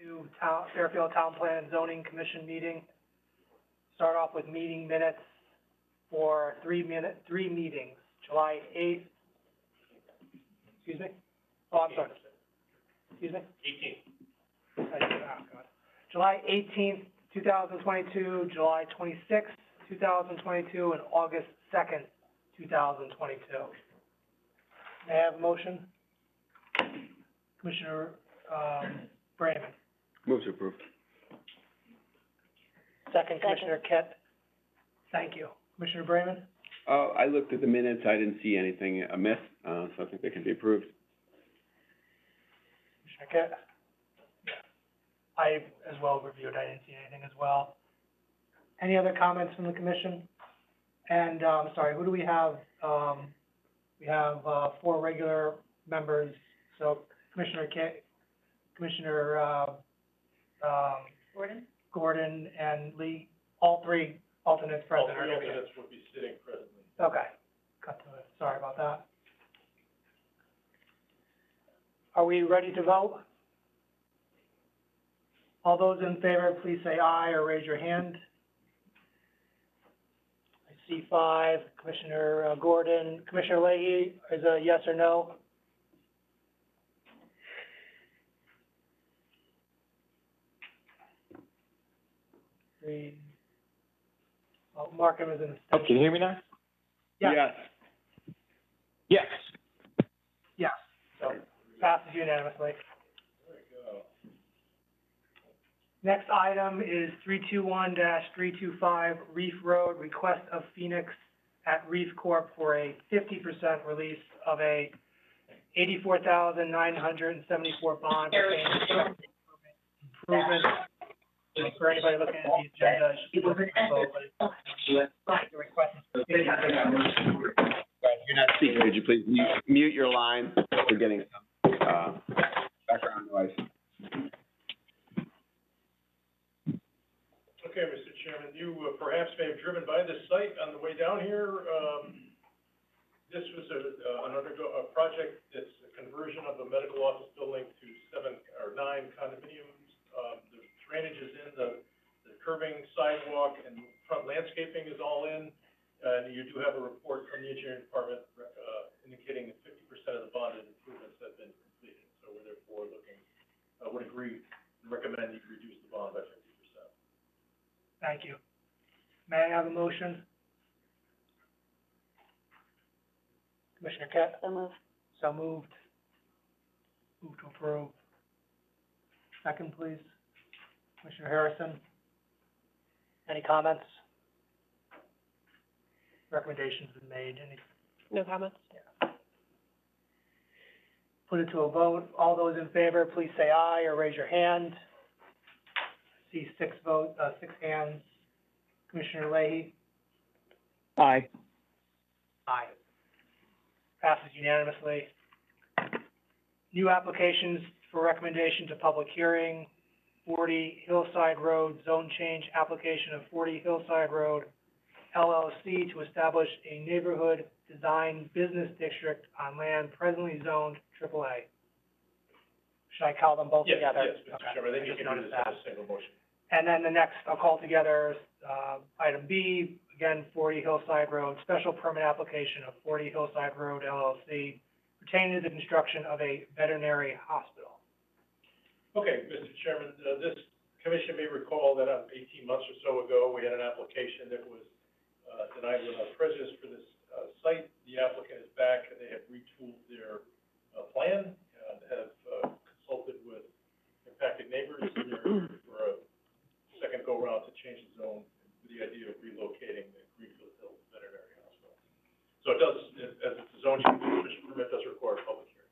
2022 Fairfield Town Plan and Zoning Commission meeting. Start off with meeting minutes for three meetings, July 8th, excuse me? Oh, I'm sorry. Excuse me? 18th. July 18th, 2022, July 26th, 2022, and August 2nd, 2022. May I have a motion? Commissioner, Brayman. Move to approve. Second, Commissioner Kett. Thank you. Commissioner Brayman? I looked at the minutes, I didn't see anything amiss, so I think they can be approved. Commissioner Kett? I as well reviewed, I didn't see anything as well. Any other comments from the commission? And, sorry, who do we have? We have, 4 regular members, so Commissioner Kett, Commissioner, Gordon and Lee, all 3 alternates present. All 3 alternates would be sitting presently. Okay, cut to it, sorry about that. Are we ready to vote? All those in favor, please say aye or raise your hand. I see 5, Commissioner Gordon. Commissioner Leahy, is a yes or no? Three. Oh, mark him as an abstention. Oh, can you hear me now? Yes. Yes. Yes. Yes, so passes unanimously. There we go. Next item is 321-325 Reef Road, request of Phoenix at Reef Corp for a 50% release of a $84,974 bond pertaining to improvement. For anybody looking at the agenda, it should be the request is You're not speaking, would you please mute your line? We're getting some, background noise. Okay, Mr. Chairman, you perhaps may have driven by this site on the way down here. This was a project that's a conversion of a medical office building to 7 or 9 condominiums. The drainage is in, the curving sidewalk and front landscaping is all in. And you do have a report from the engineering department, indicating that 50% of the bonded improvements have been completed. So we're therefore would agree and recommend you reduce the bond by 50%. Thank you. May I have a motion? Commissioner Kett? So moved. So moved. Move to approve. Second, please. Commissioner Harrison? Any comments? Recommendations been made. Any? No comments? Yeah. Put it to a vote. All those in favor, please say aye or raise your hand. See 6 hands. Commissioner Leahy? Aye. Aye. Passes unanimously. New applications for recommendation to public hearing. 40 Hillside Road, zone change application of 40 Hillside Road, LLC, to establish a neighborhood design business district on land presently zoned AAA. Should I call them both together? Yes, Mr. Chairman, I think you can do this as a single motion. And then the next, I'll call together, item B, again, 40 Hillside Road, special permit application of 40 Hillside Road LLC pertaining to the construction of a veterinary hospital. Okay, Mr. Chairman, this commission may recall that 18 months or so ago, we had an application that was denied without prejudice for this site. The applicant is back, and they have retooled their plan, and have consulted with impacted neighbors. They're for a second go-round to change the zone with the idea of relocating the Greenfield Hills Veterinary Hospital. So it does, as it's a zone change, special permit does require a public hearing.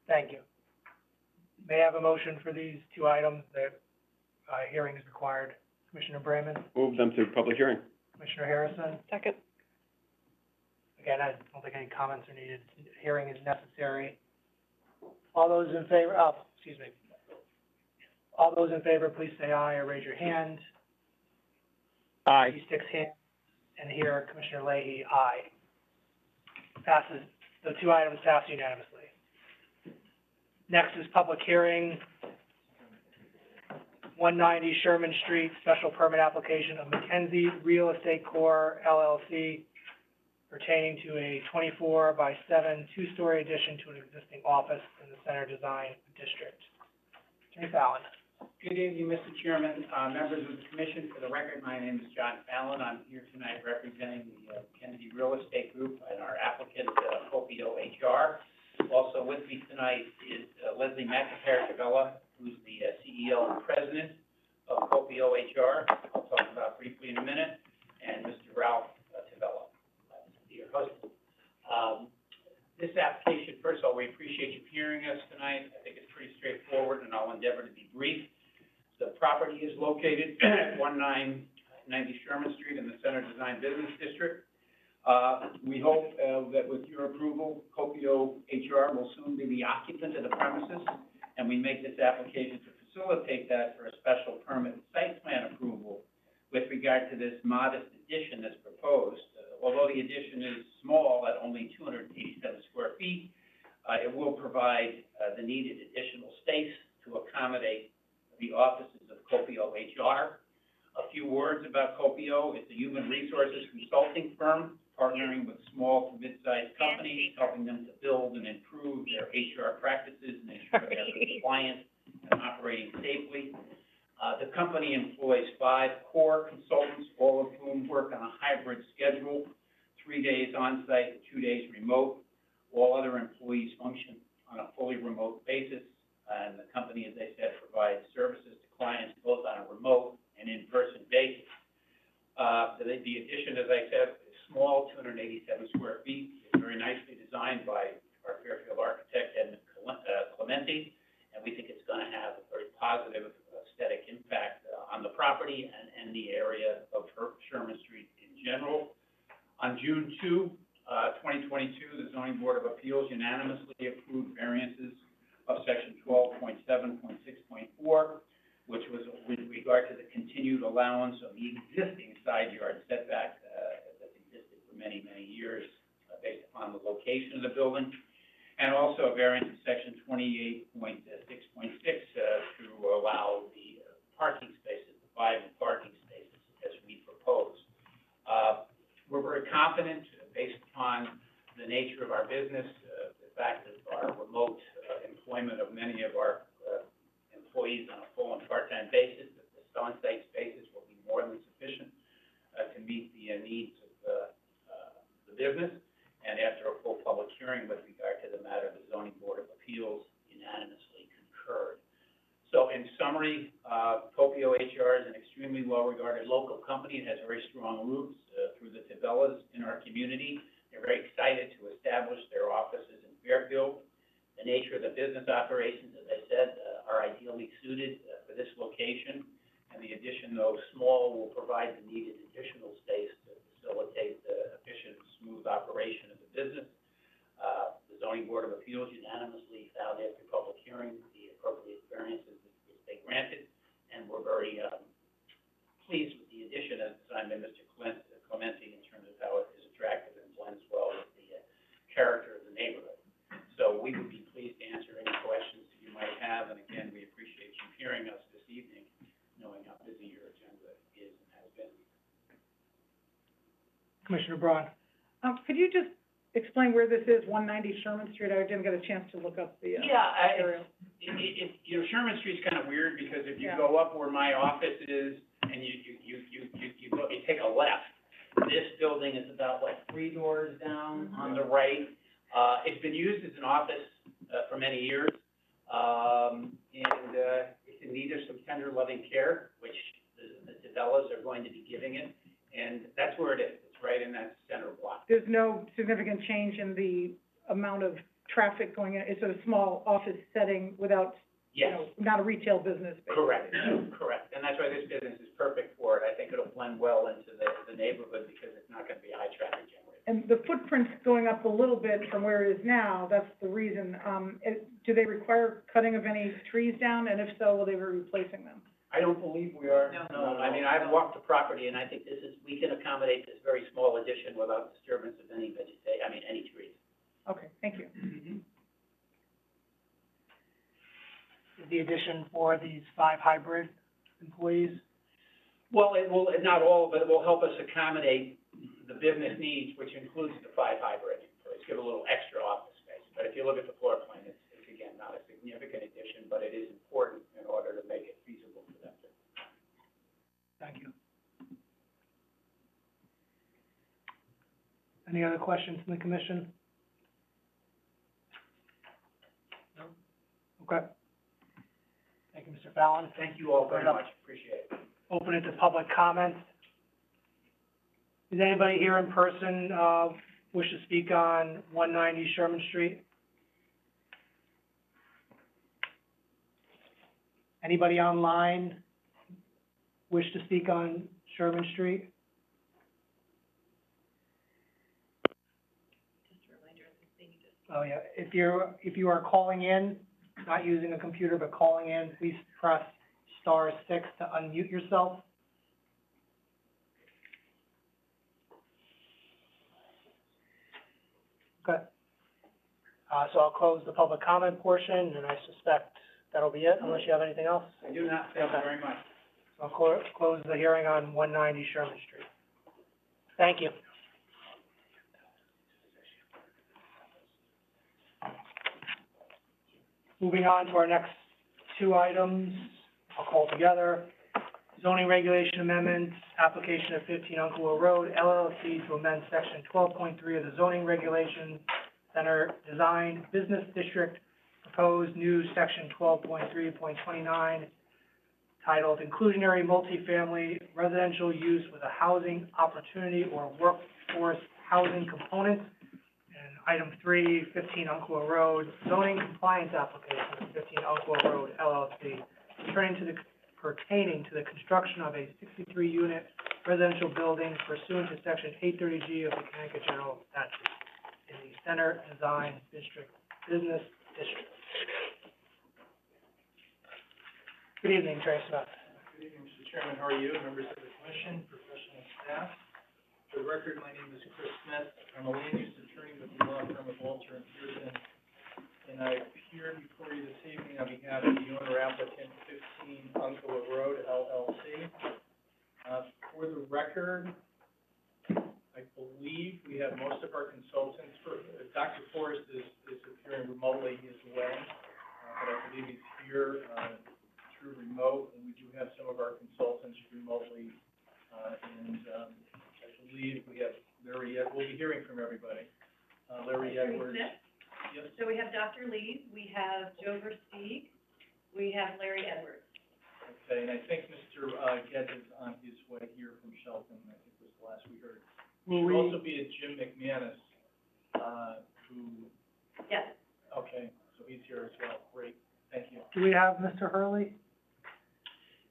Thank you. May I have a motion for these 2 items that hearing is required? Commissioner Brayman? Move them to public hearing. Commissioner Harrison? Second. Again, I don't think any comments are needed. Hearing is necessary. All those in favor, excuse me. All those in favor, please say aye or raise your hand. Aye. See 6 hands. And here, Commissioner Leahy, aye. Passes, the 2 items pass unanimously. Next is public hearing 190 Sherman Street, special permit application of Mckenzie Real Estate Corp. LLC pertaining to a 24/7 two-story addition to an existing office in the Center Design District. Attorney Fallon. Good evening, Mr. Chairman, members of the commission. For the record, my name is John Fallon. I'm here tonight representing the Mckenzie Real Estate Group and our applicant, Copio HR. Also with me tonight is Leslie McIntyre, who's the CEO and president of Copio HR. I'll talk about briefly in a minute, and Mr. Ralph Tavella, your host. This application, first of all, we appreciate you hearing us tonight. I think it's pretty straightforward, and I'll endeavor to be brief. The property is located at 1990 Sherman Street in the Center Design Business District. We hope that with your approval, Copio HR will soon be the occupant of the premises, and we make this application to facilitate that for a special permit site plan approval with regard to this modest addition that's proposed. Although the addition is small at only 287 square feet, it will provide the needed additional space to accommodate the offices of Copio HR. A few words about Copio. It's a human resources consulting firm partnering with small to mid-sized companies, helping them to build and improve their HR practices and ensure they're compliant and operating safely. The company employs 5 core consultants, all of whom work on a hybrid schedule, 3 days on-site and 2 days remote. All other employees function on a fully remote basis, and the company, as I said, provides services to clients both on a remote and in-person basis. The addition, as I said, is small, 287 square feet. It's very nicely designed by our Fairfield architect, Edmund Clementi, and we think it's going to have a very positive aesthetic impact on the property and the area of Sherman Street in general. On June 2, 2022, the Zoning Board of Appeals unanimously approved variances of section 12.7.6.4, which was with regard to the continued allowance of the existing side yard setback that's existed for many, many years based upon the location of the building, and also a variance of section 28.6.6 to allow the parking spaces, the 5 parking spaces as we propose. We're very confident, based upon the nature of our business, the fact of our remote employment of many of our employees on a full and part-time basis, that the on-site spaces will be more than sufficient to meet the needs of the business. And after a full public hearing with regard to the matter, the Zoning Board of Appeals unanimously concurred. So in summary, Copio HR is an extremely well-regarded local company. It has very strong roots through the Tavellas in our community. They're very excited to establish their offices in Fairfield. The nature of the business operations, as I said, are ideally suited for this location. And the addition, though small, will provide the needed additional space to facilitate the efficient, smooth operation of the business. The Zoning Board of Appeals unanimously found after public hearing the appropriate variances which they granted, and we're very pleased with the addition as designed by Mr. Clementi in terms of how it is attractive and blends well with the character of the neighborhood. So we would be pleased to answer any questions that you might have, and again, we appreciate you hearing us this evening, knowing how busy your agenda is and has been. Commissioner Braun. Could you just explain where this is, 190 Sherman Street? I didn't get a chance to look up the area. You know, Sherman Street's kind of weird because if you Yeah. go up where my office is and you take a left, this building is about, 3 doors down on the right. It's been used as an office for many years, and it's in need of some tender loving care, which the Tavellas are going to be giving it, and that's where it is. It's right in that center block. There's no significant change in the amount of traffic going in. It's a small office setting without, Yes. not a retail business, basically. Correct, correct, and that's why this business is perfect for it. I think it'll blend well into the neighborhood because it's not gonna be high traffic generated. And the footprint's going up a little bit from where it is now. That's the reason. Do they require cutting of any trees down? And if so, will they be replacing them? I don't believe we are. No. I mean, I've walked the property and I think we can accommodate this very small addition without disturbance of any any trees. Okay, thank you. Is the addition for these 5 hybrid employees? Well, it will, not all of it, will help us accommodate the business needs, which includes the 5 hybrid employees, give a little extra office space. But if you look at the floor plan, it's again, not a significant addition, but it is important in order to make it feasible for them to. Thank you. Any other questions from the commission? No? Okay. Thank you, Mr. Fallon. Thank you all very much, appreciate it. Open it to public comment. Is anybody here in person, wish to speak on 190 Sherman Street? Anybody online wish to speak on Sherman Street? Oh, yeah, if you are calling in, not using a computer, but calling in, please press *6 to unmute yourself. Okay. So I'll close the public comment portion, and I suspect that'll be it, unless you have anything else. I do not, thank you very much. So I'll close the hearing on 190 Sherman Street. Thank you. Moving on to our next 2 items, I'll call together. Zoning regulation amendments, application of 15 Uncle Will Road, LLC, to amend section 12.3 of the zoning regulation, center design business district, proposed new section 12.3.29, titled inclusionary multifamily residential use with a housing opportunity or workforce housing component. And item 3, 15 Uncle Will Road, zoning compliance application of 15 Uncle Will Road, LLC, pertaining to the construction of a 63-unit residential building pursuant to section 830G of the Connecticut General Statute in the Center Design District Business District. Good evening, Trey Smith. Good evening, Mr. Chairman. How are you, members of the commission, professional staff? For the record, my name is Chris Smith. I'm a land use attorney with the law firm of Walter and Pearson, and I appear before you this evening on behalf of the owner applicant, 15 Uncle Road, LLC. For the record, I believe we have most of our consultants. Dr. Forrest is appearing remotely. He is away, but I believe he's here through remote, and we do have some of our consultants remotely. And I believe we have Larry, we'll be hearing from everybody. Larry Edwards. Yes. So we have Dr. Lee, we have Joe Versteeg, we have Larry Edwards. Okay, and I think Mr. Gedd is on his way here from Shelton, I think was the last we heard. Should also be a Jim McManus, who... Yes. Okay, so he's here as well. Great, thank you. Do we have Mr. Hurley?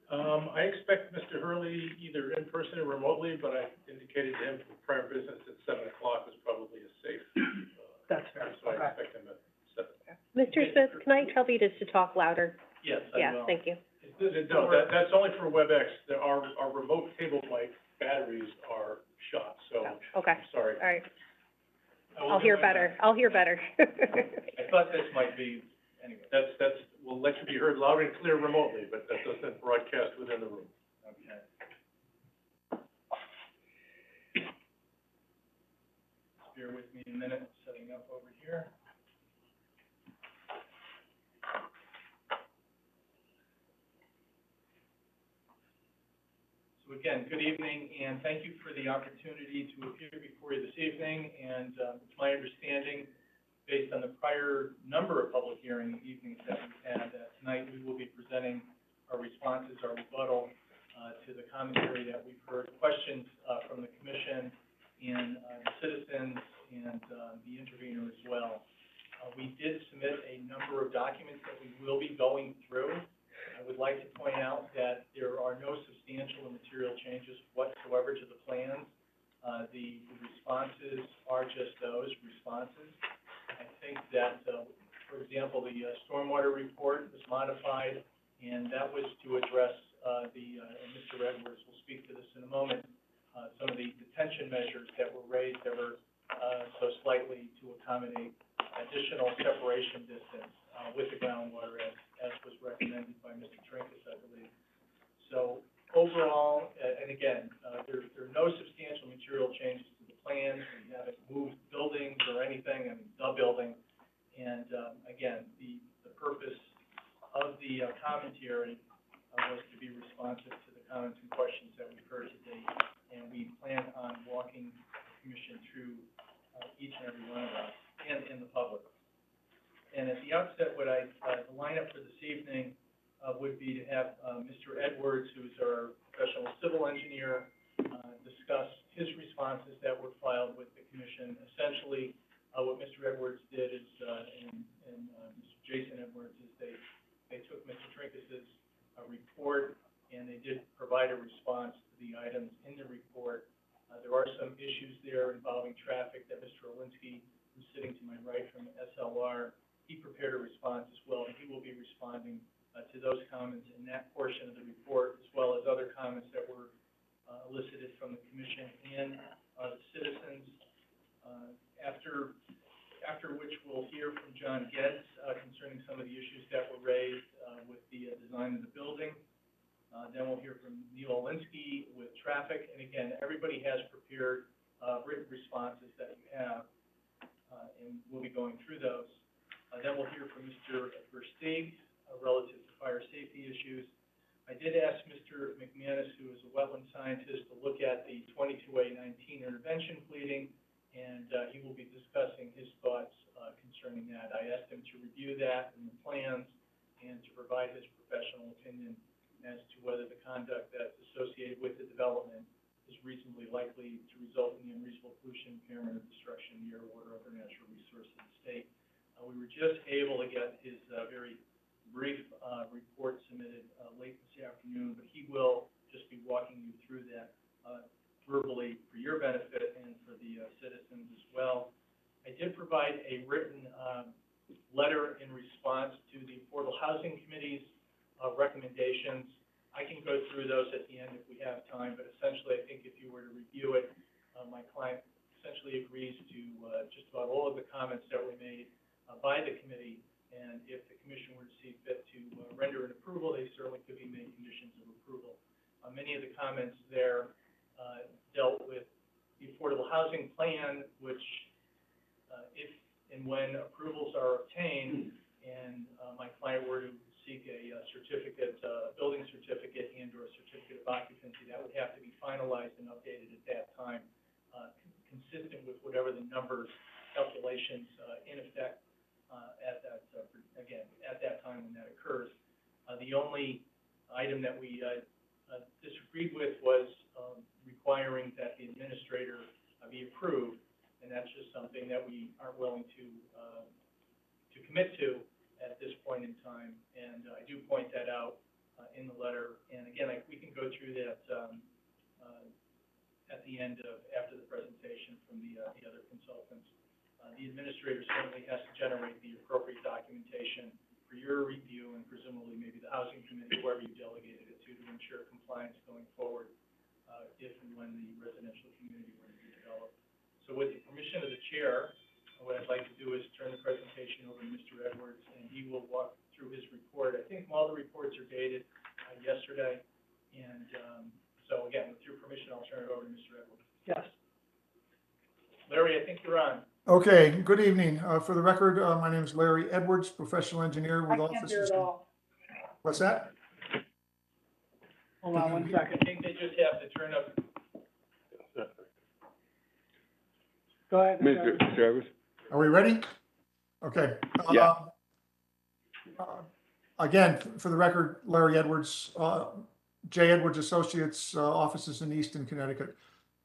I expect Mr. Hurley either in person or remotely, but I indicated to him for prior business at 7 o'clock was probably a safe, That's fair, so I okay. expect him at 7. Mr. Smith, can I tell you just to talk louder? Yes, I Yeah, will. thank you. No, that's only for WebEx. Our remote table mic batteries are shot, so Okay, I'm sorry. all right. I will I'll do hear my better. best. I'll hear better. I thought this might be, anyway. We'll let you be heard loud and clear remotely, but that doesn't broadcast within the room. Okay. Bear with me a minute, setting up over here. So again, good evening, and thank you for the opportunity to appear before you this evening. And it's my understanding, based on the prior number of public hearing evenings that we've had, tonight we will be presenting our responses, our rebuttal to the commentary that we've heard, questions from the commission and the citizens and the intervener as well. We did submit a number of documents that we will be going through. I would like to point out that there are no substantial or material changes whatsoever to the plans. The responses are just those responses. I think that, for example, the stormwater report was modified, and that was to address and Mr. Edwards will speak to this in a moment, some of the detention measures that were raised that were so slightly to accommodate additional separation distance with the groundwater as was recommended by Mr. Trinkus, I believe. So overall, and again, there are no substantial material changes to the plans. We haven't moved buildings or anything, I mean, the building. And, again, the purpose of the commentary was to be responsive to the comments and questions that we've heard today. And we plan on walking the commission through each and every one of us and the public. And at the outset, what the lineup for this evening would be to have Mr. Edwards, who's our professional civil engineer, discuss his responses that were filed with the commission. Essentially, what Mr. Edwards did is, and Mr. Jason Edwards, is they took Mr. Trinkus's report and they did provide a response to the items in the report. There are some issues there involving traffic that Mr. Olinsky, who's sitting to my right from SLR, he prepared a response as well, and he will be responding to those comments in that portion of the report, as well as other comments that were elicited from the commission and the citizens. After which we'll hear from John Getz concerning some of the issues that were raised with the design of the building. Then we'll hear from Neil Olinsky with traffic, and again, everybody has prepared written responses that you have, and we'll be going through those. Then we'll hear from Mr. Versteeg relative to fire safety issues. I did ask Mr. McManus, who is a wetland scientist, to look at the 22A19 intervention pleading, and he will be discussing his thoughts concerning that. I asked him to review that and the plans and to provide his professional opinion as to whether the conduct that's associated with the development is reasonably likely to result in the unreasonable pollution, impairment, or destruction of the air, water, or other natural resources of the state. We were just able to get his very brief report submitted late this afternoon, but he will just be walking you through that verbally for your benefit and for the citizens as well. I did provide a written letter in response to the Affordable Housing Committee's recommendations. I can go through those at the end if we have time, but essentially I think if you were to review it, my client essentially agrees to just about all of the comments that were made by the committee, and if the commission were to see fit to render an approval, they certainly could be made conditions of approval. Many of the comments there dealt with the affordable housing plan, which if and when approvals are obtained and my client were to seek a certificate, building certificate and or a certificate of occupancy, that would have to be finalized and updated at that time, consistent with whatever the numbers, calculations in effect at that, again, at that time when that occurs. The only item that we disagreed with was requiring that the administrator be approved, and that's just something that we aren't willing to commit to at this point in time, and I do point that out in the letter. And again, we can go through that at the end of, after the presentation from the other consultants. The administrator certainly has to generate the appropriate documentation for your review and presumably maybe the housing committee, whoever you delegated it to ensure compliance going forward if and when the residential community were to be developed. So with the permission of the chair, what I'd like to do is turn the presentation over to Mr. Edwards, and he will walk through his report. I think all the reports are dated yesterday, and so again, with your permission, I'll turn it over to Mr. Edwards. Yes. Larry, I think you're on. Okay, good evening. For the record, my name is Larry Edwards, professional engineer with I can't hear offices. it all. What's that? Hold on one I second. think they just have to turn up. Go ahead, Mr. Edwards? Are we ready? Okay. Yeah. Again, for the record, Larry Edwards, J. Edwards Associates, offices in Easton, Connecticut.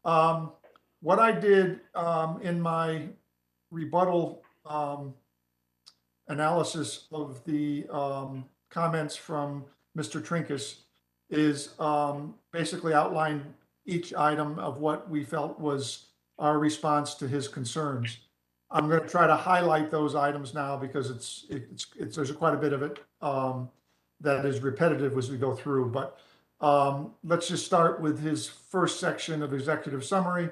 What I did in my rebuttal analysis of the comments from Mr. Trinkus is basically outline each item of what we felt was our response to his concerns. I'm going to try to highlight those items now because there's quite a bit of it that is repetitive as we go through. But let's just start with his first section of executive summary.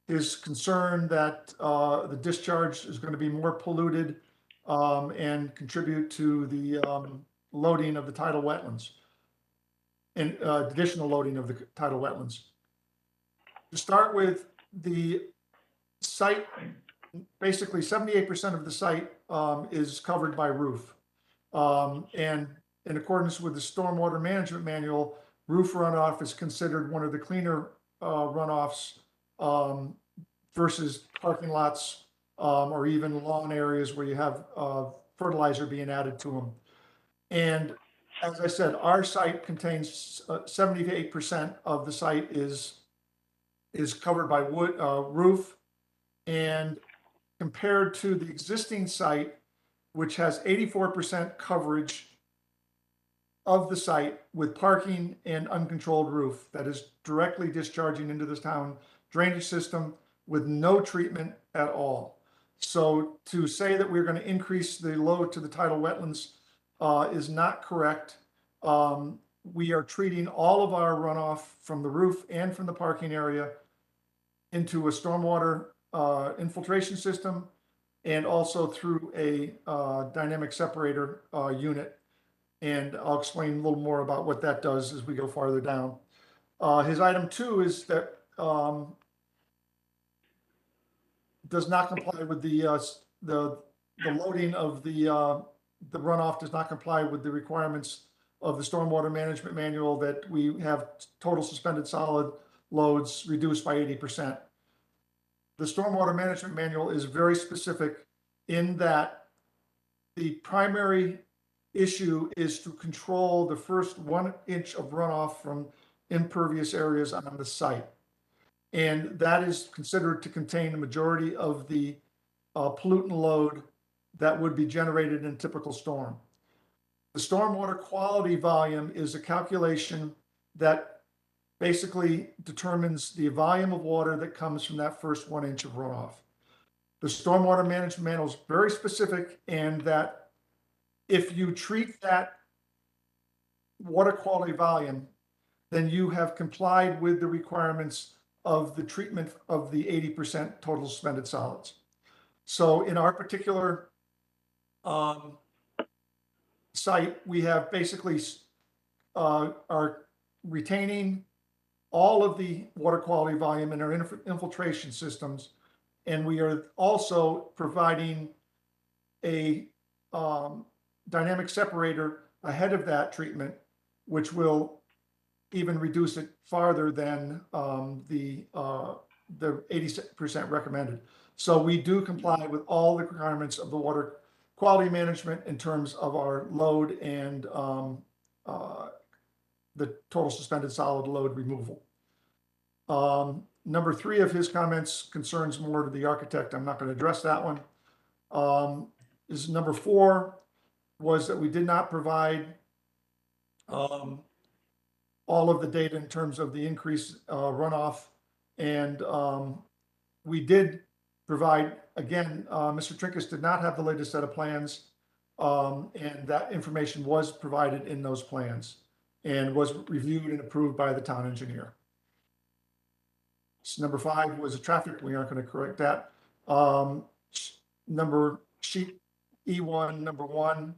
His concern that the discharge is going to be more polluted and contribute to the loading of the tidal wetlands. and additional loading of the tidal wetlands. To start with, the site, basically 78% of the site is covered by roof. And in accordance with the Stormwater Management Manual, roof runoff is considered one of the cleaner runoffs versus parking lots or even lawn areas where you have fertilizer being added to them. And as I said, our site contains 78% of the site is covered by wood roof, and compared to the existing site, which has 84% coverage of the site with parking and uncontrolled roof that is directly discharging into the town drainage system with no treatment at all. So to say that we're going to increase the load to the tidal wetlands is not correct. We are treating all of our runoff from the roof and from the parking area into a stormwater infiltration system, and also through a dynamic separator unit. And I'll explain a little more about what that does as we go farther down. His item 2 is that does not comply with the loading of the runoff does not comply with the requirements of the Stormwater Management Manual, that we have total suspended solid loads reduced by 80%. The Stormwater Management Manual is very specific in that the primary issue is to control the first 1 inch of runoff from impervious areas on the site. And that is considered to contain the majority of the pollutant load that would be generated in a typical storm. The stormwater quality volume is a calculation that basically determines the volume of water that comes from that first 1 inch of runoff. The Stormwater Management Manual is very specific, and that if you treat that water quality volume, then you have complied with the requirements of the treatment of the 80% total suspended solids. So in our particular site, we have basically are retaining all of the water quality volume in our infiltration systems, and we are also providing a dynamic separator ahead of that treatment, which will even reduce it farther than the 80% recommended. So we do comply with all the requirements of the water quality management in terms of our load and the total suspended solid load removal. Number 3 of his comments concerns more to the architect. I'm not going to address that one. Is number 4 was that we did not provide all of the data in terms of the increased runoff. And we did provide, again, Mr. Trinkus did not have the latest set of plans, and that information was provided in those plans and was reviewed and approved by the town engineer. So number 5 was a traffic. We aren't going to correct that. Sheet E1, number 1,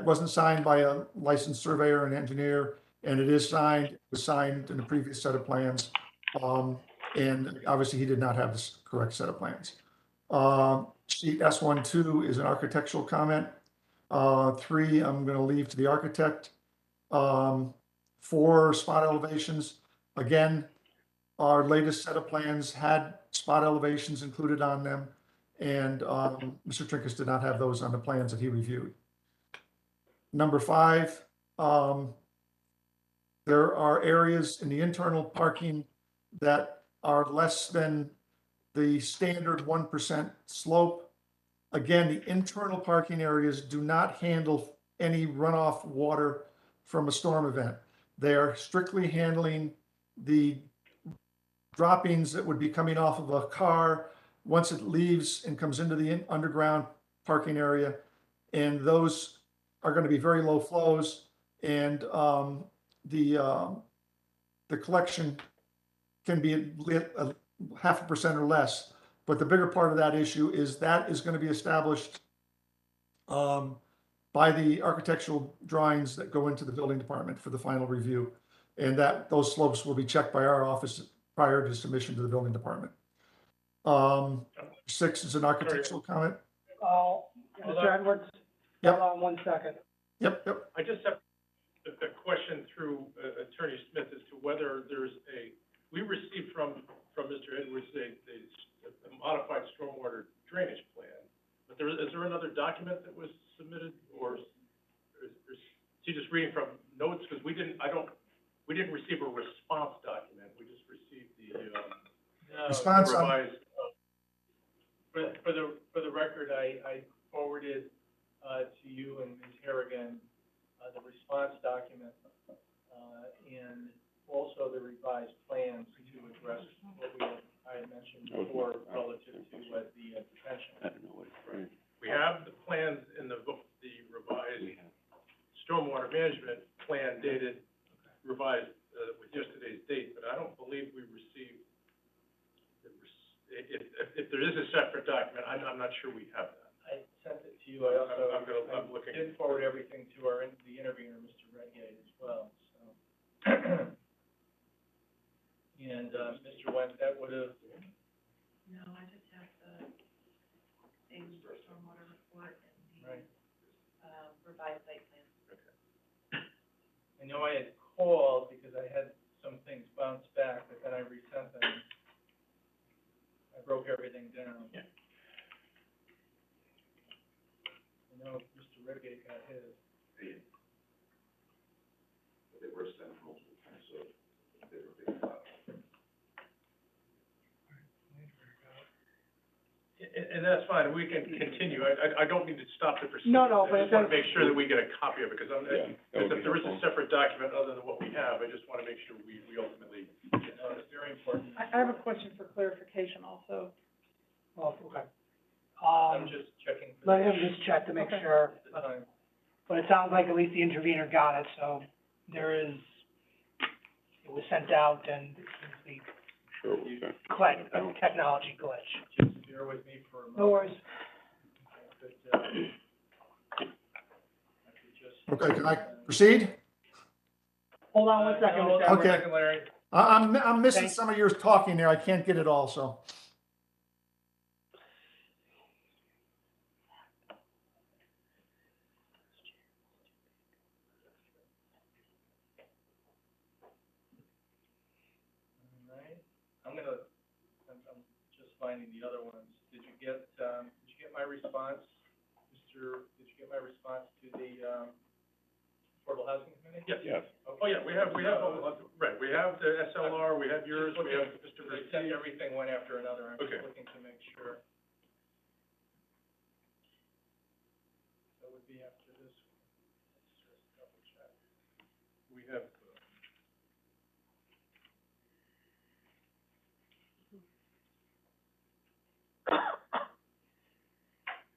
wasn't signed by a licensed surveyor and engineer, and it is signed. It was signed in the previous set of plans, and obviously he did not have this correct set of plans. Sheet S1-2 is an architectural comment. 3, I'm going to leave to the architect. 4 spot elevations. Again, our latest set of plans had spot elevations included on them, and Mr. Trinkus did not have those on the plans that he reviewed. Number 5, there are areas in the internal parking that are less than the standard 1% slope. Again, the internal parking areas do not handle any runoff water from a storm event. They are strictly handling the droppings that would be coming off of a car once it leaves and comes into the underground parking area. And those are going to be very low flows, and the collection can be a 0.5% or less. But the bigger part of that issue is that is going to be established by the architectural drawings that go into the building department for the final review. and that those slopes will be checked by our office prior to submission to the building department. 6 is an architectural comment. Mr. Edwards? Yep. Hold on 1 second. Yep. I just have a question through Attorney Smith as to whether there's we received from Mr. Edwards a modified stormwater drainage plan, but is there another document that was submitted, or is he just reading from notes? Because we didn't receive a response document, we just received the Response on- revised. For the record, I forwarded, to you and Ms. Harrigan, the response document, and also the revised plans to address what I had mentioned before relative to the detention. I don't know what it's, right. We have the plans in the revised stormwater management plan dated, revised, with yesterday's date, but I don't believe we received, if there is a separate document, I'm not sure we have that. I sent it to you. I also, I'm looking. did forward everything to the interviewer, Mr. Redgate, as well, so. And, Mr. Wentz, that would have, No, I just have the same stormwater report and right. revised site plan. I know I had called because I had some things bounce back, but then I resent them. I broke everything down. Yeah. I know Mr. Redgate got his. They were sent multiple times, so they were being filed. And that's fine, we can continue, I don't mean to stop the proceedings. No, but I just want to it make sure that we get a copy of it, because Yeah, if there is a separate document other than what we have, I just want to make sure we ultimately. It's very important. I have a question for clarification also. Oh, okay. I'm just checking. Let him just check to make Okay. sure, the time. but it sounds like at least the intervener got it, so it was sent out and it seems to be Sure, okay. a technology glitch. Just bear with me for a moment. No worries. I could just. Okay, can I proceed? Hold on 1 second, Hold Mr. on Edwards. 1 Okay. second, Larry. I'm missing Thank- some of your talking there. I can't get it all, so. All right, I'm just finding the other ones. Did you get my response, did you get my response to the, Affordable Housing Committee? Yes. Yes. Oh, yeah, we have, right, we have the SLR, we have yours, we have Mr. I sent everything one after another, I'm just Okay. looking to make sure. That would be after this one. Let's just double check. We have,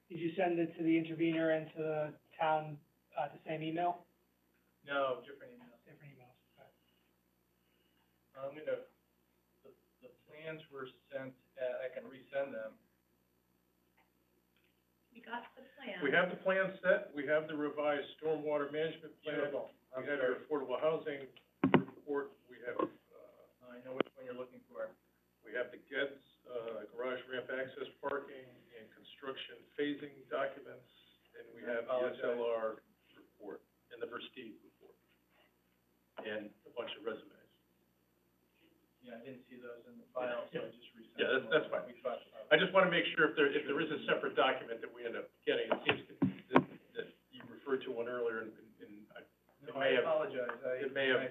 Did you send it to the intervener and to the town, the same email? No, different email. Different emails, okay. I'm gonna, the plans were sent, I can resend them. We got the plan. we have the plan set, we have the revised stormwater management plan, Beautiful. we have your affordable housing report, we have, I know which one you're looking for. we have the GEDS, garage ramp access parking and construction phasing documents, and we have the Apologize. SLR report and the Versteeg report, and a bunch of resumes. Yeah, I didn't see those in the file, so I just resent Yeah, them. that's fine. We talked about. I just want to make sure if there is a separate document that we end up getting, it seems that you referred to one earlier, and No, it may I have, apologize. it may have, I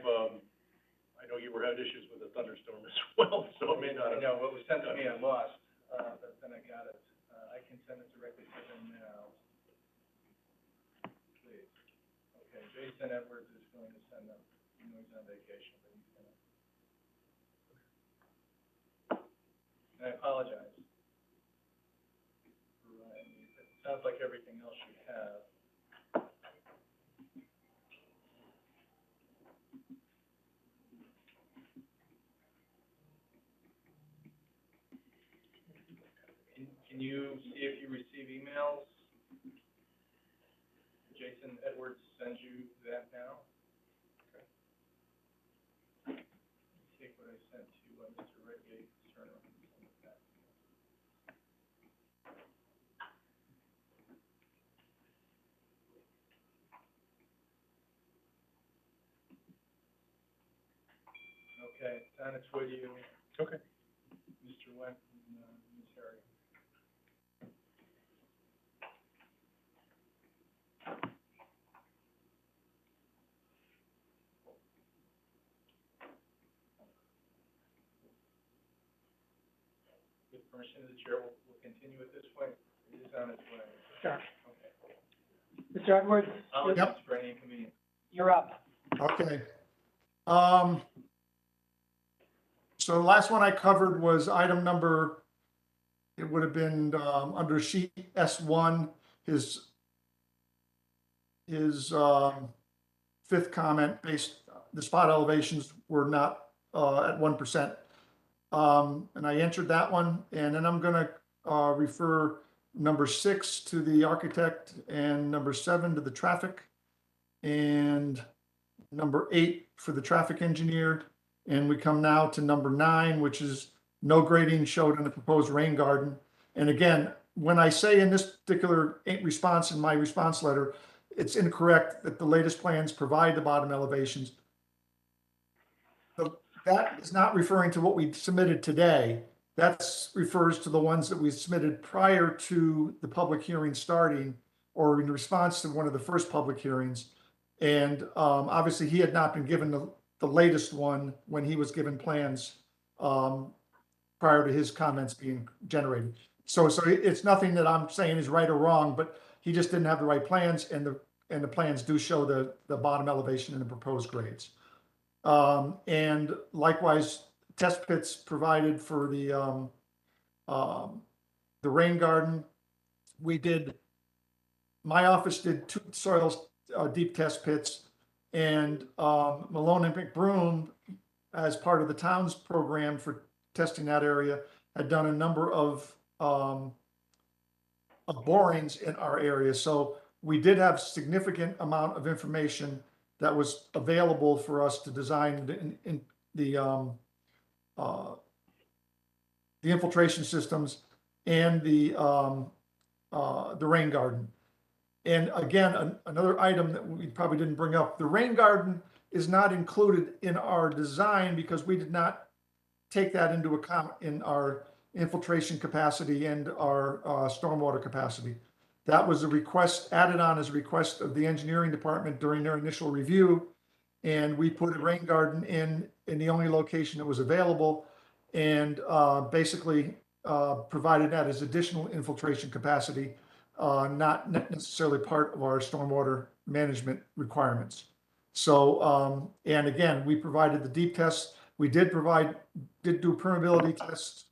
know you were having issues with the thunderstorm as well, so it may not I have. know, what was sent to me I lost, but then I got it. I can send it directly to them now. Please. Okay, Jason Edwards is going to send them. I know he's on vacation, but he's gonna. And I apologize. It sounds like everything else you have. Can you see if you receive emails? Jason Edwards sends you that now? sent to, Mr. Redgate, Sherman. Okay, it's on its way to you. Okay. Mr. Wendt and, Ms. Harry. With permission of the chair, we'll continue it this way. It is on its way. Sure. Okay. Mr. Edwards, Apologies for any inconvenience. you're up. Okay. So the last one I covered was item number, it would have been, under sheet S1, his, fifth comment the spot elevations were not, at 1%. And I answered that one, and then I'm gonna, refer number 6 to the architect and number 7 to the traffic and number 8 for the traffic engineer. And we come now to number 9, which is no grading showed in the proposed rain garden. And again, when I say in this particular response, in my response letter, it's incorrect that the latest plans provide the bottom elevations. That is not referring to what we submitted today. That refers to the ones that we submitted prior to the public hearing starting or in response to one of the first public hearings. And obviously he had not been given the latest one when he was given plans prior to his comments being generated. So it's nothing that I'm saying is right or wrong, but he just didn't have the right plans, and the plans do show the bottom elevation and the proposed grades. And likewise, test pits provided for the rain garden. My office did 2 soil deep test pits, and Malone and McBroom, as part of the town's program for testing that area, had done a number of borings in our area. So we did have significant amount of information that was available for us to design the infiltration systems and the rain garden. And again, another item that we probably didn't bring up, the rain garden is not included in our design because we did not take that into account in our infiltration capacity and our stormwater capacity. That was a request, added on as a request of the engineering department during their initial review. And we put a rain garden in the only location that was available, and basically provided that as additional infiltration capacity, not necessarily part of our stormwater management requirements. So, and again, we provided the deep tests. We did do permeability tests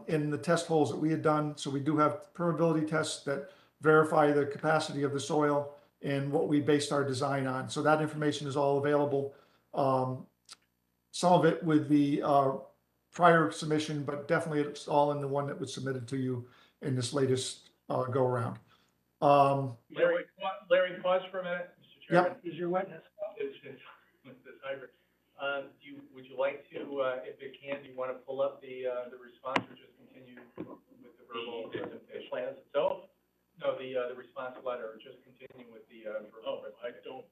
in the test holes that we had done. So we do have permeability tests that verify the capacity of the soil and what we based our design on. So that information is all available. Some of it with the prior submission, but definitely it's all in the one that was submitted to you in this latest go around. Larry, pause for a minute, Mr. Chairman. Is your witness? It's with this hybrid. Would you like to, if it can, do you want to pull up the response or just continue with the verbal presentation? Plans itself? No, the response letter, or just continue with the verbal presentation. I don't.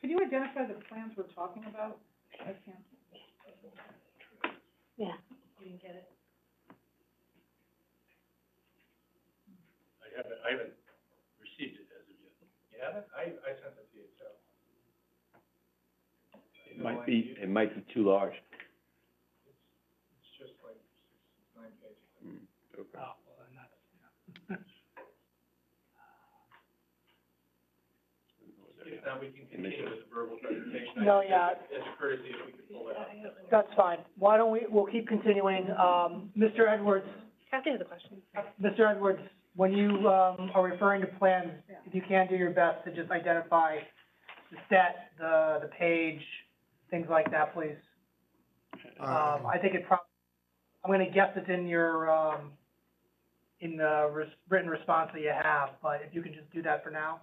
Could you identify the plans we're talking about? I can't. Yeah. You didn't get it? I haven't received it as of yet. You haven't? I sent it to you, so. It might be too large. It's just like 6, 9 pages. Okay. Oh, well, then that's, If not, we can continue with the verbal presentation. No, yeah. As a courtesy, if we could pull it up. that's fine. Why don't we'll keep continuing. Mr. Edwards, Kathy has a question. Mr. Edwards, when you, are referring to plans, if you can do your best to just identify the set, the page, things like that, please. I think it I'm gonna guess it's in your, in the written response that you have, but if you can just do that for now.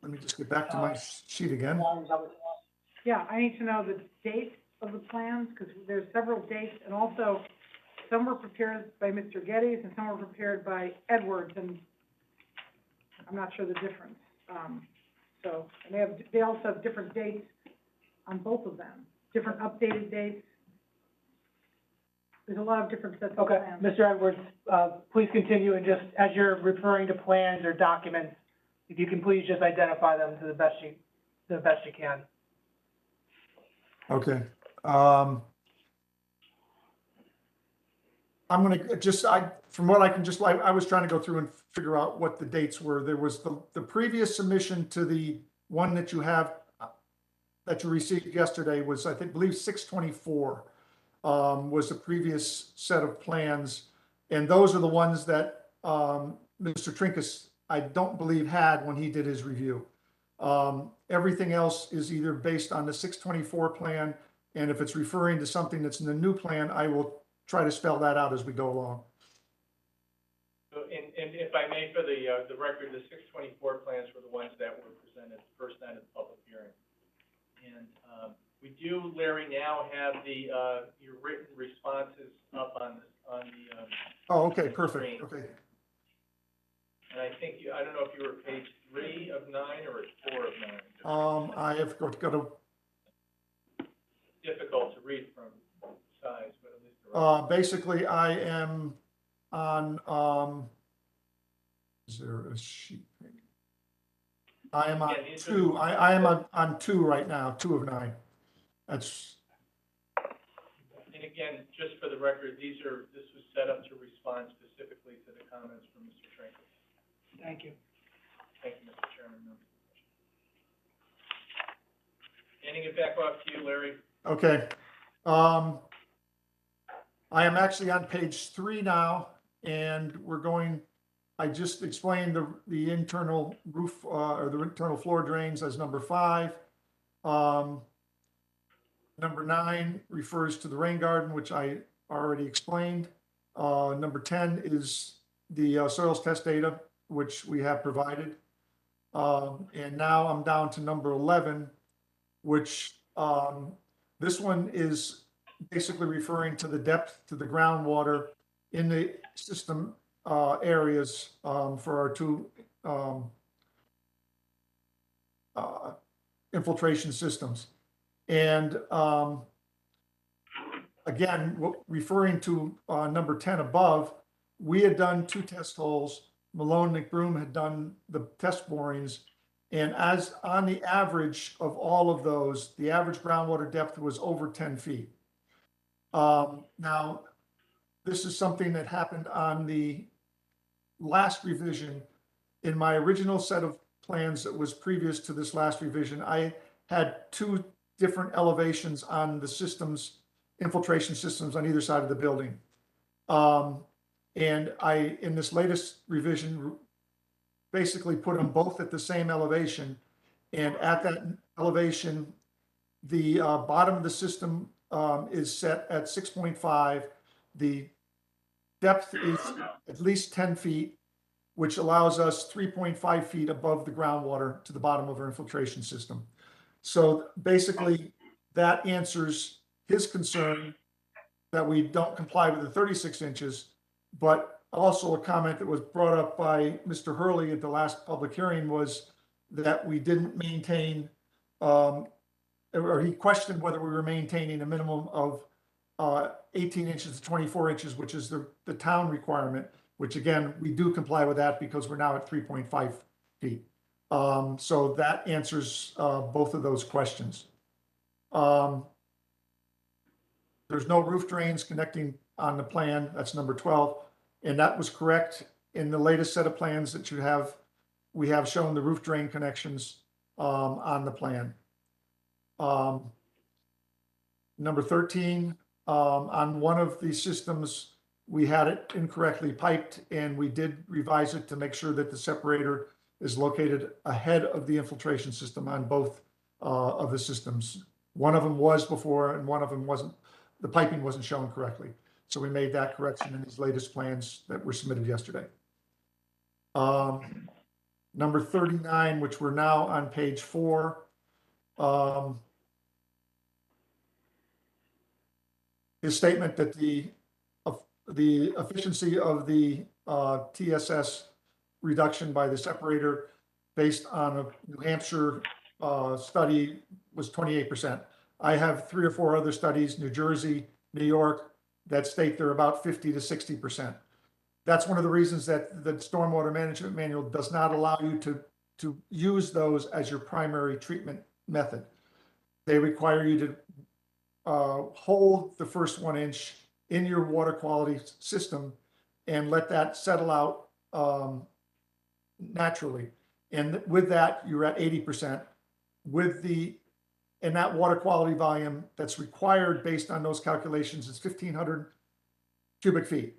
let me just get back to my sheet again. Yeah, I need to know the date of the plans, because there's several dates, and also some were prepared by Mr. Geddes and some were prepared by Edwards, and I'm not sure the difference. So, and they also have different dates on both of them, different updated dates. There's a lot of different sets of Okay, plans. Mr. Edwards, please continue, and just, as you're referring to plans or documents, if you can please just identify them to the best you can. Okay. I'm gonna just, from what I can just, I was trying to go through and figure out what the dates were. There was the previous submission to the one that you have, that you received yesterday was, I believe 6/24, was the previous set of plans. And those are the ones that, Mr. Trinkus, I don't believe had when he did his review. Everything else is either based on the 6/24 plan, and if it's referring to something that's in the new plan, I will try to spell that out as we go along. So, and if I may, for the record, the 6/24 plans were the ones that were presented the first night of the public hearing. And, we do, Larry, now have your written responses up on the, Oh, okay, on the perfect, screen. okay. And I think I don't know if you were page 3 of 9 or 4 of 9. I have got to, Difficult to read from size, but at least the rest. basically I am on, is there a sheet? I am on Yeah, these are 2, the- I am on 2 right now, 2 of 9. That's, And again, just for the record, this was set up to respond specifically to the comments from Mr. Trinkus. Thank you. Thank you, Mr. Chairman. Handing it back off to you, Larry. okay. I am actually on page 3 now, and I just explained the internal roof, or the internal floor drains as number 5. Number 9 refers to the rain garden, which I already explained. Number 10 is the soils test data, which we have provided. And now I'm down to number 11, which this one is basically referring to the depth to the groundwater in the system areas for our 2 infiltration systems. And again, referring to number 10 above, we had done 2 test holes. Malone McBroom had done the test borings. And as on the average of all of those, the average groundwater depth was over 10 feet. Now, this is something that happened on the last revision. In my original set of plans that was previous to this last revision, I had 2 different elevations on the systems, infiltration systems on either side of the building. And I, in this latest revision, basically put them both at the same elevation. And at that elevation, the bottom of the system is set at 6.5. The depth is at least 10 feet, which allows us 3.5 feet above the groundwater to the bottom of our infiltration system. So basically, that answers his concern that we don't comply with the 36 inches, but also a comment that was brought up by Mr. Hurley at the last public hearing was that we didn't maintain, or he questioned whether we were maintaining a minimum of 18 inches to 24 inches, which is the town requirement, which again, we do comply with that because we're now at 3.5 feet. So that answers both of those questions. There's no roof drains connecting on the plan. That's number 12. And that was correct in the latest set of plans that you have. We have shown the roof drain connections on the plan. Number 13, on one of the systems, we had it incorrectly piped, and we did revise it to make sure that the separator is located ahead of the infiltration system on both of the systems. One of them was before, and one of them wasn't. The piping wasn't shown correctly. So we made that correction in these latest plans that were submitted yesterday. Number 39, which we're now on page 4. His statement that the efficiency of the TSS reduction by the separator based on a New Hampshire study was 28%. I have 3 or 4 other studies, New Jersey, New York, that state they're about 50 to 60%. That's one of the reasons that the Stormwater Management Manual does not allow you to use those as your primary treatment method. They require you to hold the first 1 inch in your water quality system and let that settle out naturally. And with that, you're at 80%. And that water quality volume that's required based on those calculations is 1,500 cubic feet.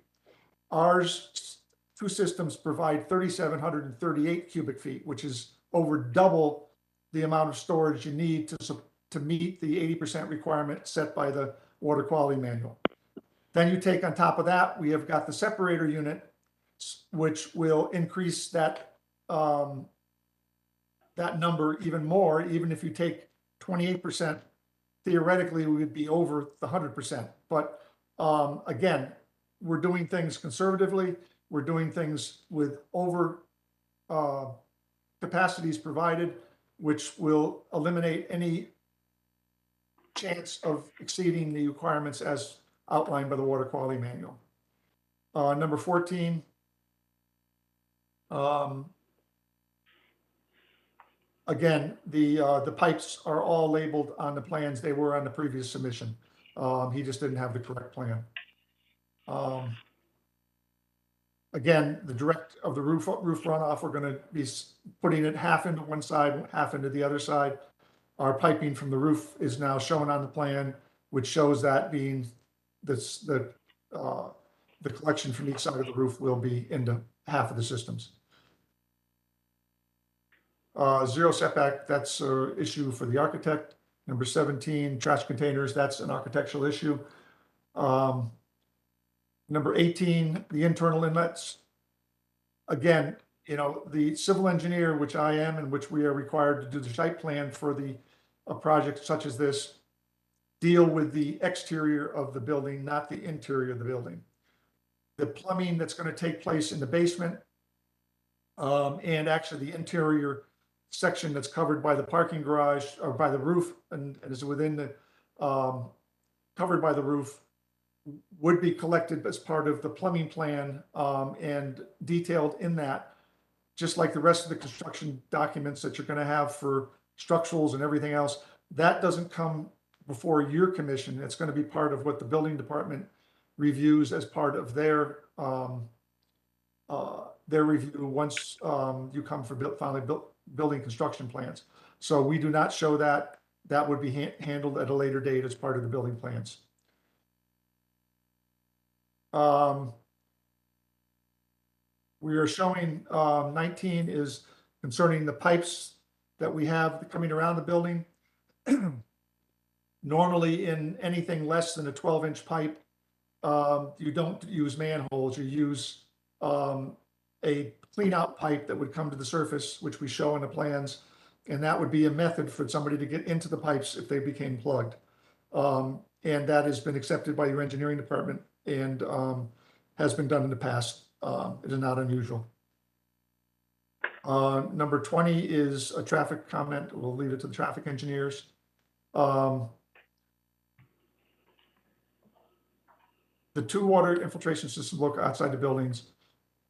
Ours, 2 systems provide 3,738 cubic feet, which is over double the amount of storage you need to meet the 80% requirement set by the Water Quality Manual. Then you take on top of that, we have got the separator unit, which will increase that number even more. Even if you take 28%, theoretically we would be over the 100%. But again, we're doing things conservatively. We're doing things with over capacities provided, which will eliminate any chance of exceeding the requirements as outlined by the Water Quality Manual. Number 14. Again, the pipes are all labeled on the plans. They were on the previous submission. He just didn't have the correct plan. Again, the direct of the roof runoff, we're going to be putting it half into one side, half into the other side. Our piping from the roof is now shown on the plan, which shows that being the collection from each side of the roof will be into half of the systems. Zero setback, that's an issue for the architect. Number 17, trash containers, that's an architectural issue. Number 18, the internal inlets. Again, the civil engineer, which I am, and which we are required to do the site plan for a project such as this, deal with the exterior of the building, not the interior of the building. The plumbing that's going to take place in the basement, and actually the interior section that's covered by the parking garage or by the roof and is within the covered by the roof, would be collected as part of the plumbing plan and detailed in that, just like the rest of the construction documents that you're going to have for structurals and everything else. That doesn't come before your commission. It's going to be part of what the building department reviews as part of their review once you come for finally building construction plans. So we do not show that. That would be handled at a later date as part of the building plans. We are showing 19 is concerning the pipes that we have coming around the building. Normally in anything less than a 12-inch pipe, you don't use manholes, you use a clean out pipe that would come to the surface, which we show in the plans. And that would be a method for somebody to get into the pipes if they became plugged. And that has been accepted by your engineering department and has been done in the past. It is not unusual. Number 20 is a traffic comment. We'll leave it to the traffic engineers. The 2 water infiltration systems located outside the buildings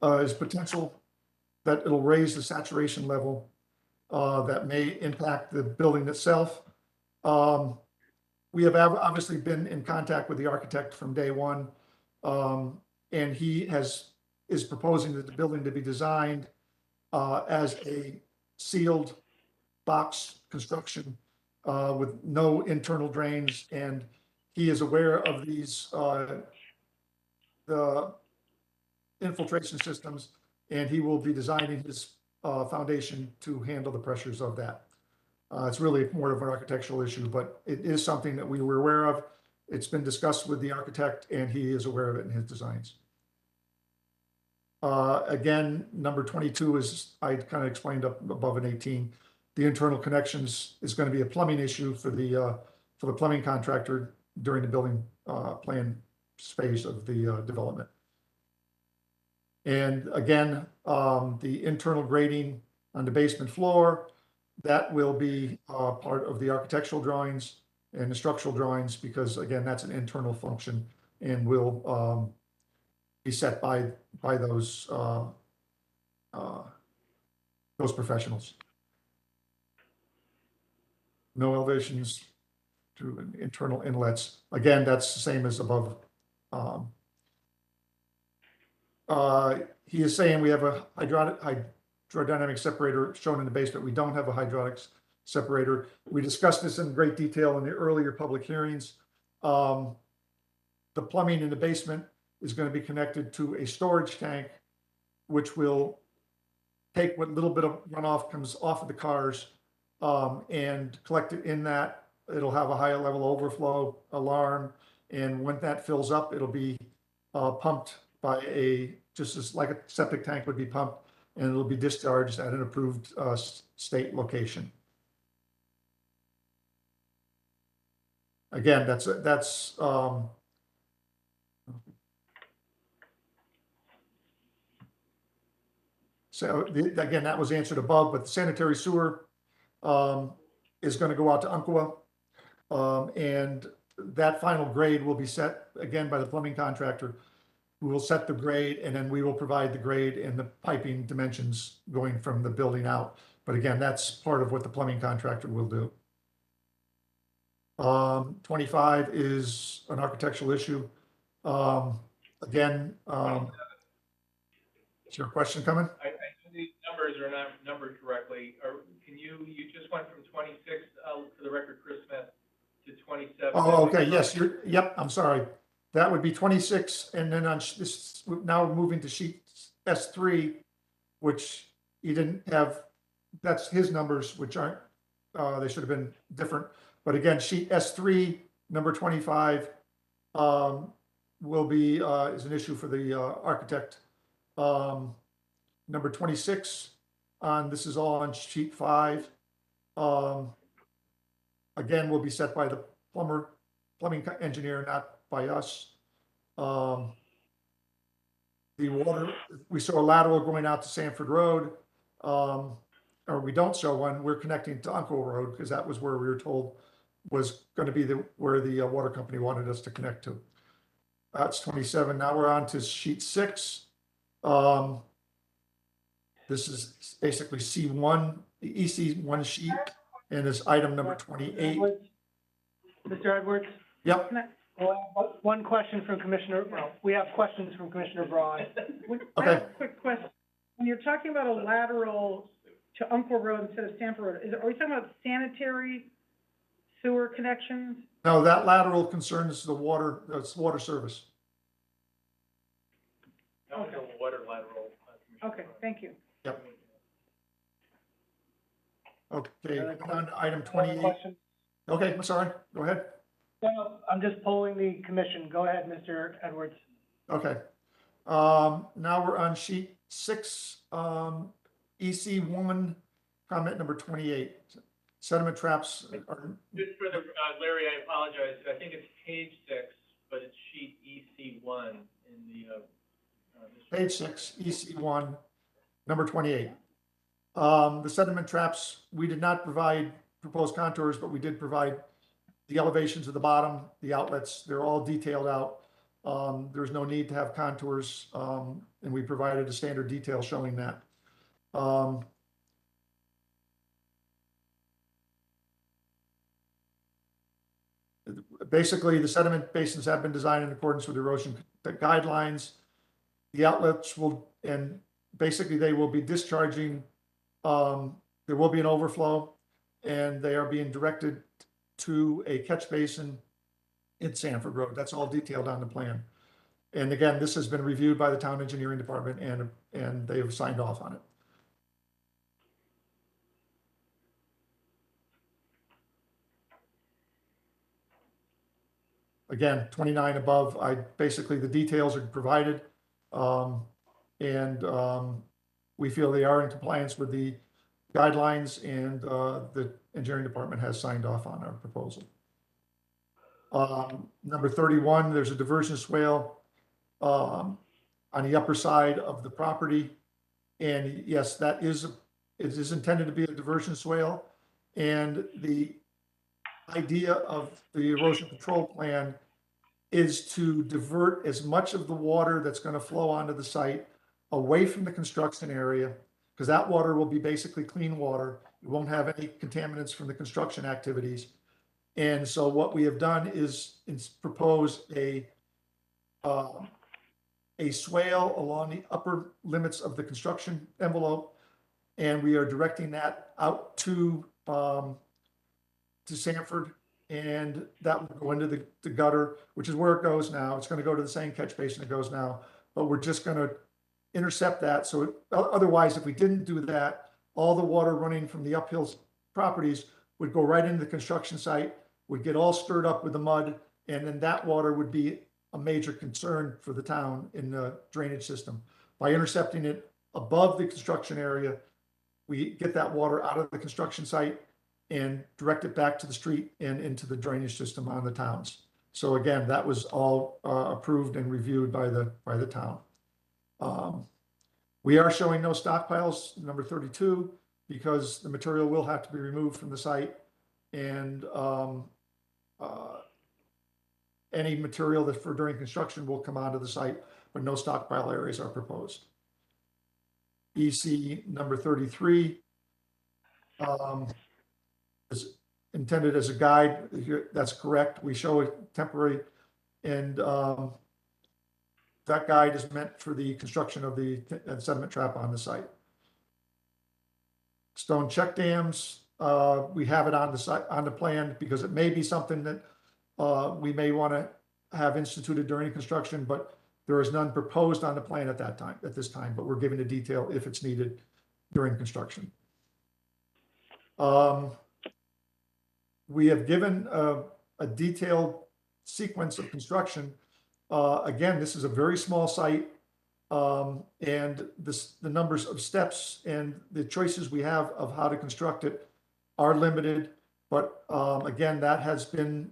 is potential that it'll raise the saturation level that may impact the building itself. We have obviously been in contact with the architect from day one, and he is proposing that the building to be designed as a sealed box construction with no internal drains, and he is aware of these the infiltration systems, and he will be designing his foundation to handle the pressures of that. It's really more of an architectural issue, but it is something that we were aware of. It's been discussed with the architect, and he is aware of it in his designs. Again, number 22 is, I kind of explained up above in 18. The internal connections is going to be a plumbing issue for the plumbing contractor during the building plan phase of the development. And again, the internal grading on the basement floor, that will be part of the architectural drawings and the structural drawings, because again, that's an internal function and will be set by those professionals. No elevations to internal inlets. Again, that's the same as above. He is saying we have a hydrodynamic separator shown in the basement. We don't have a hydraulics separator. We discussed this in great detail in the earlier public hearings. The plumbing in the basement is going to be connected to a storage tank, which will take what little bit of runoff comes off of the cars and collect it in that. It'll have a higher level overflow alarm. And when that fills up, it'll be pumped by just as like a septic tank would be pumped, and it'll be discharged at an approved state location. Again, that's so again, that was answered above, but the sanitary sewer is going to go out to Umpqua, and that final grade will be set again by the plumbing contractor, who will set the grade, and then we will provide the grade and the piping dimensions going from the building out. But again, that's part of what the plumbing contractor will do. 25 is an architectural issue. Again, is your question coming? I know these numbers are not numbered correctly. You just went from 26, for the record, Chris Smith, to 27. Oh, okay, yes, yep, I'm sorry. That would be 26, and then on this, now we're moving to sheet S3, which he didn't have, that's his numbers, which aren't, they should have been different. But again, sheet S3, number 25, will be, is an issue for the architect. Number 26, this is all on sheet 5. Again, will be set by the plumbing engineer, not by us. The water, we saw a lateral going out to Sanford Road, or we don't show one. We're connecting to Uncle Road because that was where we were told was going to be where the water company wanted us to connect to. That's 27. Now we're on to sheet 6. This is basically C1, the EC1 sheet, and this item number 28. Mr. Edwards? Yep. One question from Commissioner, well, we have questions from Commissioner Braun. I have a quick question. When you're talking about a lateral to Umpqua Road instead of Sanford Road, are we talking about sanitary sewer connections? No, that lateral concerns the water, water service. That was a water lateral. Okay, thank you. Yep. Okay, on to item 28. Question? Okay, I'm sorry, go ahead. No, I'm just polling the commission. Go ahead, Mr. Edwards. Okay. Now we're on sheet 6, EC1, comment number 28. Sediment traps are. Just for the, Larry, I apologize. I think it's page 6, but it's sheet EC1 in the, Page 6, EC1, number 28. The sediment traps, we did not provide proposed contours, but we did provide the elevations of the bottom, the outlets. They're all detailed out. There's no need to have contours, and we provided a standard detail showing that. Basically, the sediment basins have been designed in accordance with erosion guidelines. The outlets will, and basically they will be discharging, there will be an overflow, and they are being directed to a catch basin in Sanford Road. That's all detailed on the plan. And again, this has been reviewed by the town engineering department, and they have signed off on it. Again, 29 above, basically the details are provided. And we feel they are in compliance with the guidelines, and the engineering department has signed off on our proposal. Number 31, there's a diversion swale on the upper side of the property. And yes, it is intended to be a diversion swale. And the idea of the erosion control plan is to divert as much of the water that's going to flow onto the site away from the construction area, because that water will be basically clean water. It won't have any contaminants from the construction activities. And so what we have done is propose a swale along the upper limits of the construction envelope, and we are directing that out to Sanford, and that will go into the gutter, which is where it goes now. It's going to go to the same catch basin it goes now, but we're just going to intercept that. So otherwise, if we didn't do that, all the water running from the uphill properties would go right into the construction site, would get all stirred up with the mud, and then that water would be a major concern for the town in the drainage system. By intercepting it above the construction area, we get that water out of the construction site and direct it back to the street and into the drainage system on the towns. So again, that was all approved and reviewed by the town. We are showing no stockpiles, number 32, because the material will have to be removed from the site, and any material that for during construction will come onto the site, but no stockpile areas are proposed. EC number 33 is intended as a guide. That's correct. We show a temporary, and that guide is meant for the construction of the sediment trap on the site. Stone check dams, we have it on the site, on the plan, because it may be something that we may want to have instituted during construction, but there is none proposed on the plan at this time, but we're giving the detail if it's needed during construction. We have given a detailed sequence of construction. Again, this is a very small site, and the numbers of steps and the choices we have of how to construct it are limited. But again, that has been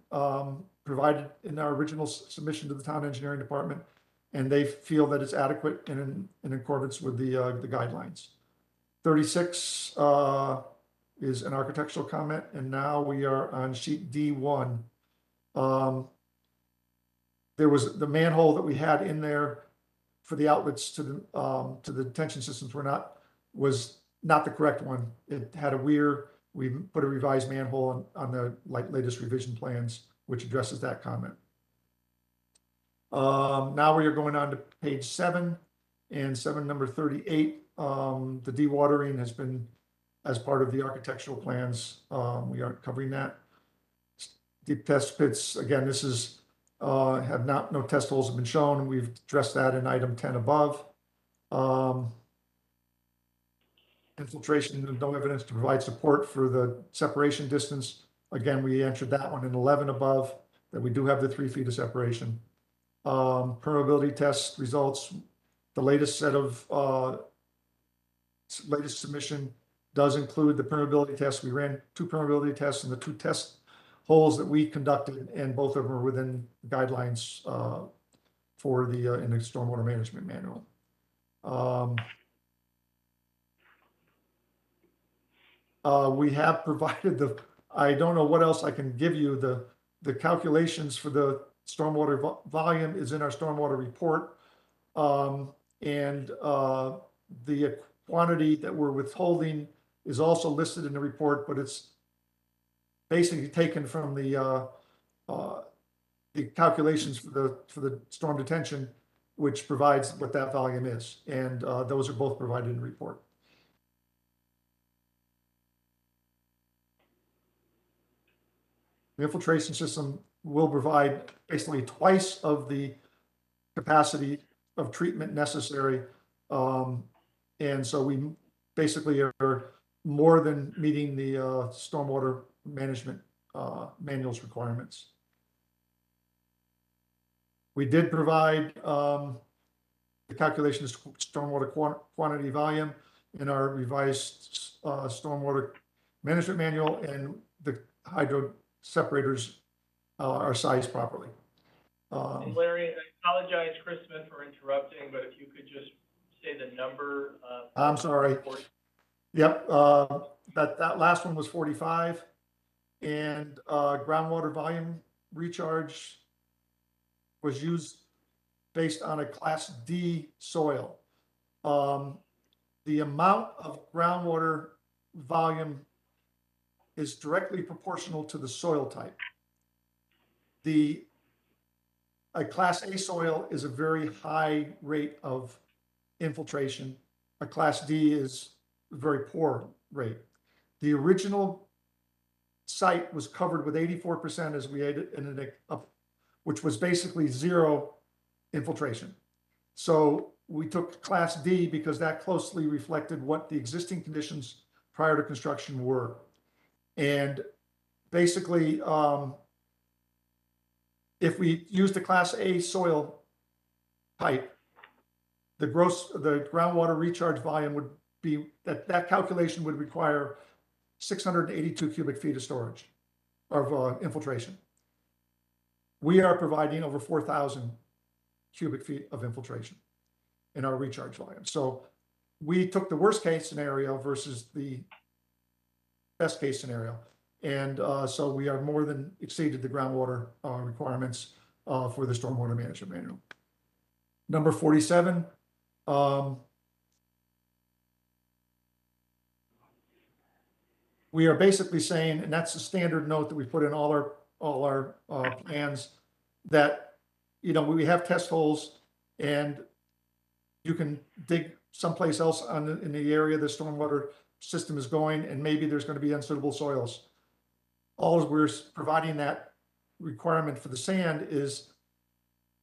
provided in our original submission to the town engineering department, and they feel that it's adequate and in accordance with the guidelines. 36 is an architectural comment, and now we are on sheet D1. There was the manhole that we had in there for the outlets to the detention systems was not the correct one. It had a weir. We put a revised manhole on the latest revision plans, which addresses that comment. Now we are going on to page 7, and 7 number 38. The dewatering has been as part of the architectural plans. We aren't covering that. Deep test pits, again, this is no test holes have been shown. We've addressed that in item 10 above. Infiltration, no evidence to provide support for the separation distance. Again, we answered that one in 11 above, that we do have the 3 feet of separation. Permeability test results, the latest set of latest submission does include the permeability test. We ran 2 permeability tests, and the 2 test holes that we conducted, and both of them are within guidelines for the in the stormwater management manual. We have provided I don't know what else I can give you. The calculations for the stormwater volume is in our stormwater report. And the quantity that we're withholding is also listed in the report, but it's basically taken from the calculations for the storm detention, which provides what that volume is. And those are both provided in the report. The infiltration system will provide basically twice of the capacity of treatment necessary. And so we basically are more than meeting the stormwater management manual's requirements. We did provide the calculation of stormwater quantity volume in our revised stormwater management manual, and the hydro separators are sized properly. And Larry, I apologize, Chris Smith, for interrupting, but if you could just say the number. I'm sorry. Yep, that last one was 45, and groundwater volume recharge was used based on a Class D soil. The amount of groundwater volume is directly proportional to the soil type. A Class A soil is a very high rate of infiltration. A Class D is a very poor rate. The original site was covered with 84% as we had which was basically zero infiltration. So we took Class D because that closely reflected what the existing conditions prior to construction were. And basically, if we used the Class A soil type, the groundwater recharge volume would be, that calculation would require 682 cubic feet of storage, of infiltration. We are providing over 4,000 cubic feet of infiltration in our recharge volume. So we took the worst case scenario versus the best case scenario. And so we are more than exceeded the groundwater requirements for the stormwater management manual. Number 47, we are basically saying, and that's the standard note that we put in all our plans, that, you know, we have test holes and you can dig someplace else in the area the stormwater system is going, and maybe there's going to be unsuitable soils. All we're providing that requirement for the sand is,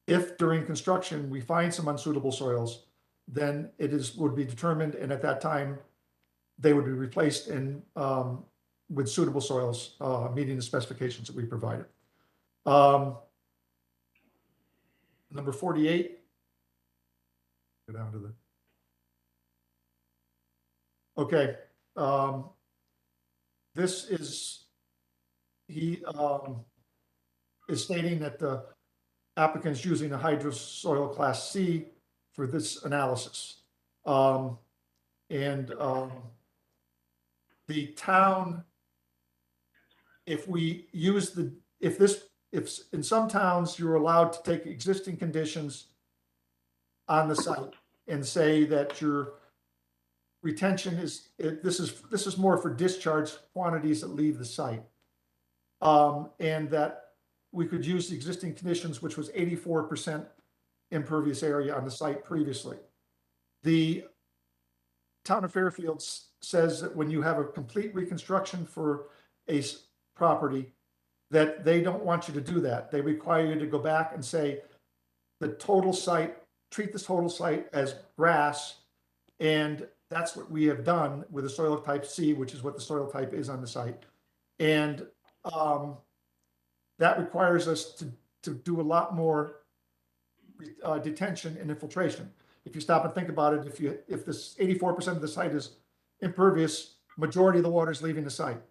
if during construction we find some unsuitable soils, then would be determined, and at that time they would be replaced with suitable soils meeting the specifications that we provided. Number 48. Go down to the. Okay. This is, he is stating that the applicant is using a hydrosoil Class C for this analysis. The town, if we use if in some towns you're allowed to take existing conditions on the site and say that your retention is, this is more for discharge quantities that leave the site. And that we could use the existing conditions, which was 84% impervious area on the site previously. The town of Fairfield says that when you have a complete reconstruction for a property, that they don't want you to do that. They require you to go back and say the total site, treat this total site as grass, and that's what we have done with the soil type C, which is what the soil type is on the site. And that requires us to do a lot more detention and infiltration. If you stop and think about it, if this 84% of the site is impervious, majority of the water is leaving the site.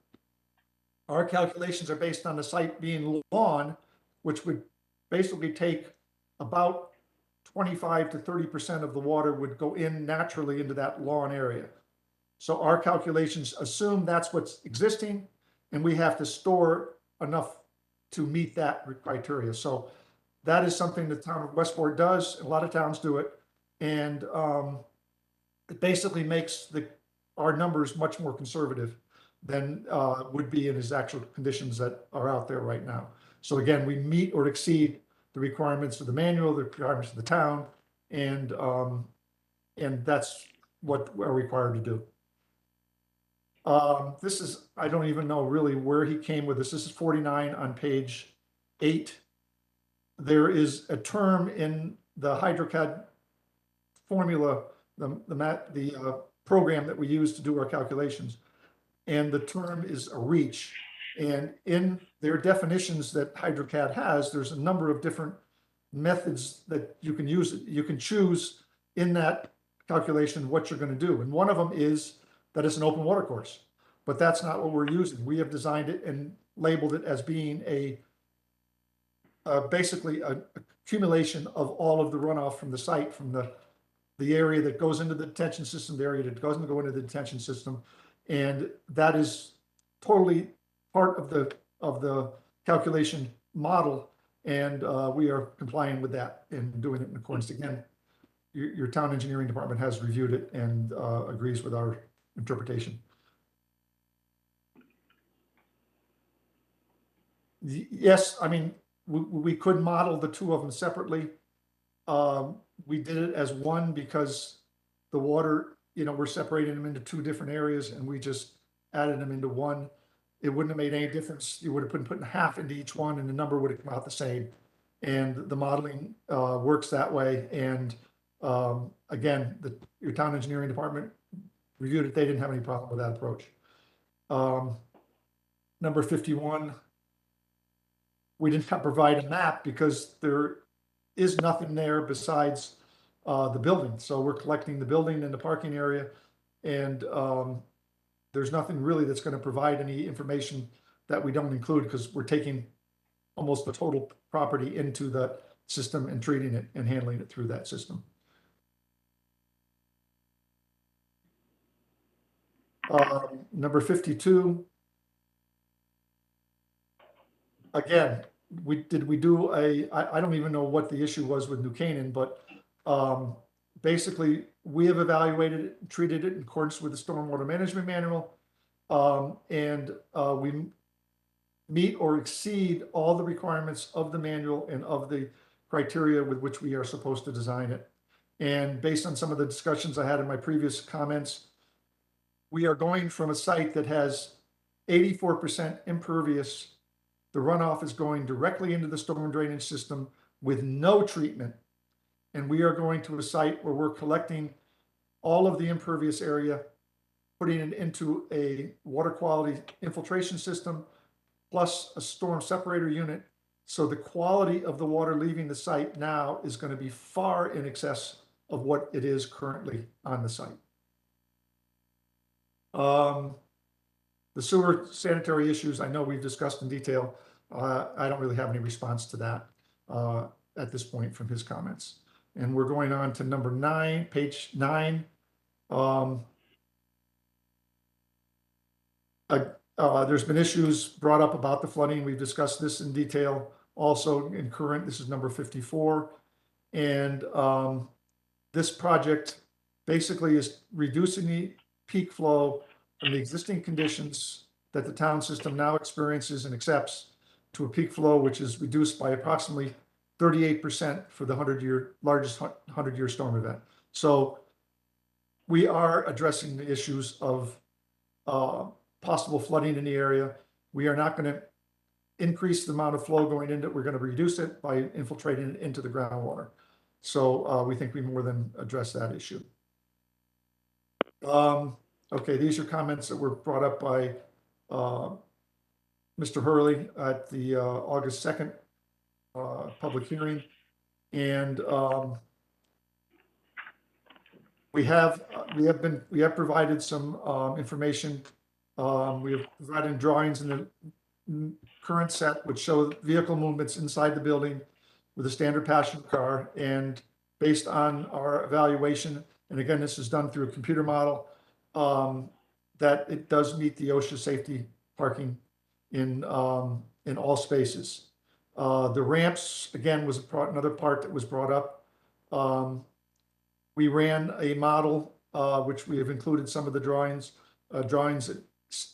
Our calculations are based on the site being lawn, which would basically take about 25 to 30% of the water would go in naturally into that lawn area. So our calculations assume that's what's existing, and we have to store enough to meet that criteria. So that is something the town of Westport does. A lot of towns do it. And it basically makes our numbers much more conservative than would be in his actual conditions that are out there right now. So again, we meet or exceed the requirements of the manual, the requirements of the town, and that's what we're required to do. This is, I don't even know really where he came with this. This is 49 on page 8. There is a term in the HydroCAD formula, the program that we use to do our calculations, and the term is a reach. And in their definitions that HydroCAD has, there's a number of different methods that you can use. You can choose in that calculation what you're going to do. And one of them is that it's an open water course, but that's not what we're using. We have designed it and labeled it as being basically a accumulation of all of the runoff from the site, from the area that goes into the detention system, the area that doesn't go into the detention system. And that is totally part of the calculation model. And we are complying with that and doing it in accordance. Again, your town engineering department has reviewed it and agrees with our interpretation. Yes, I mean, we could model the two of them separately. We did it as one because the water, we're separating them into two different areas, and we just added them into one. It wouldn't have made any difference. You would have been putting half into each one, and the number would have come out the same. And the modeling works that way. And again, your town engineering department reviewed it. They didn't have any problem with that approach. Number 51, we did not provide a map because there is nothing there besides the building. So we're collecting the building and the parking area, and there's nothing really that's going to provide any information that we don't include, because we're taking almost the total property into the system and treating it and handling it through that system. Number 52. Again, I don't even know what the issue was with New Canaan, but basically we have evaluated it and treated it in accordance with the Stormwater Management Manual. And we meet or exceed all the requirements of the manual and of the criteria with which we are supposed to design it. And based on some of the discussions I had in my previous comments, we are going from a site that has 84% impervious. The runoff is going directly into the storm drainage system with no treatment. And we are going to a site where we're collecting all of the impervious area, putting it into a water quality infiltration system, plus a storm separator unit. So the quality of the water leaving the site now is going to be far in excess of what it is currently on the site. The sewer sanitary issues, I know we've discussed in detail. I don't really have any response to that at this point from his comments. And we're going on to number 9, page 9. There's been issues brought up about the flooding. We've discussed this in detail also in current. This is number 54. And this project basically is reducing the peak flow from the existing conditions that the town system now experiences and accepts to a peak flow which is reduced by approximately 38% for the largest 100-year storm event. So we are addressing the issues of possible flooding in the area. We are not going to increase the amount of flow going into it. We're going to reduce it by infiltrating it into the groundwater. So we think we more than address that issue. Okay, these are comments that were brought up by Mr. Hurley at the August 2nd public hearing. And we have provided some information. We have provided drawings in the current set which show vehicle movements inside the building with a standard passenger car. And based on our evaluation, and again, this is done through a computer model, that it does meet the OSHA safety parking in all spaces. The ramps, again, was another part that was brought up. We ran a model, which we have included some of the drawings that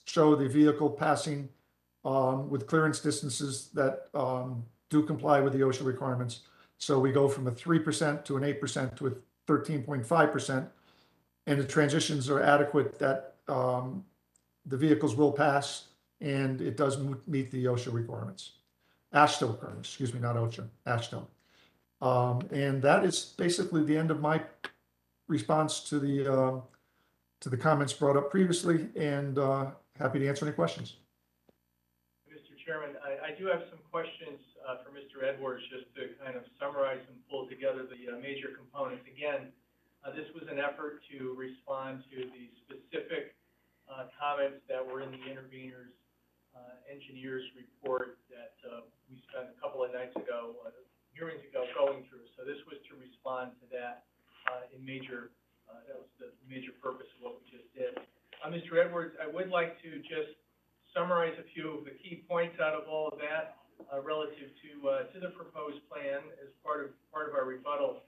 show the vehicle passing with clearance distances that do comply with the OSHA requirements. So we go from a 3% to an 8% to a 13.5%, and the transitions are adequate that the vehicles will pass, and it does meet the OSHA requirements. AASHTO requirements, excuse me, not OSHA, AASHTO. And that is basically the end of my response to the comments brought up previously, and happy to answer any questions. Mr. Chairman, I do have some questions for Mr. Edwards, just to kind of summarize and pull together the major components. Again, This was an effort to respond to the specific comments that were in the interveners engineer's report that we spent a couple of nights ago, hearings ago, going through. So this was to respond to that that was the major purpose of what we just did. Mr. Edwards, I would like to just summarize a few of the key points out of all of that relative to the proposed plan as part of our rebuttal.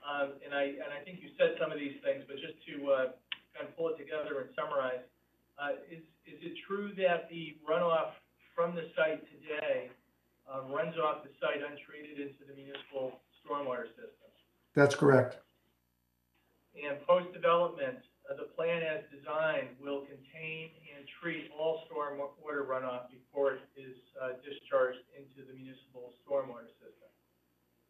And I think you said some of these things, but just to kind of pull it together and summarize, is it true that the runoff from the site today runs off the site untreated into the municipal stormwater system? That's correct. And post-development, the plan as designed will contain and treat all stormwater runoff before it is discharged into the municipal stormwater system.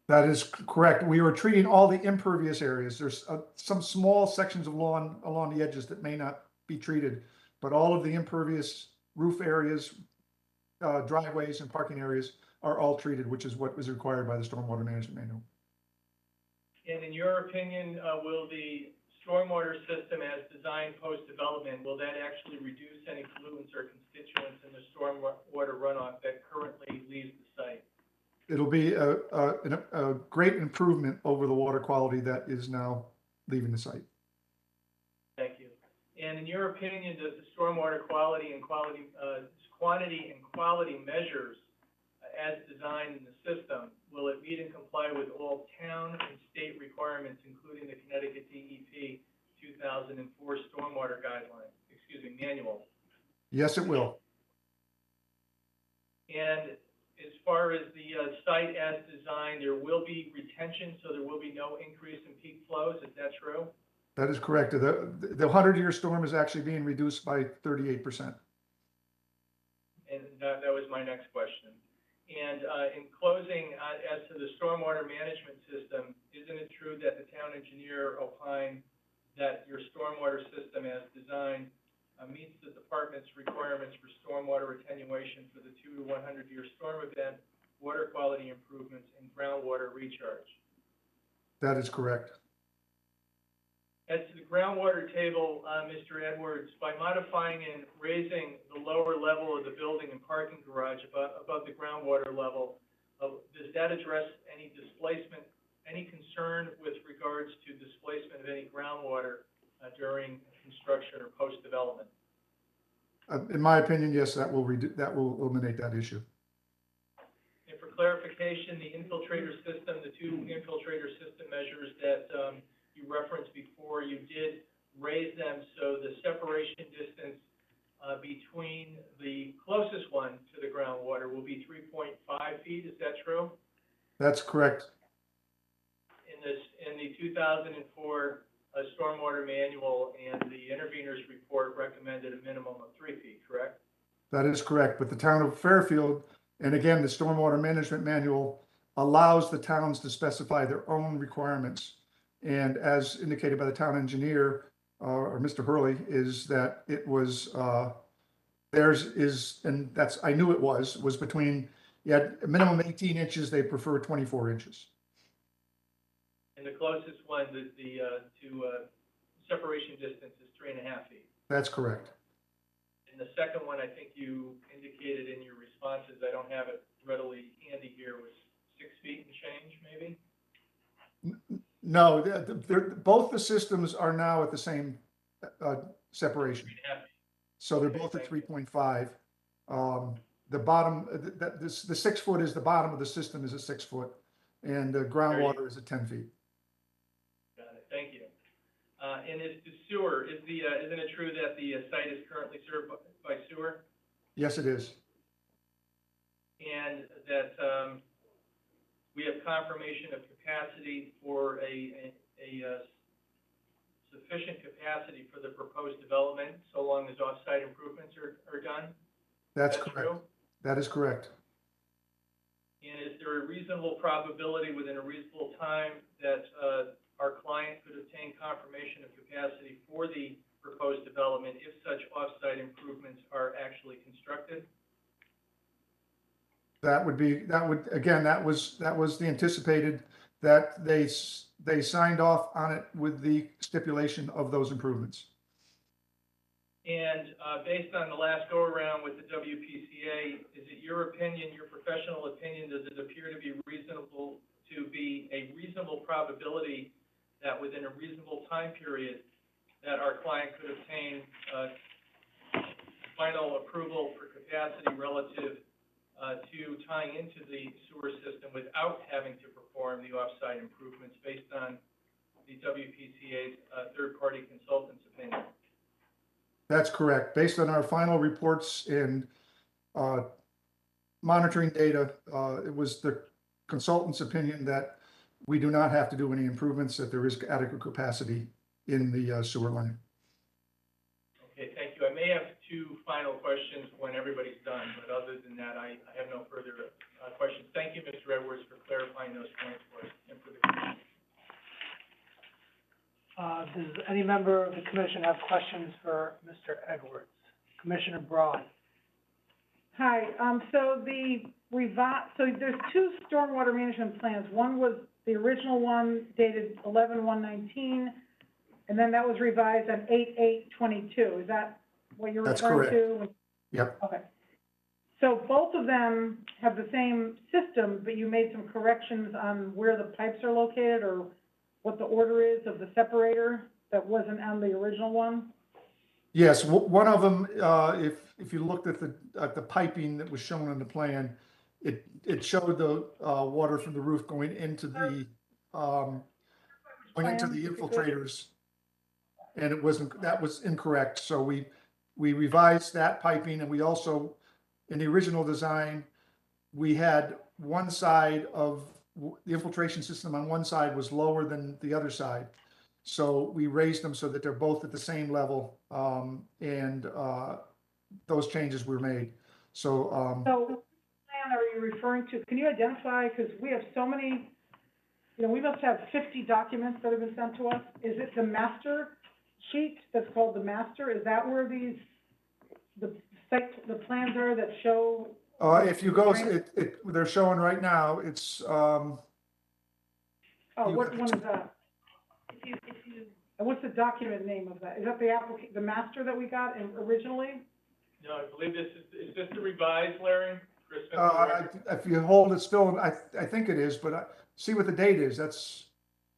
That is correct. We were treating all the impervious areas. There's some small sections of lawn along the edges that may not be treated, but all of the impervious roof areas, driveways and parking areas are all treated, which is what was required by the Stormwater Management Manual. And in your opinion, will the stormwater system as designed post-development, will that actually reduce any pollutants or constituents in the stormwater runoff that currently leaves the site? It'll be a great improvement over the water quality that is now leaving the site. Thank you. And in your opinion, does the stormwater quantity and quality measures as designed in the system, will it meet and comply with all town and state requirements, including the Connecticut DEP 2004 Stormwater Manual? Yes, it will. And as far as the site as designed, there will be retention, so there will be no increase in peak flows. Is that true? That is correct. The 100-year storm is actually being reduced by 38%. And that was my next question. And in closing, as to the stormwater management system, isn't it true that the town engineer opined that your stormwater system as designed meets the department's requirements for stormwater attenuation for the 2 to 100-year storm event, water quality improvements, and groundwater recharge? That is correct. As to the groundwater table, Mr. Edwards, by modifying and raising the lower level of the building and parking garage above the groundwater level, does that address any displacement, any concern with regards to displacement of any groundwater during construction or post-development? In my opinion, yes, that will eliminate that issue. And for clarification, the infiltrator system, the 2 infiltrator system measures that you referenced before, you did raise them so the separation distance between the closest one to the groundwater will be 3.5 feet. Is that true? That's correct. In the 2004 Stormwater Manual and the intervener's report recommended a minimum of 3 feet, correct? That is correct. But the town of Fairfield, and again, the Stormwater Management Manual allows the towns to specify their own requirements. And as indicated by the town engineer, or Mr. Hurley, is that it was, theirs is, and that's, I knew it was between, you had a minimum 18 inches, they prefer 24 inches. And the closest one, the separation distance is 3.5 feet. That's correct. And the second one, I think you indicated in your responses, I don't have it readily handy here, was 6 feet and change, maybe? No, both the systems are now at the same separation. 3.5 feet. So they're both at 3.5. The bottom, the 6 foot is the bottom of the system is a 6 foot, and the groundwater is at 10 feet. Got it. Thank you. And is the sewer, isn't it true that the site is currently served by sewer? Yes, it is. And that we have confirmation of capacity for a sufficient capacity for the proposed development, so long as off-site improvements are done? That's Is that correct. true? That is correct. And is there a reasonable probability within a reasonable time that our client could obtain confirmation of capacity for the proposed development if such off-site improvements are actually constructed? That was the anticipated, that they signed off on it with the stipulation of those improvements. And, based on the last go-around with the WPCA, is it your opinion, your professional opinion, does it appear to be a reasonable probability that within a reasonable time period that our client could obtain, final approval for capacity relative, to tying into the sewer system without having to perform the off-site improvements based on the WPCA's, third-party consultant's opinion? That's correct. Based on our final reports and monitoring data, it was the consultant's opinion that we do not have to do any improvements, that there is adequate capacity in the sewer line. Okay, thank you. I may have two final questions when everybody's done, but other than that, I have no further questions. Thank you, Mr. Edwards, for clarifying those points for us and for the commission. Does any member of the commission have questions for Mr. Edwards? Commissioner Braun? Hi, so so there's two stormwater management plans. One was the original one dated 11/1/19, and then that was revised on 8/8/22. Is that what you're That's referring correct. to? Yep. Okay. So both of them have the same system, but you made some corrections on where the pipes are located or what the order is of the separator that wasn't on the original one? Yes, one of them, if you looked at the piping that was shown on the plan, it showed the water from the roof going into the infiltrators, and that was incorrect. So we revised that piping, and we also, in the original design, we had one side of the infiltration system on one side was lower than the other side. So we raised them so that they're both at the same level, and those changes were made. So, So what plan are you referring to? Can you identify, because we have so many, we must have 50 documents that have been sent to us. Is it the master sheet that's called the master? Is that where the plans are that show? if you go, they're showing right now, it's, what one is that? And what's the document name of that? Is that the master that we got originally? No, I believe is this the revised, Larry? if you hold it still, I think it is, but see what the date is. That's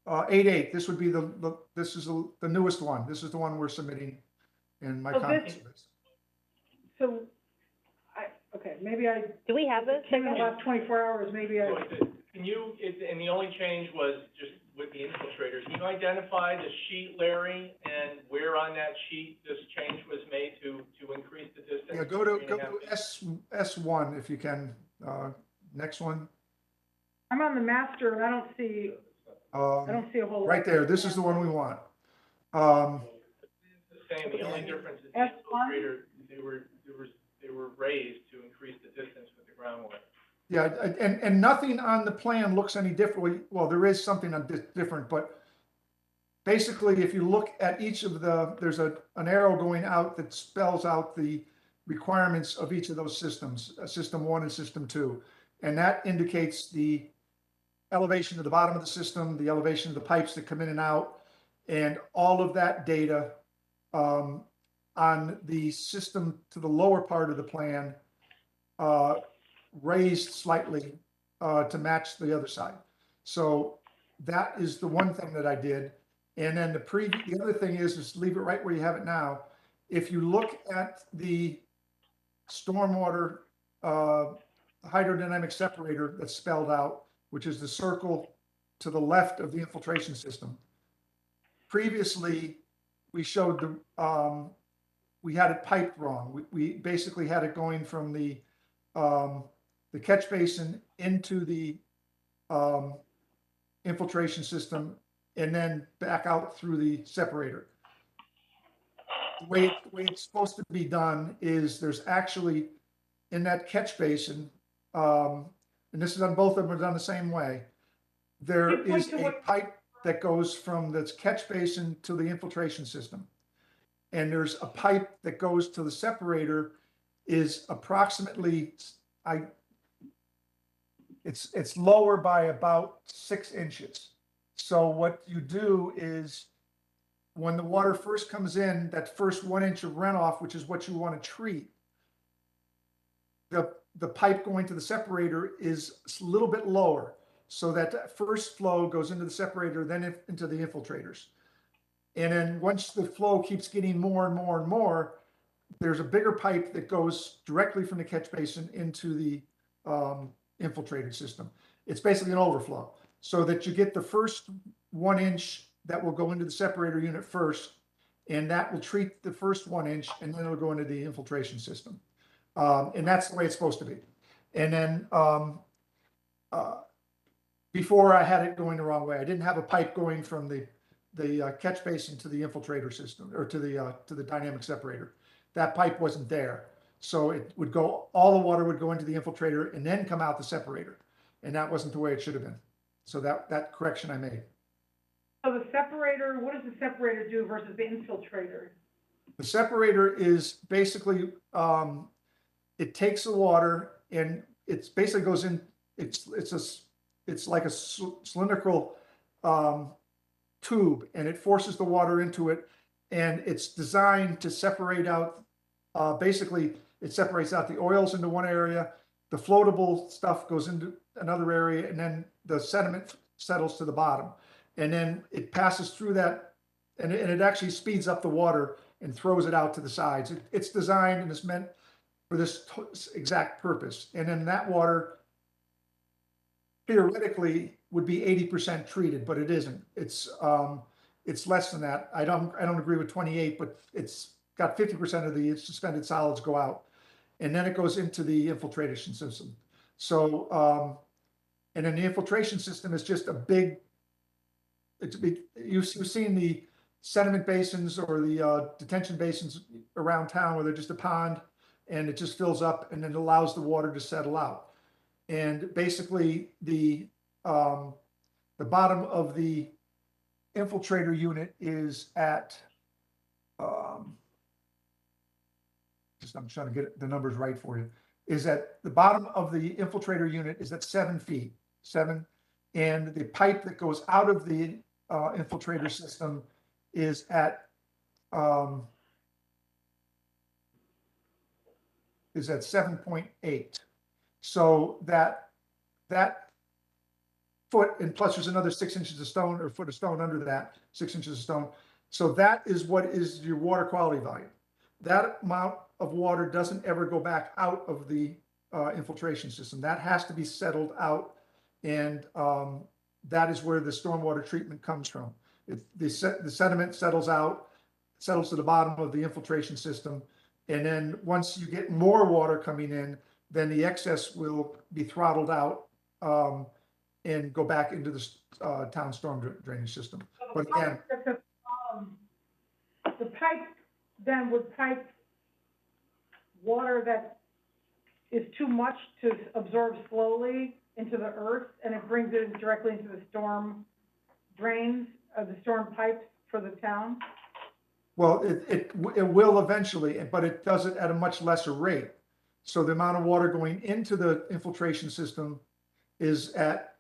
8/8. This would be this is the newest one. This is the one we're submitting in my comments. So, okay, maybe Do we have this? in the last 24 hours, maybe And the only change was just with the infiltrators. Can you identify the sheet, Larry, and where on that sheet this change was made to increase the distance? Yeah, go to S1 if you can. Next one. I'm on the master and I don't see a whole lot. Right there. This is the one we want. It's the same. The only difference is the S1? infiltrator, they were raised to increase the distance with the groundwater. Yeah, and nothing on the plan looks any different. Well, there is something different, but basically, if you look at each of there's an arrow going out that spells out the requirements of each of those systems, system 1 and system 2. And that indicates the elevation of the bottom of the system, the elevation of the pipes that come in and out, and all of that data on the system to the lower part of the plan, raised slightly to match the other side. So that is the one thing that I did. And then the other thing is leave it right where you have it now. If you look at the stormwater hydrodynamic separator that's spelled out, which is the circle to the left of the infiltration system. Previously, we showed we had it piped wrong. We basically had it going from the catch basin into the infiltration system and then back out through the separator. The way it's supposed to be done is there's actually in that catch basin, and this is on both of them are done the same way. There is a pipe that goes from the catch basin to the infiltration system. And there's a pipe that goes to the separator is approximately, it's lower by about 6 inches. So what you do is when the water first comes in, that first 1 inch of runoff, which is what you want to treat, the pipe going to the separator is a little bit lower. So that first flow goes into the separator, then into the infiltrators. And then once the flow keeps getting more and more and more, there's a bigger pipe that goes directly from the catch basin into the infiltrated system. It's basically an overflow, so that you get the first 1 inch that will go into the separator unit first, and that will treat the first 1 inch, and then it'll go into the infiltration system. And that's the way it's supposed to be. And then before I had it going the wrong way. I didn't have a pipe going from the catch basin to the infiltrator system, or to the dynamic separator. That pipe wasn't there. So it would go, all the water would go into the infiltrator and then come out the separator. And that wasn't the way it should have been. So that correction I made. So the separator, what does the separator do versus the infiltrator? The separator is basically, it takes the water and it's basically goes in, it's like a cylindrical tube, and it forces the water into it, and it's designed to separate out, basically it separates out the oils into one area, the floatable stuff goes into another area, and then the sediment settles to the bottom. And then it passes through that, and it actually speeds up the water and throws it out to the sides. It's designed and it's meant for this exact purpose. And then that water theoretically would be 80% treated, but it isn't. It's less than that. I don't agree with 28, but it's got 50% of the suspended solids go out, and then it goes into the infiltration system. So, and then the infiltration system is just a big, you've seen the sediment basins or the detention basins around town where they're just a pond and it just fills up and then it allows the water to settle out. And basically the bottom of the infiltrator unit is at, I'm trying to get the numbers right for you, is at the bottom of the infiltrator unit is at 7 feet, and the pipe that goes out of the infiltrator system is at 7.8. So that foot, and plus there's another 6 inches of stone, or foot of stone under that, 6 inches of stone. So that is what is your water quality volume. That amount of water doesn't ever go back out of the infiltration system. That has to be settled out, and that is where the stormwater treatment comes from. The sediment settles out, settles to the bottom of the infiltration system, and then once you get more water coming in, then the excess will be throttled out and go back into the town storm drainage system. But again, the pipe then would pipe water that is too much to absorb slowly into the earth, and it brings it directly into the storm drains, the storm pipes for the town? well, it will eventually, but it does it at a much lesser rate. So the amount of water going into the infiltration system is at,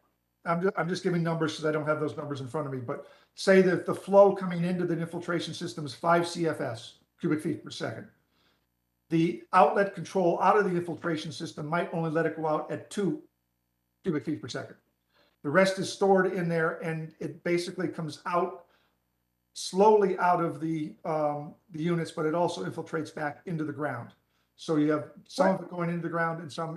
I'm just giving numbers because I don't have those numbers in front of me, but say that the flow coming into the infiltration system is 5 CFS, cubic feet per second. The outlet control out of the infiltration system might only let it go out at 2 cubic feet per second. The rest is stored in there, and it basically comes out slowly out of the units, but it also infiltrates back into the ground. So you have some of it going into the ground and some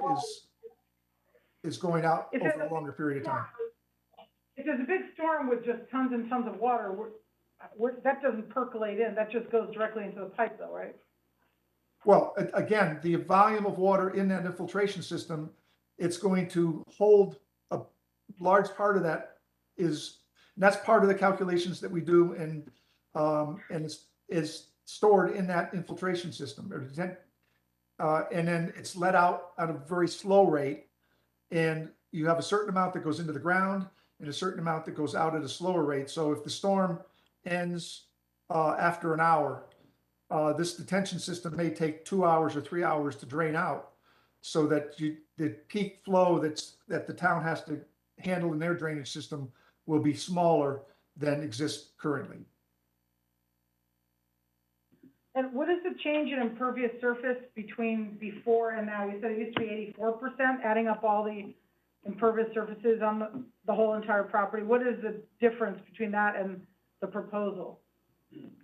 is going out over a longer period of time. If there's a big storm with just tons and tons of water, that doesn't percolate in, that just goes directly into the pipe though, right? Well, again, the volume of water in that infiltration system, it's going to hold a large part of that and that's part of the calculations that we do, and it's stored in that infiltration system. And then it's let out at a very slow rate, and you have a certain amount that goes into the ground and a certain amount that goes out at a slower rate. So if the storm ends after an hour, this detention system may take 2 hours or 3 hours to drain out, so that the peak flow that the town has to handle in their drainage system will be smaller than exists currently. And what is the change in impervious surface between before and now? You said it used to be 84%, adding up all the impervious surfaces on the whole entire property. What is the difference between that and the proposal?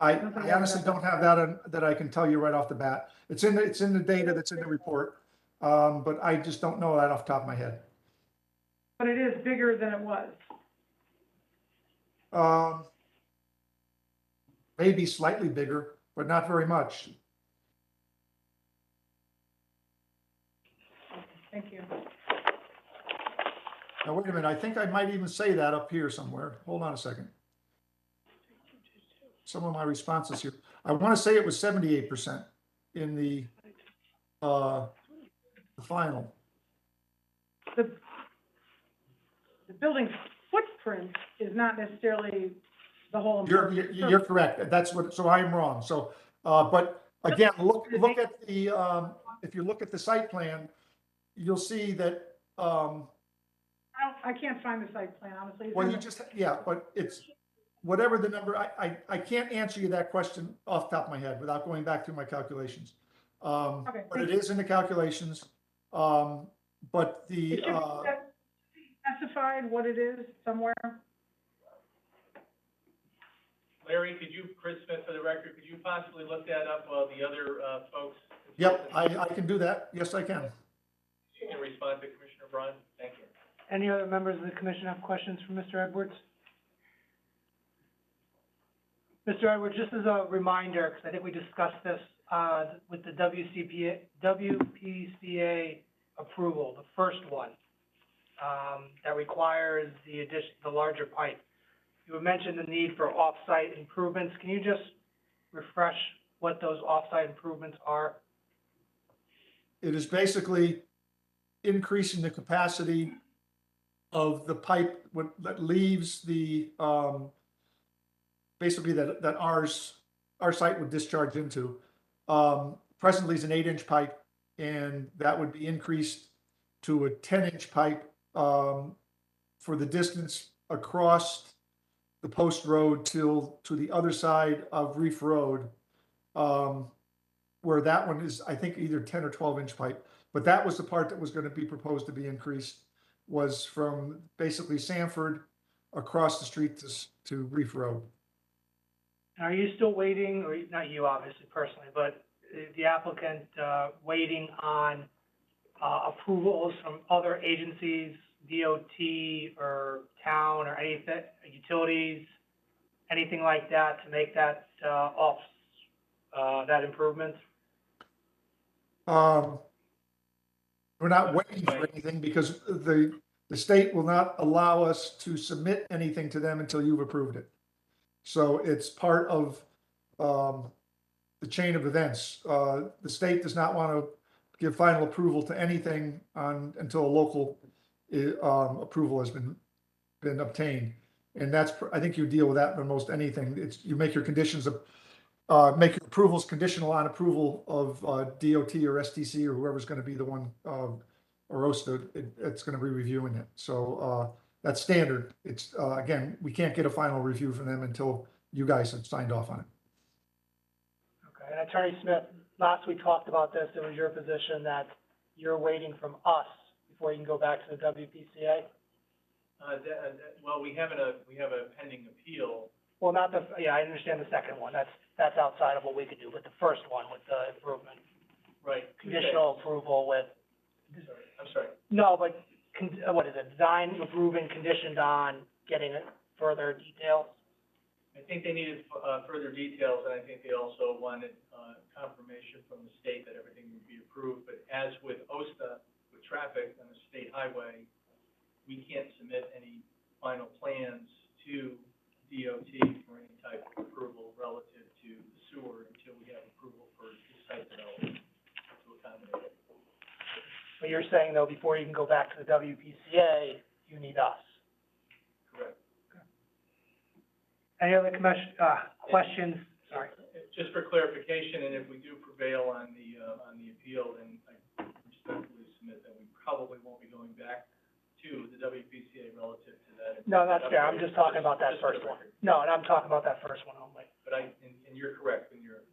I honestly don't have that I can tell you right off the bat. It's in the data that's in the report, but I just don't know that off the top of my head. But it is bigger than it was. Maybe slightly bigger, but not very much. Thank you. Now, wait a minute, I think I might even say that up here somewhere. Hold on a second. Some of my responses here. I want to say it was 78% in the final. The building footprint is not necessarily the whole impervious surface. You're correct. That's what, so I am wrong. So, but again, look at the, if you look at the site plan, you'll see that, I can't find the site plan, honestly. It's well, in you the- just, yeah, but it's whatever the number, I can't answer you that question off the top of my head without going back through my calculations. Okay, But thank it you. is in the calculations. But the, It should be specified what it is somewhere. Larry, Chris Smith for the record, could you possibly look that up while the other, folks? yep, I can do that. Yes, I can. You can respond to Commissioner Braun, thank you. Any other members of the commission have questions for Mr. Edwards? Mr. Edwards, just as a reminder, because I think we discussed this, with the WPCA approval, the first one, that requires the larger pipe. You had mentioned the need for off-site improvements. Can you just refresh what those off-site improvements are? It is basically increasing the capacity of the pipe that leaves the, basically that our site would discharge into. Presently is an 8-inch pipe, and that would be increased to a 10-inch pipe, for the distance across the post road to the other side of Reef Road, where that one is, I think, either 10 or 12-inch pipe. But that was the part that was going to be proposed to be increased, was from basically Sanford across the street to Reef Road. Are you still waiting, or not you obviously personally, but the applicant, waiting on, approvals from other agencies, DOT or town or anything, utilities, anything like that to make that, that improvement? We're not waiting for anything because the state will not allow us to submit anything to them until you've approved it. So it's part of the chain of events. The state does not want to give final approval to anything until a local approval has been obtained. And that's, I think you deal with that for most anything. It's, you make your conditions of, make your approvals conditional on approval of DOT or STC or whoever's going to be the one, or OSTA, it's going to be reviewing it. So that's standard. It's, again, we can't get a final review from them until you guys have signed off on it. Okay, and Attorney Smith, last we talked about this, it was your position that you're waiting from us before you can go back to the WPCA? Well, we have a pending appeal. Well, not the, yeah, I understand the second one, that's outside of what we could do, but the first one with the improvement. Right. Conditional approval with, I'm sorry. no, but, what is it, design, approving, conditioned on getting further details? I think they needed, further details, and I think they also wanted, confirmation from the state that everything would be approved. But as with OSTA, with traffic on a state highway, we can't submit any final plans to DOT for any type of approval relative to the sewer until we have approval for the site development to accommodate it. But you're saying though, before you can go back to the WPCA, you need us. Correct. Any other questions? Sorry. Just for clarification, and if we do prevail on the appeal, then I respectfully submit that we probably won't be going back to the WPCA relative to that. No, that's fair, I'm just talking about that Just for the first one. record. No, and I'm talking about that first one only. But and you're correct with your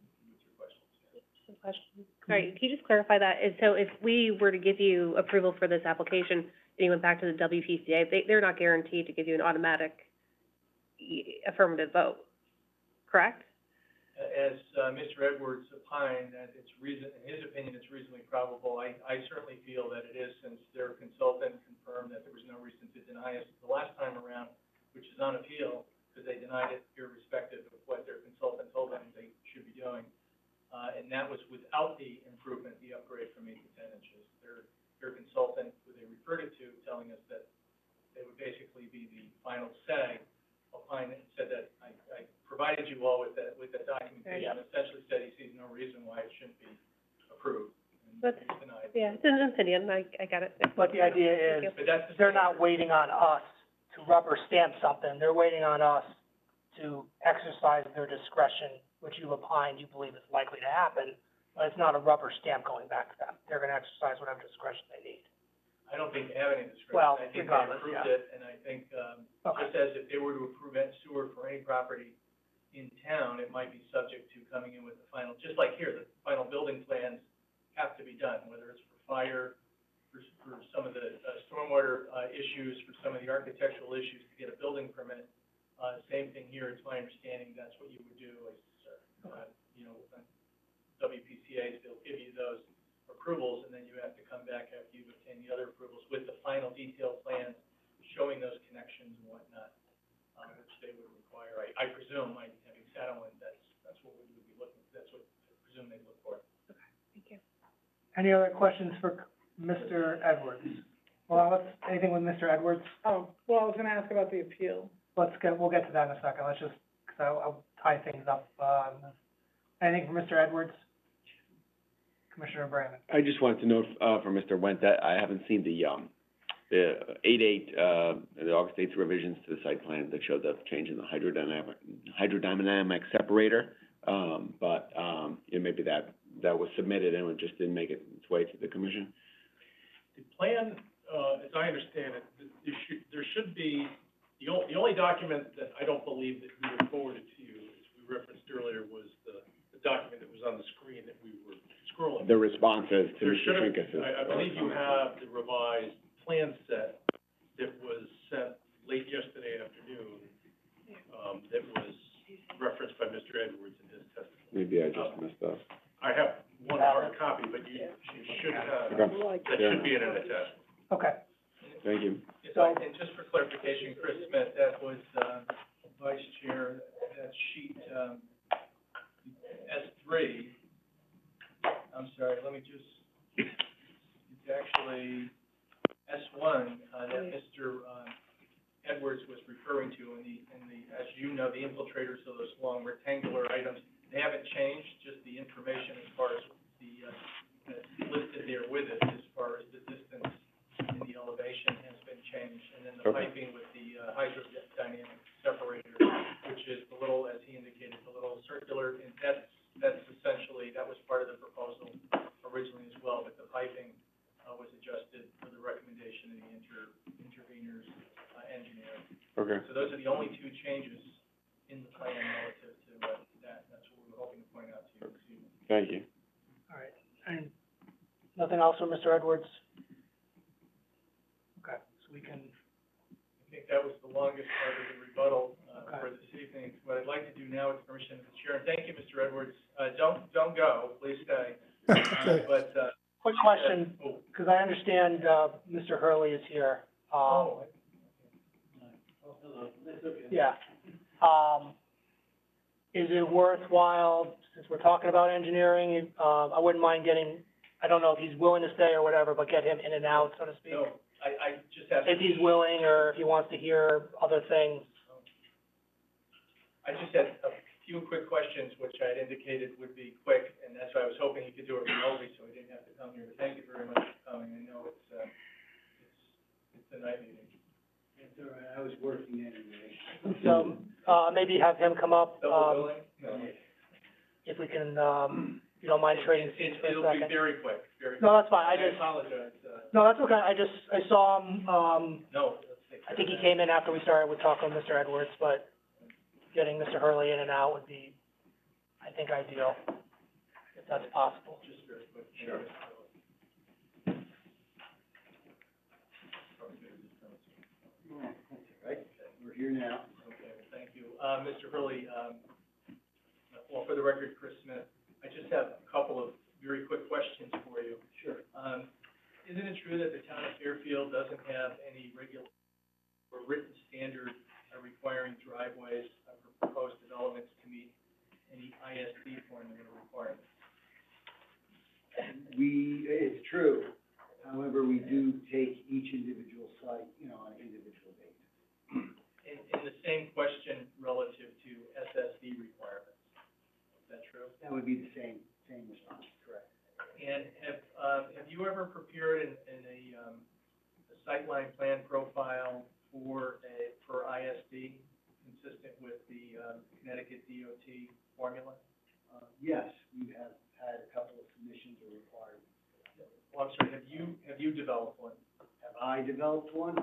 questions. Just a question. Sorry, can you just clarify that? And so if we were to give you approval for this application and you went back to the WPCA, they're not guaranteed to give you an automatic affirmative vote, correct? As, Mr. Edwards opined, that it's in his opinion, it's reasonably probable. I certainly feel that it is, since their consultant confirmed that there was no reason to deny us the last time around, which is on appeal, because they denied it irrespective of what their consultant told them they should be doing. And that was without the improvement, the upgrade from 8 to 10 inches. Their consultant, who they referred it to, telling us that they would basically be the final say, opined and said that I provided you all with that documentation, essentially said he sees no reason why it shouldn't be approved. And That's- it was denied. Yeah, it's an opinion, I get it. But the idea Thank is, you. But that's the they're standard. not waiting on us to rubber stamp something, they're waiting on us to exercise their discretion, which you opined you believe is likely to happen, but it's not a rubber stamp going back to them. They're gonna exercise whatever discretion they need. I don't think they have any discretion. Well, I think they regardless, approved yeah. it, and I think, Okay. just as if they were to approve that sewer for any property in town, it might be subject to coming in with the final, just like here, the final building plans have to be done, whether it's for fire, for some of the, stormwater, issues, for some of the architectural issues to get a building permit. Same thing here, it's my understanding that's what you would do, you know, WPCA's, they'll give you those approvals, and then you have to come back after you've obtained the other approvals with the final detailed plans showing those connections and whatnot, which they would require. I presume, having sat on it, that's what we would be looking, that's what I presume they look for. Thank you. Any other questions for Mr. Edwards? Well, anything with Mr. Edwards? Oh, well, I was gonna ask about the appeal. We'll get to that in a second, let's just, because I'll tie things up. Anything for Mr. Edwards? Commissioner Brandon? I just wanted to note, for Mr. Went that I haven't seen the 8/8, the August 8th revisions to the site plan that showed the change in the hydrodynamic separator. But, maybe that was submitted and it just didn't make its way to the commission. The plan, as I understand it, there should be, the only document that I don't believe that we were forwarded to you, as we referenced earlier, was the document that was on the screen that we were scrolling. The responses to There Mr. should have, Trinkus's. I believe you have the revised plan set that was sent late yesterday afternoon, that was referenced by Mr. Edwards in his testimony. Maybe I just messed up. I have one hard copy, but you should have, that should be in an attachment. Okay, Thank you. And just for clarification, Chris Smith, that was, Vice Chair, that sheet, S3. I'm sorry, let me just, it's actually S1, that Mr. Edwards was referring to in the, as you know, the infiltrators are those long rectangular items. They haven't changed, just the information as far as the, that's listed there with it, as far as the distance in the elevation has been changed. And then the Okay. piping with the, hydrodynamic separator, which is the little, as he indicated, the little circular, and that's essentially, that was part of the proposal originally as well, but the piping, was adjusted for the recommendation of the intervener's, engineer. Okay. So those are the only two changes in the plan relative to, that. That's what we were hoping to point out to you this evening. Thank you. all right. And nothing else from Mr. Edwards? Okay, so we can, I think that was the longest part of the rebuttal, Okay. for this evening. What I'd like to do now, with the permission of the chair, and thank you, Mr. Edwards, don't go, please stay. Okay. But, quick question, oh, because I understand, Mr. Hurley is here. hello, Yeah. Is it worthwhile, since we're talking about engineering, I wouldn't mind getting, I don't know if he's willing to stay or whatever, but get him in and out, so to speak? No, I just have. If he's willing, or if he wants to hear other things. I just had a few quick questions, which I had indicated would be quick, and that's why I was hoping you could do it remotely, so he didn't have to come here. But thank you very much for coming. I know it's a night meeting. It's all right, I was working anyway. So, maybe have him come up, Double billing? No. if we can, if you don't mind trading seats for a It'll be second. very quick, very quick. No, that's fine, I I just, apologize, no, that's okay, I saw him, no, let's take I think he came in after we started with talking with Mr. Edwards, but getting Mr. Hurley in and out would be, I think, ideal, if that's possible. Just very quick. Sure. Right, we're here now. Okay, well, thank you. Mr. Hurley, well, for the record, Chris Smith, I just have a couple of very quick questions for you. Sure. Isn't it true that the town of Fairfield doesn't have any regular or written standard requiring driveways for proposed developments to meet any ISD formula requirements? It's true. However, we do take each individual site, on an individual basis. And the same question relative to SSD requirements. Is that true? That would be the same response, correct? And have you ever prepared a sightline plan profile for ISD consistent with the Connecticut DOT formula? Yes, we have had a couple of submissions or requirements. Well, I'm sorry, have you developed one? Have I developed one?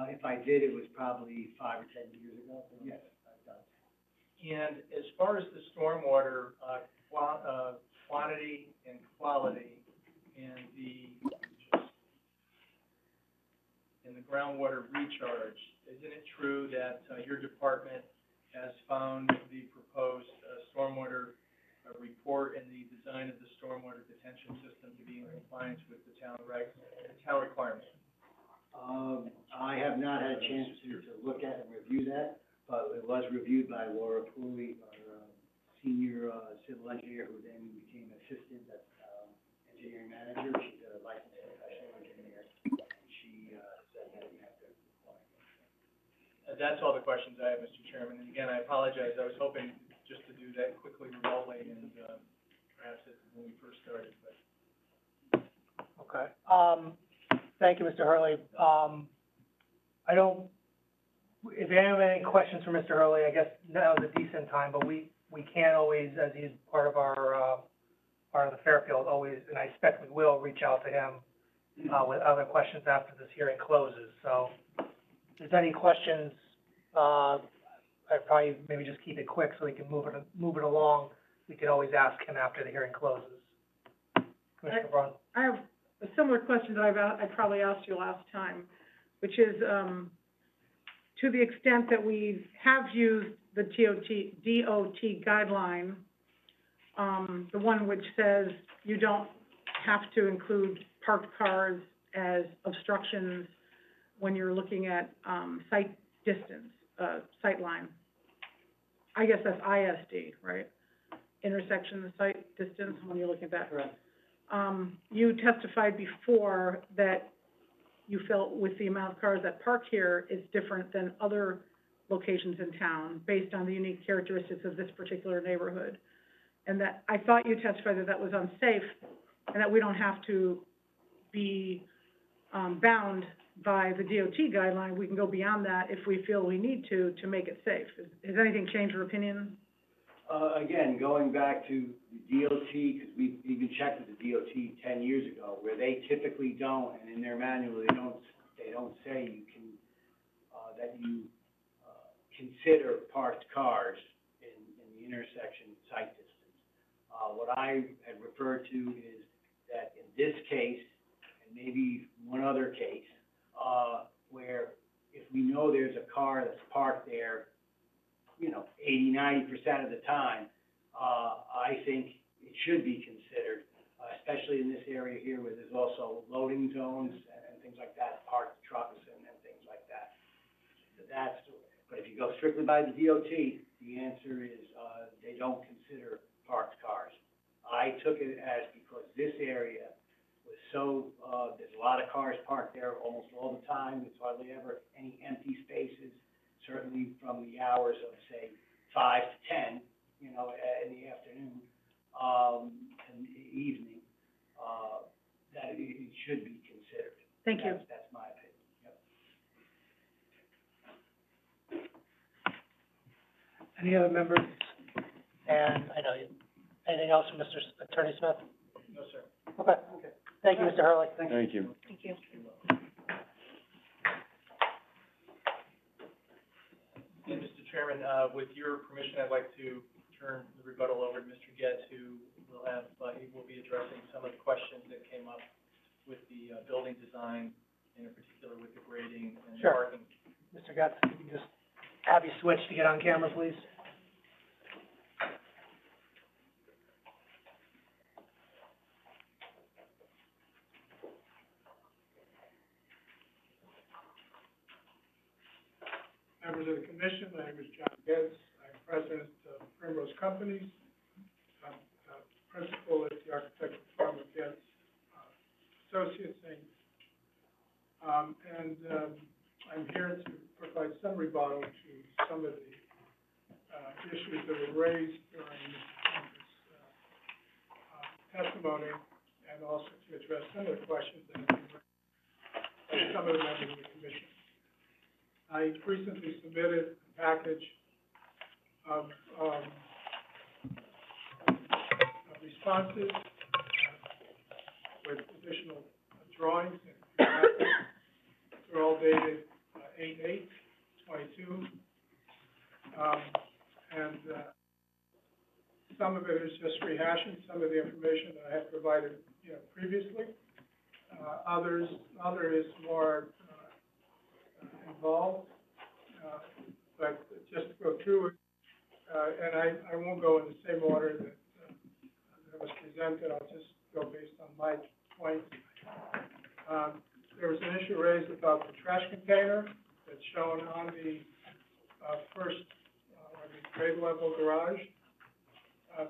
If I did, it was probably 5 or 10 years ago, but yes, I've done. And as far as the stormwater, quantity and quality and the groundwater recharge, isn't it true that your department has found the proposed stormwater report and the design of the stormwater detention system to be in compliance with the town requirements? I have not had a chance to look at and review that, but it was reviewed by Laura Pooley, our senior civil engineer, who then became assistant engineering manager. She's a licensed professional engineer, and she said that we have to comply. That's all the questions I have, Mr. Chairman. And again, I apologize. I was hoping just to do that quickly, remotely, and perhaps it's when we first started, but. Okay. Thank you, Mr. Hurley. If you have any questions for Mr. Hurley, I guess now is a decent time, but we can't always, as he's part of our, part of the Fairfield, always, and I expect we will reach out to him, with other questions after this hearing closes. So if there's any questions, I'd probably maybe just keep it quick so we can move it along. We can always ask him after the hearing closes. Commissioner Braun? I have a similar question that I probably asked you last time, which is, to the extent that we have used the DOT guideline, the one which says you don't have to include parked cars as obstructions when you're looking at, site distance, sight line. I guess that's ISD, right? Intersection site distance, when you're looking at that. Correct. You testified before that you felt with the amount of cars that park here is different than other locations in town based on the unique characteristics of this particular neighborhood. And that, I thought you testified that that was unsafe and that we don't have to be, bound by the DOT guideline. We can go beyond that if we feel we need to make it safe. Has anything changed your opinion? Again, going back to the DOT, because we even checked with the DOT 10 years ago, where they typically don't, and in their manual, they don't say you can, that you, consider parked cars in the intersection site distance. What I had referred to is that in this case, and maybe one other case, where if we know there's a car that's parked there, 80–90% of the time, I think it should be considered, especially in this area here where there's also loading zones and things like that, parked trucks and things like that. So but if you go strictly by the DOT, the answer is, they don't consider parked cars. I took it as because this area was so, there's a lot of cars parked there almost all the time. There's hardly ever any empty spaces, certainly from the hours of, say, 5 to 10, in the afternoon, and the evening, that it should be considered. Thank you. That's my opinion, yep. Any other members? And I know you. Anything else from Mr. Attorney Smith? No, sir. Okay. Thank you, Mr. Hurley. Thank you. Thank you. Chairman, with your permission, I'd like to turn the rebuttal over to Mr. Getz, who will have, he will be addressing some of the questions that came up with the, building design, and in particular with the grading and Sure. parking. Mr. Getz, if we can just have you switch to get on camera, please. Members of the commission, my name is John Getz. I'm president of Primrose Companies. I'm principal at the architectural firm of Getz Associates, Inc. I'm here to provide some rebuttal to some of the issues that were raised during this testimony, and also to address some of the questions that have been raised by some of the members of the commission. I recently submitted a package of responses with additional drawings and graphics. They're all dated 8/8/22. Some of it is just rehashing some of the information that I had provided, previously. Other is more involved, but just to go through it, and I won't go in the same order that was presented. I'll just go based on my points. There was an issue raised about the trash container that's shown on the first, or the grade level garage.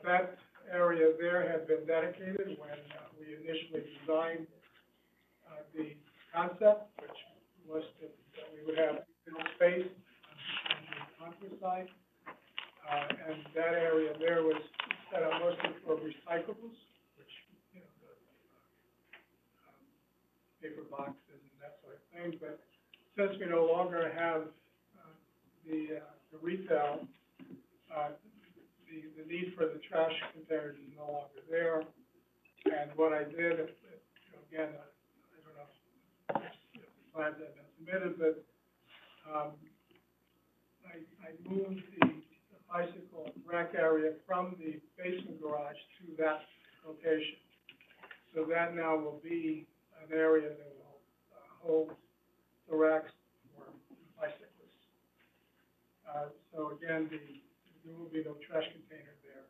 That area there had been dedicated when we initially designed the concept, which was that we would have space on the side. And that area there was set up mostly for recyclables, which, the paper boxes and that sort of thing. But since we no longer have the retail, the need for the trash containers is no longer there. And what I did, again, I don't know if the plans have been submitted, but I moved the bicycle rack area from the basement garage to that location. So that now will be an area that will hold the racks for bicyclists. So again, there will be no trash container there.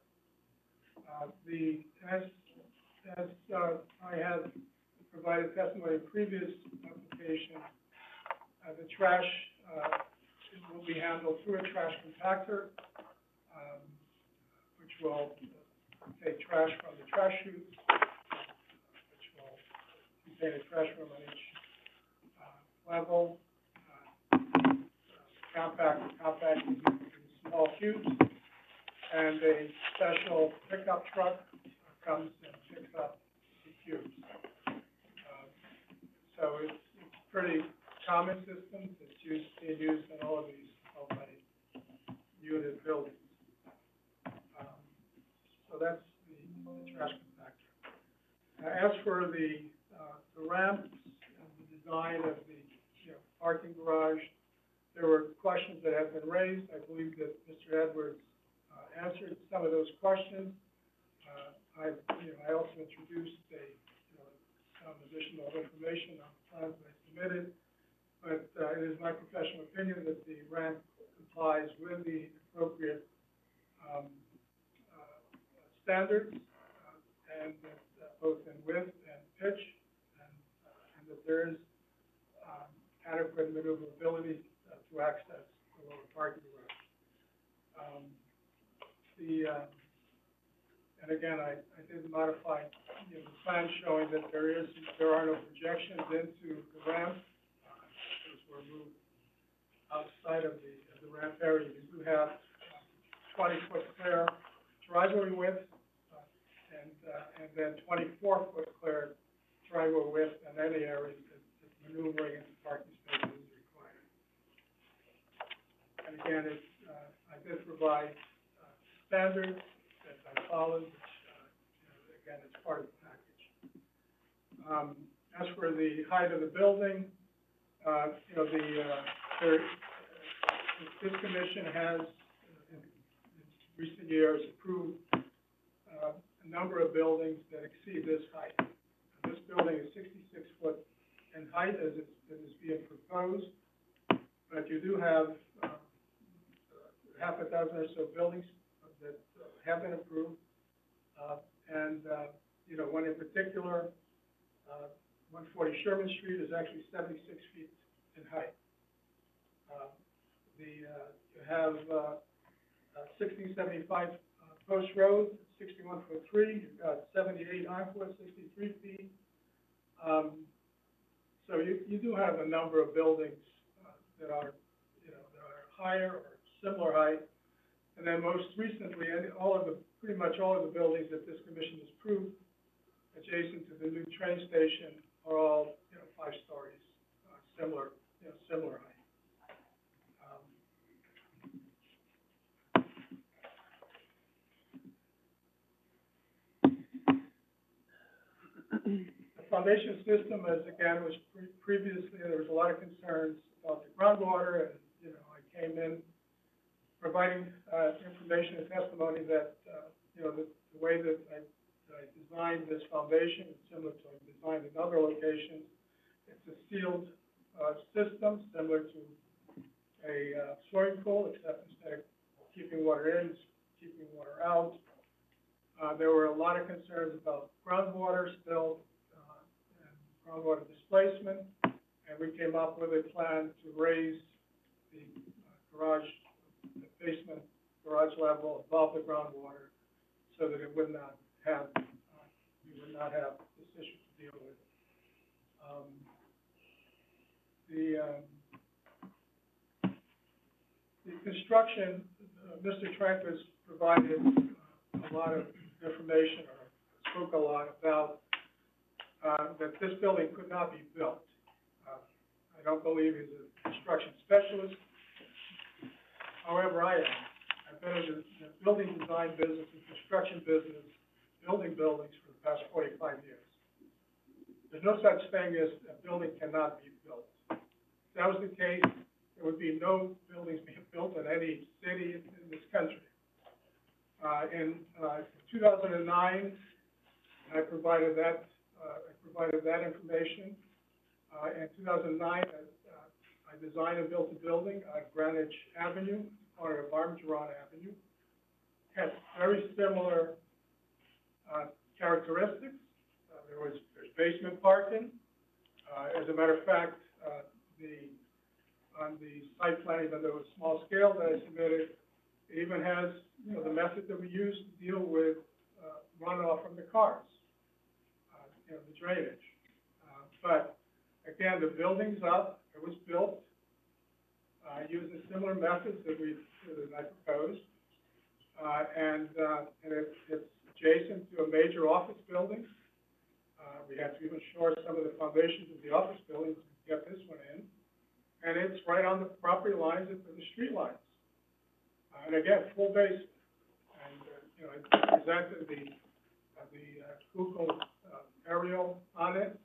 As I have provided testimony in previous application, the trash will be handled through a trash compactor, which will take trash from the trash chutes, which will contain a trash room on each level. Compacting in small cubes, and a special pickup truck comes and picks up the cubes. So it's pretty common system. It's being used in all of these multi-unit buildings. So that's the trash compactor. As for the ramps and the design of the parking garage, there were questions that have been raised. I believe that Mr. Edwards answered some of those questions. I also introduced some additional information on the plans that I submitted. But it is my professional opinion that the ramp complies with the appropriate standards, and that both in width and pitch, and that there is adequate maneuverability to access the lower parking garage. And again, I did modify the plan showing that there are no projections into the ramp. Those were moved outside of the ramp area. You do have 20-foot clear driveway width, and then 24-foot clear driveway width in any area that maneuvering into parking spaces is required. And again, I did provide standards that I followed, which, again, it's part of the package. As for the height of the building, this commission has, in recent years, approved, a number of buildings that exceed this height. This building is 66 foot in height as it is being proposed, but you do have, half a dozen or so buildings that have been approved. One in particular, 140 Sherman Street is actually 76 feet in height. You have 1675 Post Road, 61 foot 3. You've got 78 Encore, 63 feet. So you do have a number of buildings that are, that are higher or similar height. And then most recently, pretty much all of the buildings that this commission has approved adjacent to the new train station are all, 5 stories, similar height. The foundation system, as again was previously, there was a lot of concerns about the groundwater, and I came in providing information and testimony that the way that I designed this foundation is similar to I designed in other locations. It's a sealed system similar to a swimming pool, except instead of keeping water in, it's keeping water out. There were a lot of concerns about groundwater spill and groundwater displacement, and we came up with a plan to raise the basement garage level above the groundwater so that it would not have, we would not have this issue to deal with. The construction, Mr. Trank has provided a lot of information, or spoke a lot about that this building could not be built. I don't believe he's a construction specialist. However, I am. I've been in the building design business and construction business, building buildings for the past 45 years. There's no such thing as a building cannot be built. If that was the case, there would be no buildings being built in any city in this country. In 2009, I provided that information. In 2009, I designed and built a building on Greenwich Avenue, corner of Armstrong Avenue. Has very similar characteristics. There's basement parking. As a matter of fact, on the site plan, even though it's small scale that I submitted, it even has, the method that we use to deal with runoff from the cars, the drainage. But again, the building's up. It was built using similar methods that I proposed, and it's adjacent to a major office building. We had to even shore some of the foundations of the office building to get this one in, and it's right on the property lines of the street lines. And again, full basement. And I presented the Google aerial on it,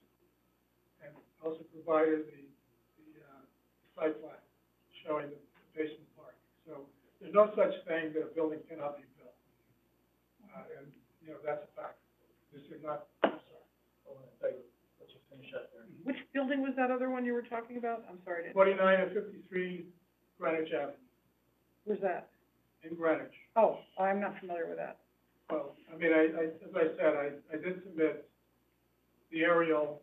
and also provided the site plan showing the basement parking. So there's no such thing that a building cannot be built. And, that's a fact. This is not, I'm sorry. Hold on, let you finish up there. Which building was that other one you were talking about? I'm sorry. 29 and 53 Greenwich Avenue, Where's that? in Greenwich. Oh, I'm not familiar with that. Well, I mean, as I said, I did submit the aerial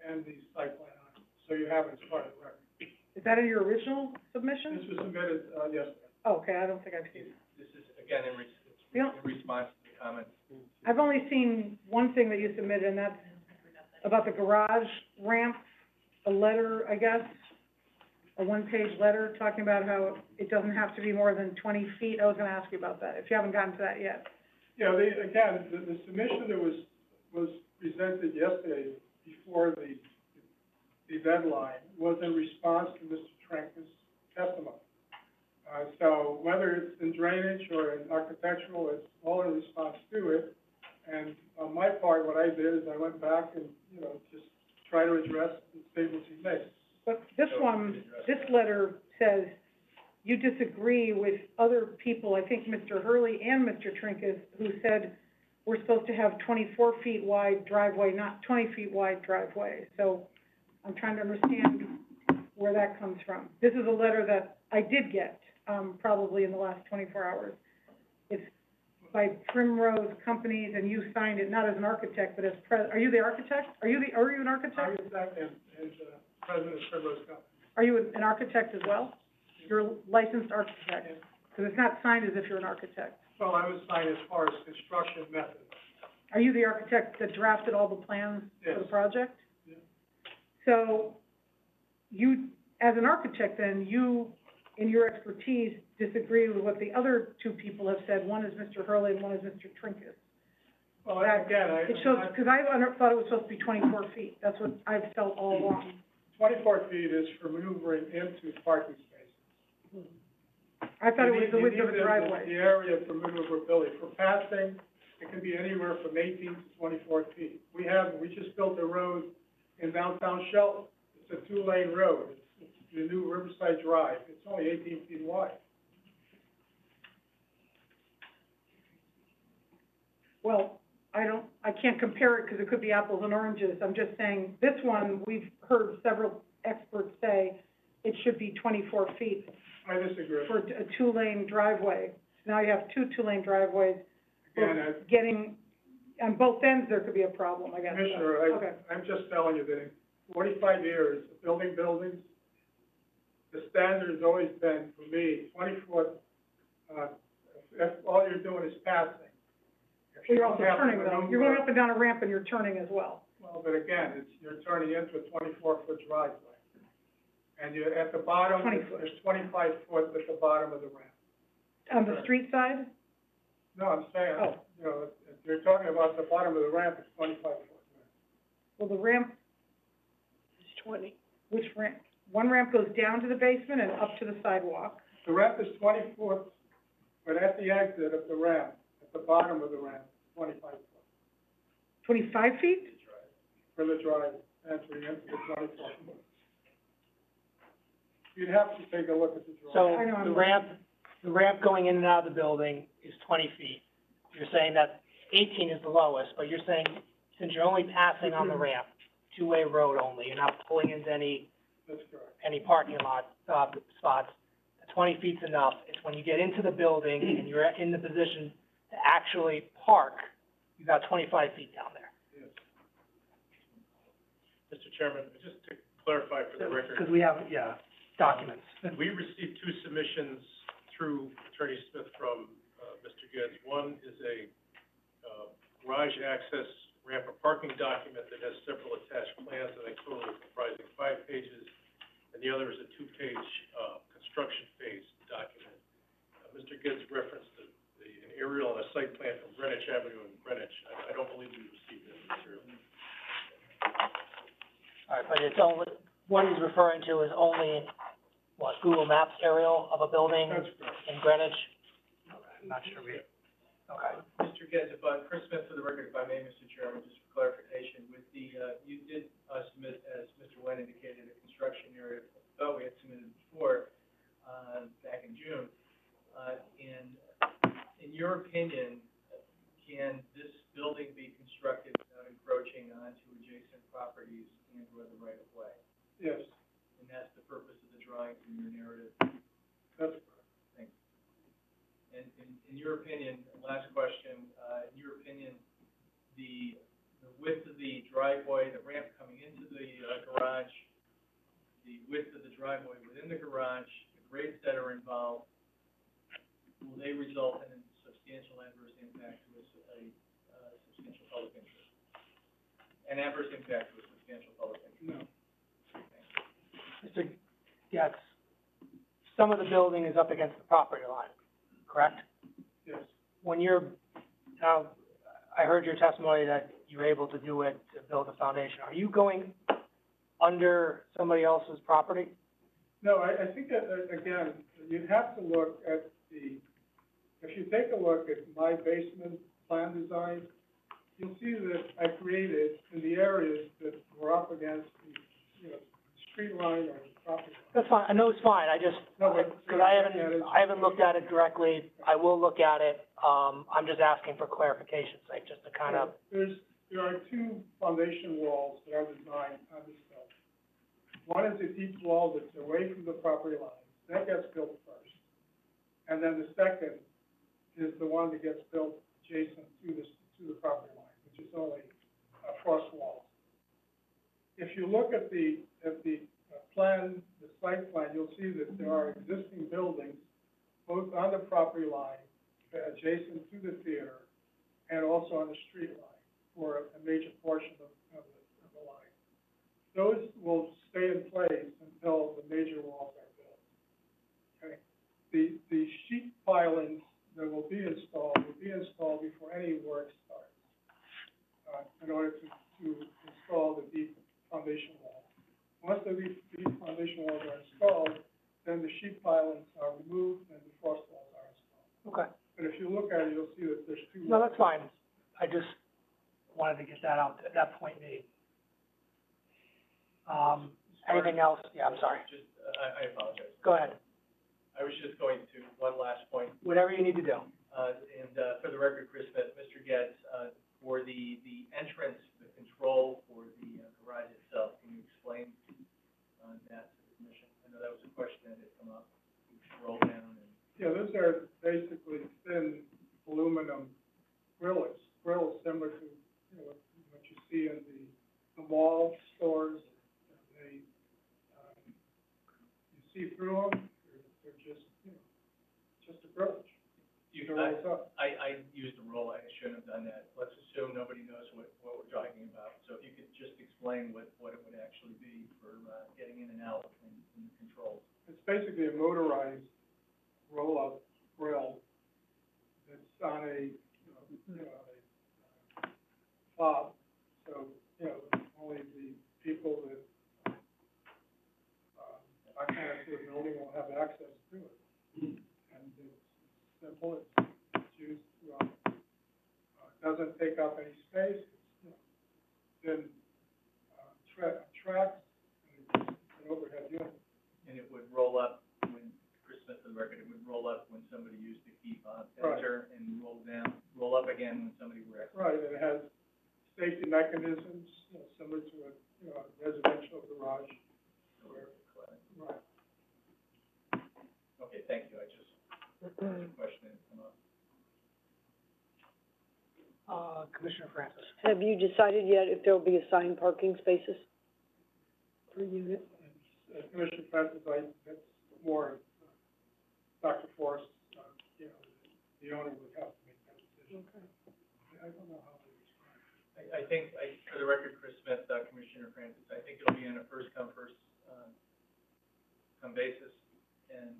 and the site plan on it, so you have it as part of the record. Is that in your original submission? This was submitted yesterday. Oh, okay, I don't think I've seen it. This is, again, in response to the comments. I've only seen one thing that you submitted, and that's about the garage ramp, a letter, I guess, a one-page letter talking about how it doesn't have to be more than 20 feet. I was gonna ask you about that, if you haven't gotten to that yet. Yeah, the submission that was presented yesterday before the deadline was in response to Mr. Trank's testimony. So whether it's in drainage or in architectural, it's all in response to it. And on my part, what I did is I went back and, just try to address the statements he made. But this one, this letter says you disagree with other people, I think Mr. Hurley and Mr. Trinkus, who said we're supposed to have 24 feet wide driveway, not 20 feet wide driveway. So I'm trying to understand where that comes from. This is a letter that I did get, probably in the last 24 hours. It's by Primrose Companies, and you signed it not as an architect, but as are you the architect? Are you an architect? I was that as president of Primrose Company. Are you an architect as well? You're a licensed architect? Because it's not signed as if you're an architect. Well, I was signed as far as construction method. Are you the architect that drafted all the plans for the Yes. project? Yeah. So, you, as an architect then, you, in your expertise, disagree with what the other two people have said. One is Mr. Hurley and one is Mr. Trinkus. Well, That- again, It shows, because I thought it was supposed to be 24 feet. That's what I've felt all along. 24 feet is for maneuvering into parking spaces. I thought it was the width of a You need driveway. the area for maneuverability. For passing, it can be anywhere from 18 to 24 feet. We just built a road in downtown Shelton. It's a 2-lane road. It's the new Riverside Drive. It's only 18 feet wide. Well, I can't compare it because it could be apples and oranges. I'm just saying, this one, we've heard several experts say it should be 24 feet I disagree. for a 2-lane driveway. Now you have two 2-lane driveways. Again, Getting, on both ends, there could be a problem, I guess. Commissioner, Okay. I'm just telling you that in 45 years of building buildings, the standard has always been, for me, 20-foot, if all you're doing is passing. If you You're don't also have to turning though. You're maneuver- going up and down a ramp and you're turning as well. Well, but again, you're turning into a 24-foot driveway. And you're at the bottom, 20 foot. there's 25 foot at the bottom of the ramp. On the street side? No, I'm saying, Oh. you know, if you're talking about the bottom of the ramp, it's 25 foot. Well, the ramp, It's 20. which ramp? One ramp goes down to the basement and up to the sidewalk. The ramp is 20 foot, but at the exit of the ramp, at the bottom of the ramp, 25 foot 25 feet? for the drive entry into the 24 foot. You'd have to take a look at the drawing. So I know, I'm the ramp going in and out of the building is 20 feet. You're saying that 18 is the lowest, but you're saying, since you're only passing on the ramp, 2-way road only, you're not pulling into any That's correct. parking lot, spots, 20 feet's enough. It's when you get into the building and you're in the position to actually park, you got 25 feet down there. Yes. Mr. Chairman, just to clarify for the record. Because we have, documents. We received 2 submissions through Attorney Smith from, Mr. Gibbs. One is a, garage access ramp or parking document that has several attached plans, I think total comprising 5 pages. And the other is a 2-page, construction phase document. Mr. Gibbs referenced an aerial and a site plan from Greenwich Avenue in Greenwich. I don't believe we received that material. All right, but it's only, what he's referring to is only, what, Google Maps aerial of a building That's correct. in Greenwich? I'm not sure we, okay. Mr. Getz, Chris Smith for the record, if I may, Mr. Chairman, just for clarification, with the, you did, submit, as Mr. Wen indicated, a construction area, we had submitted before, back in June. In your opinion, can this building be constructed without encroaching onto adjacent properties and or the right of way? Yes, And that's the purpose of the drawings in your narrative. that's correct. Thanks. And in your opinion, last question, in your opinion, the width of the driveway, the ramp coming into the, garage, the width of the driveway within the garage, the grades that are involved, will they result in a substantial adverse impact to a substantial public interest? An adverse impact to a substantial public interest? No. Mr. Getz, some of the building is up against the property line, correct? Yes. When you're, now, I heard your testimony that you were able to do it, to build a foundation. Are you going under somebody else's property? No, I think that, again, you'd have to look at if you take a look at my basement plan design, you'll see that I created in the areas that were up against the, street line or property line. That's fine, I know it's fine, I just, No, but- because I haven't looked at it directly, I will look at it, I'm just asking for clarification's sake, just to kind of, There are two foundation walls that are designed on this building. One is a deep wall that's away from the property line, that gets built first. And then the second is the one that gets built adjacent to the property line, which is only a frost wall. If you look at the plan, the site plan, you'll see that there are existing buildings both on the property line, adjacent to the theater, and also on the street line for a major portion of the line. Those will stay in place until the major walls are built. Okay? The sheet pilings that will be installed before any work starts, in order to install the deep foundation wall. Once the deep foundation walls are installed, then the sheet pilings are removed and the frost walls are installed. okay. But if you look at it, you'll see that there's two. No, that's fine, I just wanted to get that out, that point made. Anything else? Yeah, I'm sorry, Just, I apologize. go ahead, I was just going to, one last point, whatever you need to do. for the record, Chris Smith, Mr. Getz, for the entrance, the control for the garage itself, can you explain, that to the commission? I know that was a question that had come up, you scroll down and. Yeah, those are basically thin aluminum grills similar to, what you see in the mall stores. They, you see through them, they're just, just a grillage. I used a roll, I shouldn't have done that. Let's assume nobody knows what we're talking about. So if you could just explain what it would actually be for, getting in and out in the controls. It's basically a motorized roll-up grill that's on a, fob. So, only the people that, are connected to the building will have access to it. And it's simple, it's used, doesn't take up any space, it's, then, tracks, and it's an overhead unit. And it would roll up when, Chris Smith for the record, it would roll up when somebody used the key fob enter and roll up again when somebody were exiting. Right, and it has safety mechanisms, similar to a residential garage. Right. Okay, thank you, I just, that's a question that come up. Commissioner Francis. Have you decided yet if there'll be assigned parking spaces per unit? Commissioner Francis, that's more, Dr. Forrest, the owner would have to make that decision. Okay. I don't know how to describe it. I think, for the record, Chris Smith, Commissioner Francis, I think it'll be on a first come, first, come basis, and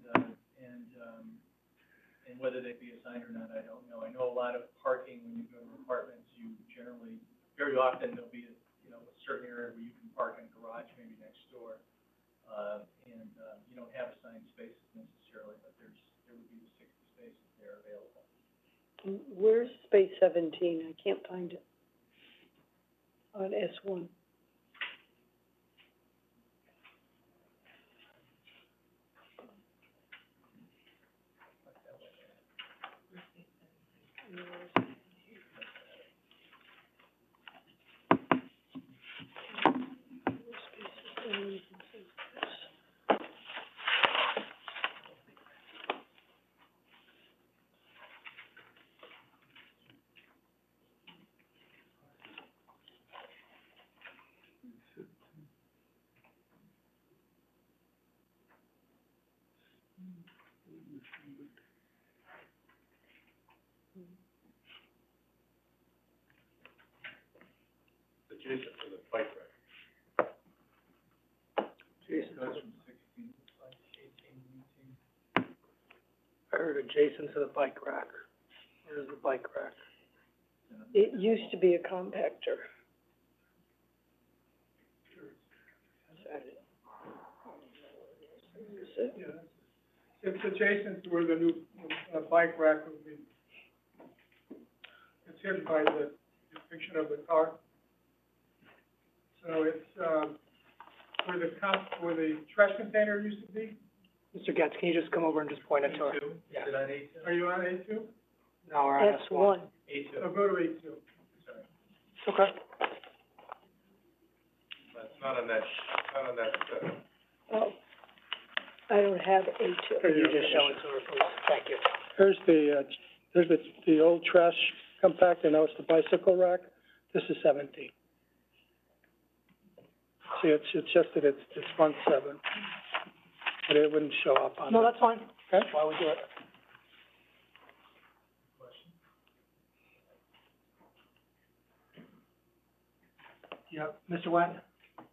whether they'd be assigned or not, I don't know. I know a lot of parking, when you go to apartments, you generally, very often, there'll be a certain area where you can park in a garage, maybe next door, and you don't have assigned spaces necessarily, but there would be the 60 spaces there available. Where's space 17? I can't find it on S1. Adjacent to the bike rack. Jason, Goes from 16, like 18, 19. I heard adjacent to the bike rack. Where's the bike rack? It used to be a compactor. Yeah, it's adjacent to where the new, bike rack will be. It's hidden by the depiction of the car. So it's, where the trash container used to be? Mr. Getz, can you just come over and just point it to her? A2? Is it on A2? Are you on A2? No, we're on S S1. one. A2, So go to A2. sorry. Okay. It's not on that, Oh, I don't have A2. Could you just show it to her, please? Thank you. Here's the old trash compactor, now it's the bicycle rack. This is 17. See, it's just that it's front 7, but it wouldn't show up on No, it. that's fine. Okay. That's why we do it. Yep, Mr. Went?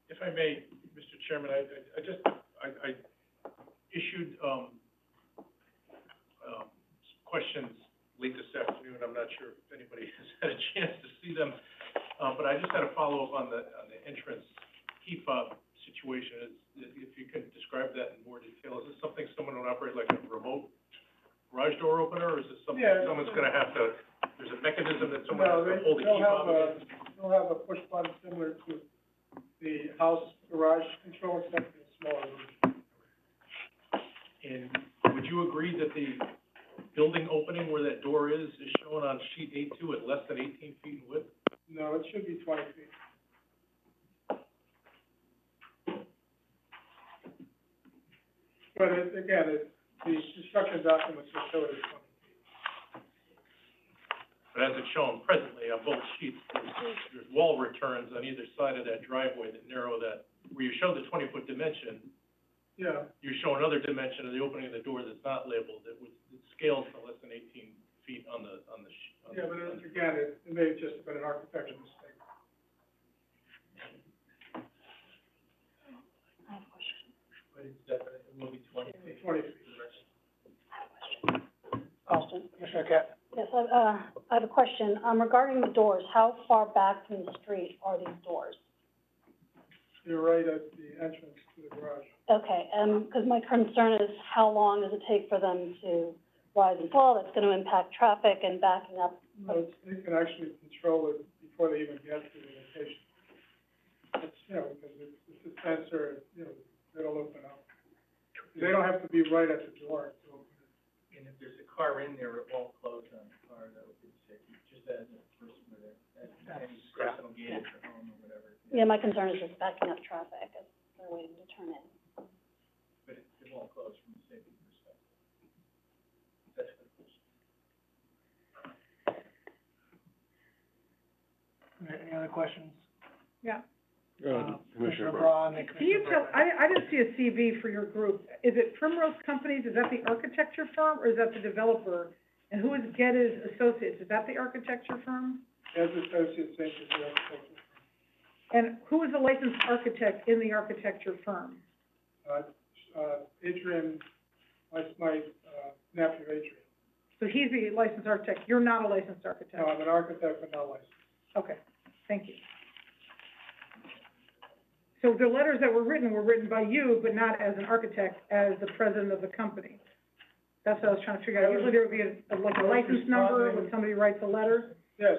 if I may, Mr. Chairman, I issued, questions late this afternoon. I'm not sure if anybody has had a chance to see them. But I just had a follow-up on the entrance heat fob situation. If you could describe that in more detail, is this something someone would operate like a remote garage door opener, or is this something someone's gonna have to, there's a mechanism that someone has to hold the key fob in? They'll have a push button similar to the house garage control, except in a smaller version. And would you agree that the building opening where that door is shown on sheet A2 at less than 18 feet in width? No, it should be 20 feet. But the construction documents will show it as 20 feet. But as it's shown presently on both sheets, there's wall returns on either side of that driveway that narrow that, where you show the 20-foot dimension, Yeah, you show another dimension of the opening of the door that's not labeled, it scales to less than 18 feet on the yeah, but it may have just been an architectural mistake. But it's definitely, it will be 20 feet. 20 feet. Oh, Commissioner Cat? Yes, I have a question, regarding the doors, how far back from the street are these doors? You're right at the entrance to the garage. Okay, because my concern is how long does it take for them to rise and fall, that's gonna impact traffic and backing up. No, they can actually control it before they even get to the location. It's, because it's a sensor, it'll open up. They don't have to be right at the door to open it. And if there's a car in there, it won't close on the car, that would be safe, just as a person with any personal gate at your home or whatever. Yeah, my concern is just backing up traffic as they're waiting to turn in. But it won't close from a safety perspective. That's a good question. Any other questions? Yeah. Commissioner Braun and Can you Commissioner tell, I didn't see a CV for your group. Is it Primrose Companies? Is that the architecture firm, or is that the developer? And who is Geddes Associates? Is that the architecture firm? As associates, same as the architecture. And who is the licensed architect in the architecture firm? Adrian, my nephew Adrian. So he's the licensed architect. You're not a licensed architect? No, I'm an architect, but not licensed. Okay, thank you. So the letters that were written by you, but not as an architect, as the president of the company. That's what I was trying to figure out. Usually there would be a license number when somebody writes a letter. Yes,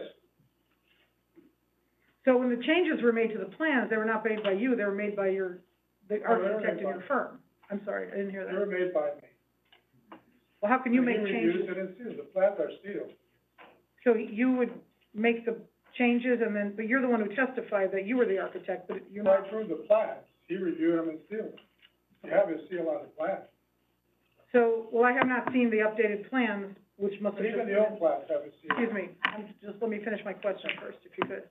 So when the changes were made to the plans, they were not made by you, they were made by the architect in your firm. I'm sorry, I didn't hear they were that. made by me. Well, how can you make He changes? reviews it and seals. The plans are sealed. So you would make the changes and then, but you're the one who testified that you were the architect, but you're I not. approved the plans. He reviewed them and sealed them. You have his seal on the plan. So, well, I have not seen the updated plans, which must But have even just the old plans have his seal. Excuse me, just let me finish my question first, if you could.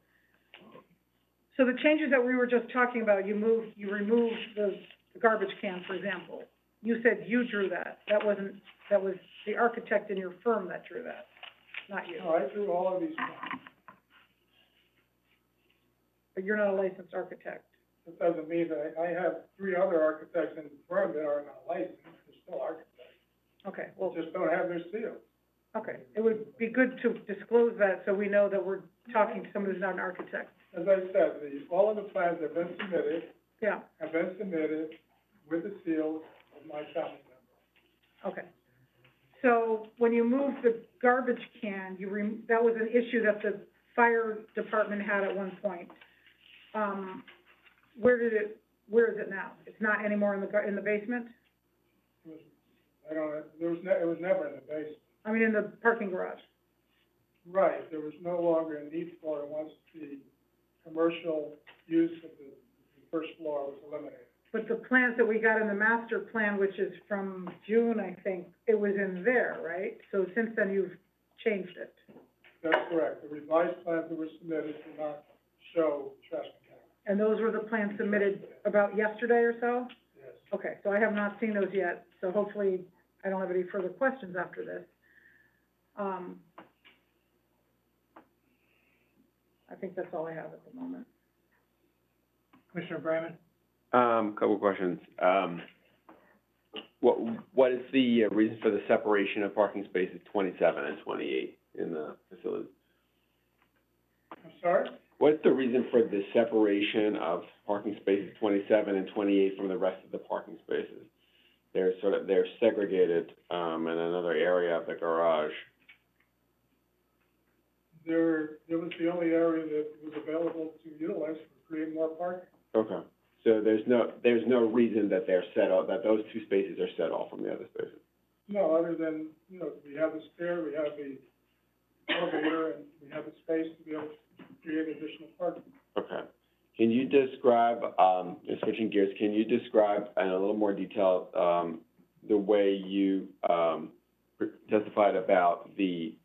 So the changes that we were just talking about, you removed the garbage can, for example. You said you drew that. That was the architect in your firm that drew that, not you. No, I drew all of these plans. But you're not a licensed architect. That doesn't mean that I have 3 other architects in the firm that are not licensed. They're still architects. Okay, well, Just don't have their seal. okay. It would be good to disclose that so we know that we're talking to somebody who's not an architect. As I said, all of the plans have been submitted, Yeah, with the seal of my family member. okay. So when you moved the garbage can, that was an issue that the fire department had at one point. where is it now? It's not anymore in the basement? I don't know, it was never in the basement. I mean, in the parking garage? Right, there was no longer a need for it once the commercial use of the first floor was eliminated. But the plans that we got in the master plan, which is from June, I think, it was in there, right? So since then, you've changed it. That's correct. The revised plans that were submitted do not show trash compactor. And those were the plans submitted about yesterday or so? Yes. Okay, so I have not seen those yet, so hopefully I don't have any further questions after this. I think that's all I have at the moment. Commissioner Bryman? Couple questions. What is the reason for the separation of parking spaces 27 and 28 in the facility? I'm sorry? What's the reason for the separation of parking spaces 27 and 28 from the rest of the parking spaces? They're segregated, in another area of the garage. There was the only area that was available to utilize for creating more parking. Okay. So there's no reason that they're set off, that those two spaces are set off from the other spaces? No, other than, we have the stair, we have the elevator, and we have the space to be able to create additional parking. Okay. Can you describe, switching gears, can you describe in a little more detail, the way you, testified about the,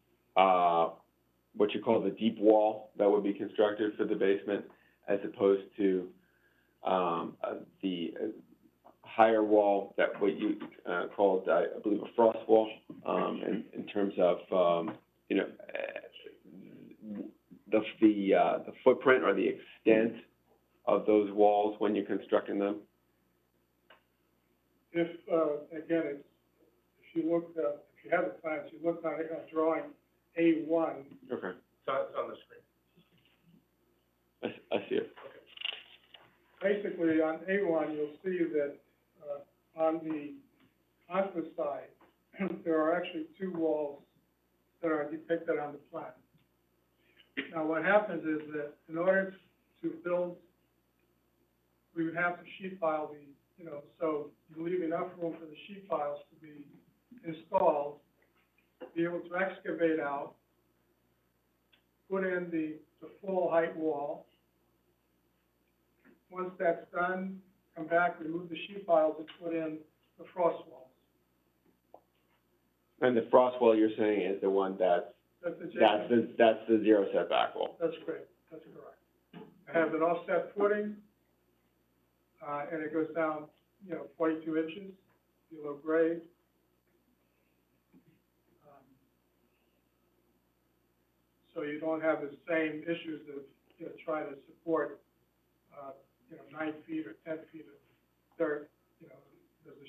what you call the deep wall that would be constructed for the basement, as opposed to, the higher wall, that what you, called, I believe, a frost wall, in terms of, the footprint or the extent of those walls when you're constructing them? If, again, if you look, if you have the plans, you look on drawing A1. Okay. It's on the screen. I see it. Basically, on A1, you'll see that, on the side, there are actually two walls that are depicted on the plan. Now, what happens is that in order to build, we would have to sheet pile so you leave enough room for the sheet piles to be installed, be able to excavate out, put in the full height wall. Once that's done, come back, remove the sheet piles, and put in the frost walls. And the frost wall you're saying is the one that's the zero setback wall? That's great, that's correct. I have an offset footing, and it goes down, 42 inches, below grade. So you don't have the same issues of, trying to support, 9 feet or 10 feet of dirt, the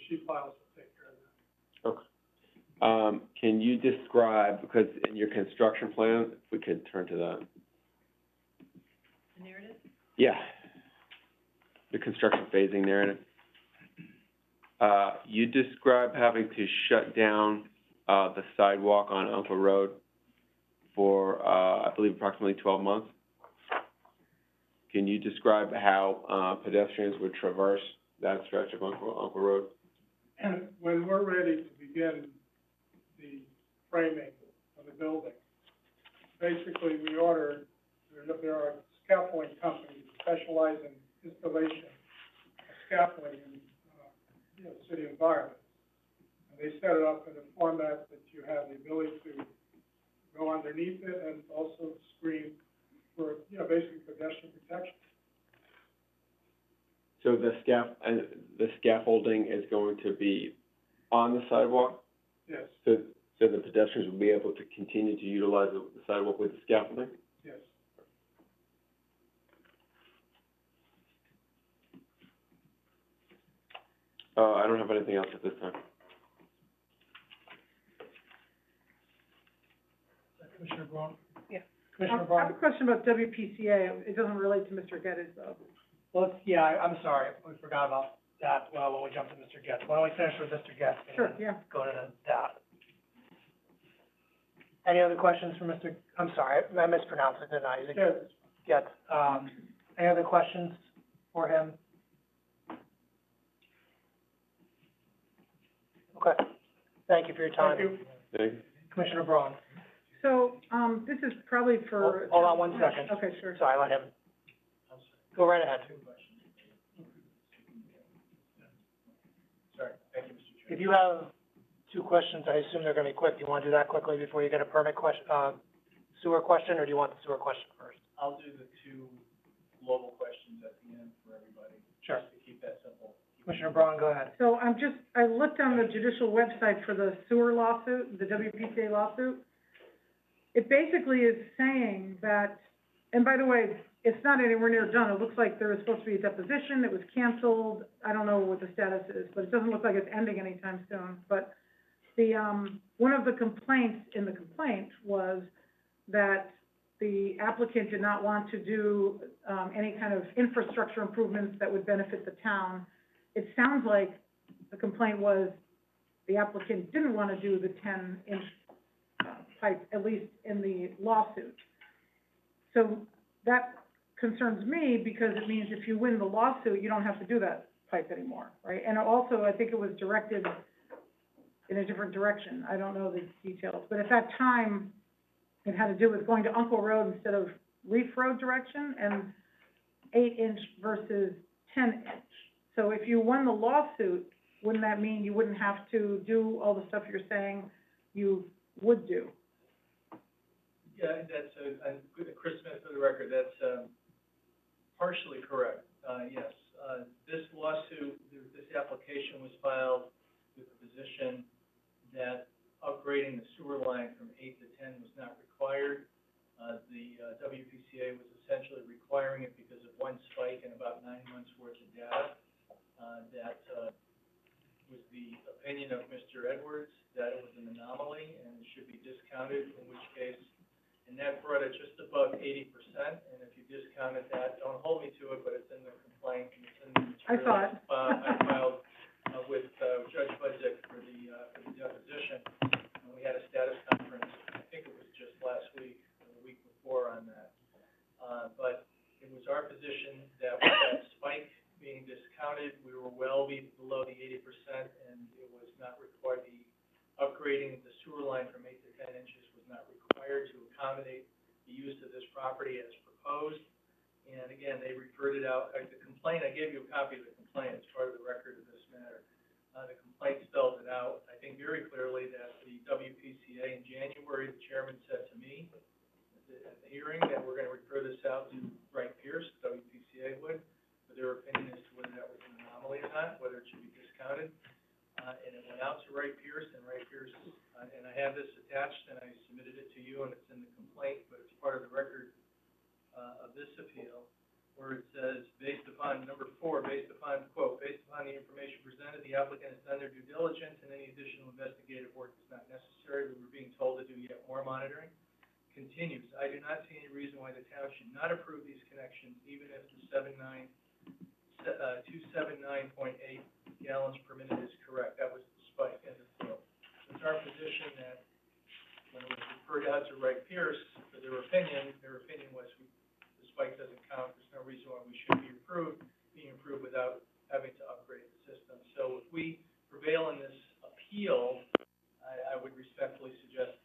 sheet piles will take care of that. Okay. Can you describe, because in your construction plan, if we could turn to that. The narrative? Yeah. The construction phasing narrative. You describe having to shut down, the sidewalk on Uncle Road for, I believe approximately 12 months. Can you describe how, pedestrians would traverse that stretch of Uncle Road? And when we're ready to begin the framing of the building, basically there are scaffolding companies that specialize in installation of scaffolding in, city environments. And they set it up in a format that you have the ability to go underneath it and also screen for, basically pedestrian protection. So the scaffolding is going to be on the sidewalk? Yes, So the pedestrians will be able to continue to utilize the sidewalk with the scaffolding? yes. I don't have anything else at this time. Commissioner Braun? Yeah. Commissioner I have Braun? a question about WPCA. It doesn't relate to Mr. Geddes, though. Well, I'm sorry, we forgot about that, when we jumped to Mr. Getz. Why don't we finish with Mr. Getz? and Sure, then yeah. Go to that. Any other questions for Mr., I'm sorry, I mispronounced it, didn't I? Is it Yes. Getz? Any other questions for him? Okay, thank you for your time. Thank you. Thank you. Commissioner Braun. So, this is probably for. Hold on one second. Okay, sure. Sorry, let him. Go right ahead. Sorry, thank you, Mr. Chairman. If you have two questions, I assume they're gonna be quick. Do you wanna do that quickly before you get a permit question, sewer question, or do you want the sewer question first? I'll do the two global questions at the end for everybody. Sure. Just to keep that simple. Commissioner Braun, go ahead. So I looked on the judicial website for the sewer lawsuit, the WPCA lawsuit. It basically is saying that, and by the way, it's not anywhere near done. It looks like there was supposed to be a deposition, it was canceled. I don't know what the status is, but it doesn't look like it's ending anytime soon. But the, one of the complaints in the complaint was that the applicant did not want to do, any kind of infrastructure improvements that would benefit the town. It sounds like the complaint was the applicant didn't want to do the 10-inch pipe, at least in the lawsuit. So that concerns me because it means if you win the lawsuit, you don't have to do that pipe anymore, right? And also, I think it was directed in a different direction. I don't know the details, but at that time, it had to do with going to Uncle Road instead of Reef Road direction, and 8-inch versus 10-inch. So if you won the lawsuit, wouldn't that mean you wouldn't have to do all the stuff you're saying you would do? Yeah, that's Chris Smith for the record, that's, partially correct, yes. This lawsuit, this application was filed with the position that upgrading the sewer line from 8 to 10 was not required. The WPCA was essentially requiring it because of one spike in about 9 months worth of data. That was the opinion of Mr. Edwards, that it was an anomaly and it should be discounted, in which case, and that brought it just above 80%, and if you discounted that, don't hold me to it, but it's in the complaint, and it's in the material. I saw it. I filed, with, Judge Budzik for the deposition, and we had a status conference, I think it was just last week, or the week before on that. But it was our position that with that spike being discounted, we were well below the 80%, and it was not required, the upgrading the sewer line from 8 to 10 inches was not required to accommodate the use of this property as proposed. And again, they referred it out, the complaint, I gave you a copy of the complaint, it's part of the record of this matter. The complaint spelled it out, I think very clearly, that the WPCA in January, the chairman said to me at the hearing that we're gonna refer this out to Wright Pierce, WPCA would, for their opinion as to whether that was an anomaly or not, whether it should be discounted. And it went out to Wright Pierce, and Wright Pierce, and I have this attached, and I submitted it to you, and it's in the complaint, but it's part of the record, of this appeal, where it says, based upon, number 4, based upon, quote, based upon the information presented, the applicant has done their due diligence, and any additional investigative work is not necessary. We were being told to do yet more monitoring. Continues, I do not see any reason why the town should not approve these connections, even if the 279.8 gallons per minute is correct. That was the spike in the field. It's our position that when it was referred out to Wright Pierce for their opinion was the spike doesn't count. There's no reason why we should be being approved without having to upgrade the system. So if we prevail in this appeal, I would respectfully suggest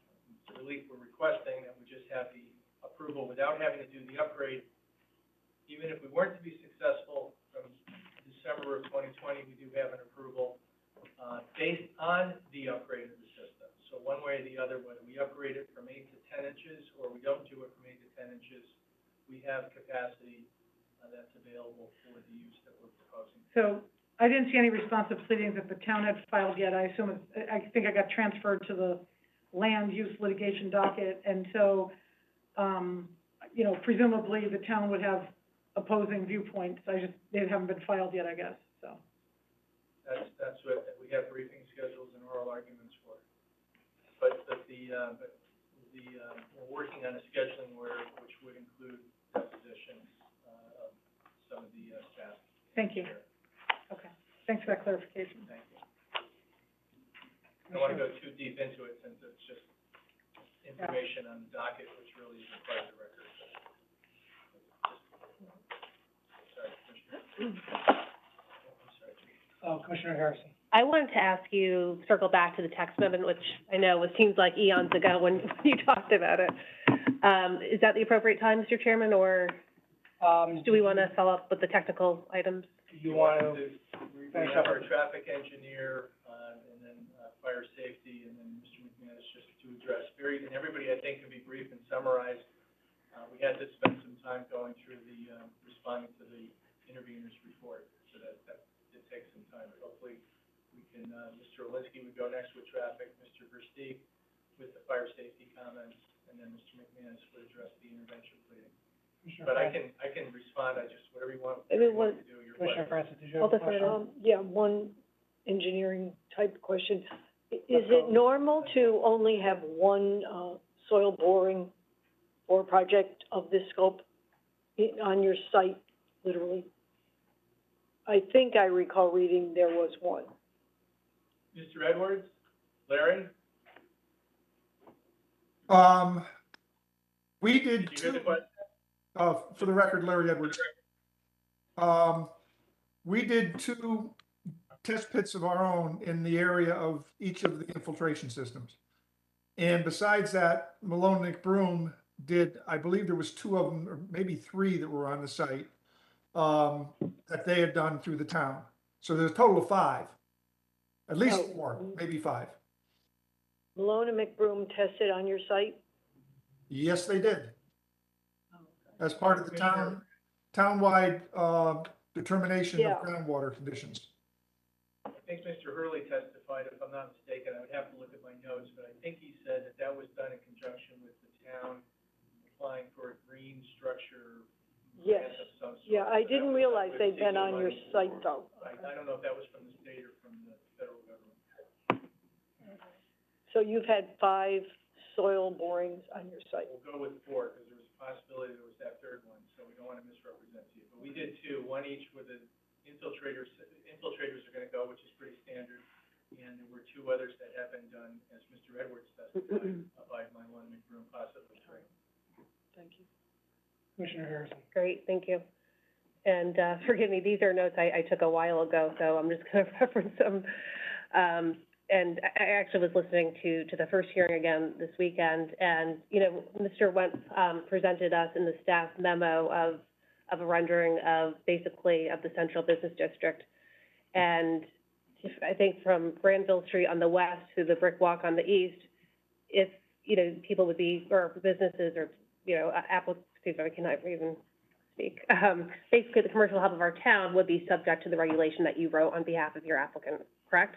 the relief we're requesting, that we just have the approval without having to do the upgrade. Even if we weren't to be successful from December of 2020, we do have an approval, based on the upgrade of the system. So one way or the other, whether we upgrade it from 8 to 10 inches or we don't do it from 8 to 10 inches, we have capacity, that's available for the use that we're proposing. So I didn't see any responsive pleadings that the town had filed yet. I assume I think I got transferred to the land use litigation docket, and so, you know, presumably the town would have opposing viewpoints. They haven't been filed yet, I guess, so. That's what, we have briefing schedules and oral arguments for. But we're working on a scheduling order which would include depositions, of some of the, staff. Thank you. Okay, thanks for that clarification. Thank you. I don't want to go too deep into it since it's just information on the docket, which really isn't part of the record. Sorry, Commissioner. I'm sorry. Commissioner Harrison. I wanted to ask you, circle back to the text amendment, which I know it seems like eons ago when you talked about it. Is that the appropriate time, Mr. Chairman, or do we want to follow up with the technical items? Do you want to We finish have up? our traffic engineer, and then, fire safety, and then Mr. Mckenzie just to address and everybody, I think, can be brief and summarize. We had to spend some time going through the, responding to the intervener's report, so that did take some time, but hopefully we can, Mr. Olinsky would go next with traffic, Mr. Versteeg with the fire safety comments, and then Mr. McManus would address the intervention pleading. But I can respond, whatever you want, I mean, whatever you want to do, your Commissioner pleasure. Francis, did you have a question? Yeah, one engineering type question. Is it normal to only have one, soil boring or project of this scope on your site, literally? I think I recall reading there was one. Mr. Edwards, Larry, We did did you hear the two, question? for the record, Larry Edwards. We did two test pits of our own in the area of each of the infiltration systems. And besides that, Malone McBroom did, I believe there was two of them, or maybe three that were on the site, that they had done through the town. So there's a total of 5, at least Oh. 4, maybe 5. Malone and McBroom tested on your site? Yes, they did. As part of the townwide, determination Yeah. of groundwater conditions. I think Mr. Hurley testified, if I'm not mistaken, I would have to look at my notes, but I think he said that was done in conjunction with the town applying for a green structure Yes. grant of some sort. Yeah, I So that didn't was realize with they'd been seeking on your money site for- though. I don't know if that was from the state or from the federal government. So you've had 5 soil borings on your site? We'll go with 4, because there was a possibility there was that third one, so we don't want to misrepresent to you. But we did 2, one each with the infiltrators are gonna go, which is pretty standard. And there were 2 others that have been done, as Mr. Edwards testified, by my one McBroom, possibly 3. Thank you. Commissioner Harrison. Great, thank you. And, forgive me, these are notes I took a while ago, so I'm just gonna reference them. And I actually was listening to the first hearing again this weekend, and, you know, Mr. Wentz, presented us in the staff memo of a rendering of basically of the central business district. And I think from Granville Street on the west to the brick walk on the east, if, you know, people would be, or businesses or, you know, excuse me, I cannot even speak. Basically, the commercial hub of our town would be subject to the regulation that you wrote on behalf of your applicant, correct?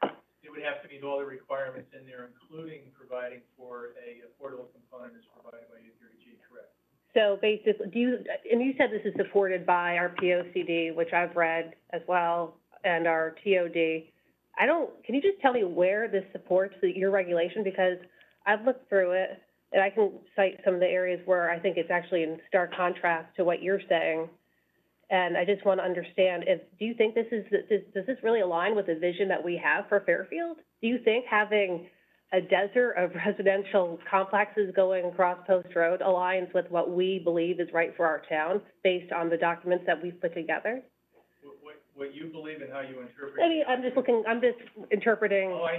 It would have to meet all the requirements in there, including providing for a affordable component as provided by 830G, correct? So basically, and you said this is supported by our POCD, which I've read as well, and our TOD. Can you just tell me where this supports your regulation? Because I've looked through it, and I can cite some of the areas where I think it's actually in stark contrast to what you're saying. And I just want to understand, do you think does this really align with the vision that we have for Fairfield? Do you think having a desert of residential complexes going across Post Road aligns with what we believe is right for our town, based on the documents that we've put together? What you believe and how you interpret. I mean, I'm just interpreting Oh,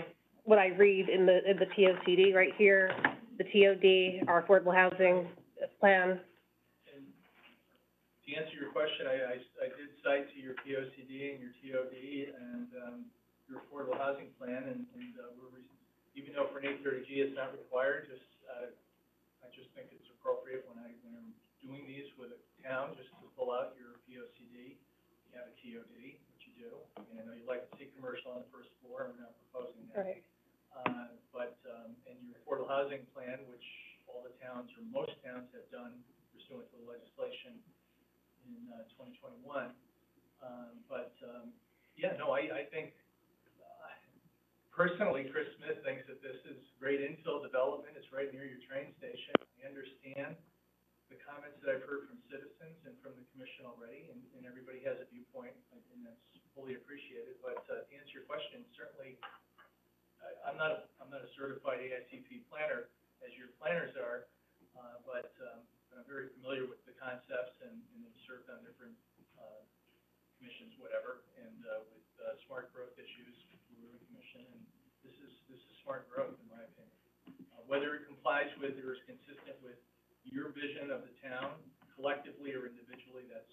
what I read in the POCD right here, the TOD, our affordable housing plan. And to answer your question, I did cite to your POCD and your TOD and, your affordable housing plan, and even though for an 830G it's not required, I just think it's appropriate when I'm doing these with a town, just to pull out your POCD. You have a TOD, which you do, and I know you like to see commercial on the first floor, I'm not proposing that. Right. And your affordable housing plan, which all the towns, or most towns have done pursuant to the legislation in, 2021. I think, personally, Chris Smith thinks that this is great infill development, it's right near your train station. I understand the comments that I've heard from citizens and from the commission already, and everybody has a viewpoint, and that's fully appreciated. But, to answer your question, certainly, I'm not a certified AICP planner, as your planners are, but I'm very familiar with the concepts and have served on different, commissions, whatever, and, with, smart growth issues, regulation, and this is smart growth, in my opinion. Whether it complies with or is consistent with your vision of the town, collectively or individually, that's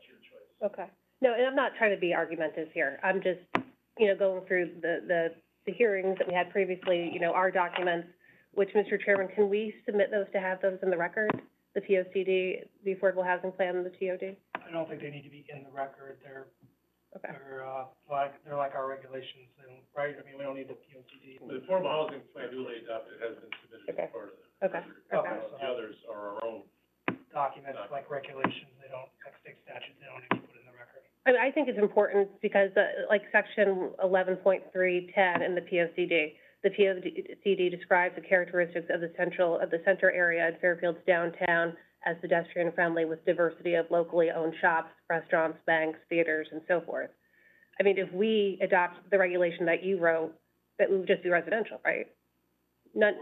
your choice. Okay. No, and I'm not trying to be argumentative here. I'm just, going through the hearings that we had previously, our documents, which, Mr. Chairman, can we submit those to have those in the record? The POCD, the Affordable Housing Plan, and the TOD? I don't think they need to be in the record, they're Okay. they're like our regulations, and, right, I mean, we don't need the POCD. The Affordable Housing Plan duly adopted has been submitted Okay. as part of the. Okay. Okay. The others are our own. Documents like regulations, they don't, like state statutes, they don't need to be put in the record. I think it's important because, like section 11.310 in the POCD, the POCD describes the characteristics of the center area in Fairfield's downtown as pedestrian friendly with diversity of locally owned shops, restaurants, banks, theaters, and so forth. I mean, if we adopt the regulation that you wrote, that would just be residential, right? None,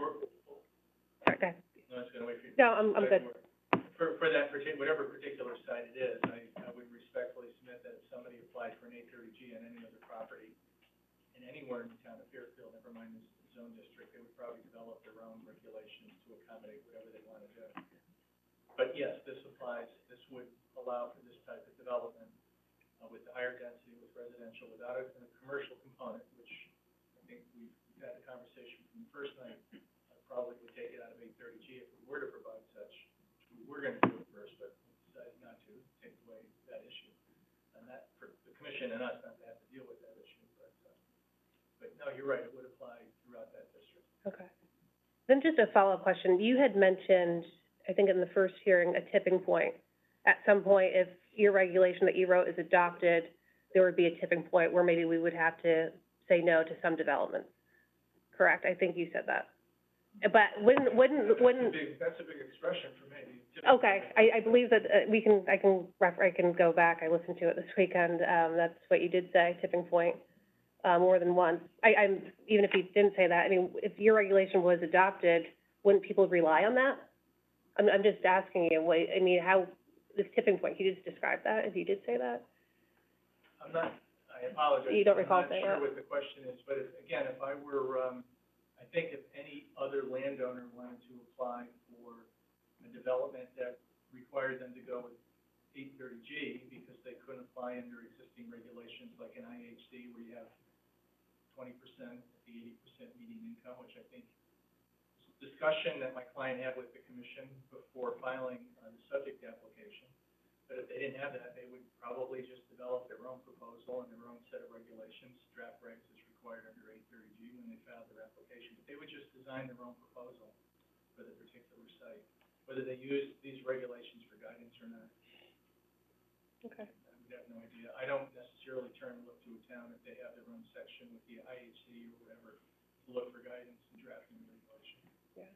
sorry, go ahead. No, it's gonna wait for you. No, I'm good. For that whatever particular site it is, I would respectfully submit that if somebody applied for an 830G on any other property in anywhere in the town of Fairfield, never mind this zone district, they would probably develop their own regulations to accommodate whatever they want to do. But yes, this applies, this would allow for this type of development, with the higher density, with residential, without a commercial component, which I think we've had the conversation from the first night. I probably would take it out of 830G if we were to provide such. We're gonna do it first, but decided not to, take away that issue. And that, for the commission and us, not to have to deal with that issue, but no, you're right, it would apply throughout that district. Okay. Then just a follow-up question. You had mentioned, I think in the first hearing, a tipping point. At some point, if your regulation that you wrote is adopted, there would be a tipping point where maybe we would have to say no to some developments. Correct? I think you said that. But wouldn't That's a big expression for me. okay, I believe that, I can go back, I listened to it this weekend, that's what you did say, tipping point, more than once. Even if you didn't say that, I mean, if your regulation was adopted, wouldn't people rely on that? I'm just asking you, how, this tipping point, can you just describe that, if you did say that? I apologize. You don't recall saying that? I'm not sure what the question is, but if I were, I think if any other landowner wanted to apply for a development that required them to go with 830G because they couldn't apply under existing regulations like an IHC where you have 20% at the 80% median income, which I think is a discussion that my client had with the commission before filing the subject application. But if they didn't have that, they would probably just develop their own proposal and their own set of regulations, draft regs as required under 830G when they filed their application. But they would just design their own proposal for the particular site, whether they use these regulations for guidance or not. Okay. I would have no idea. I don't necessarily turn and look to a town if they have their own section with the IHC or whatever to look for guidance and drafting the regulation. Yeah.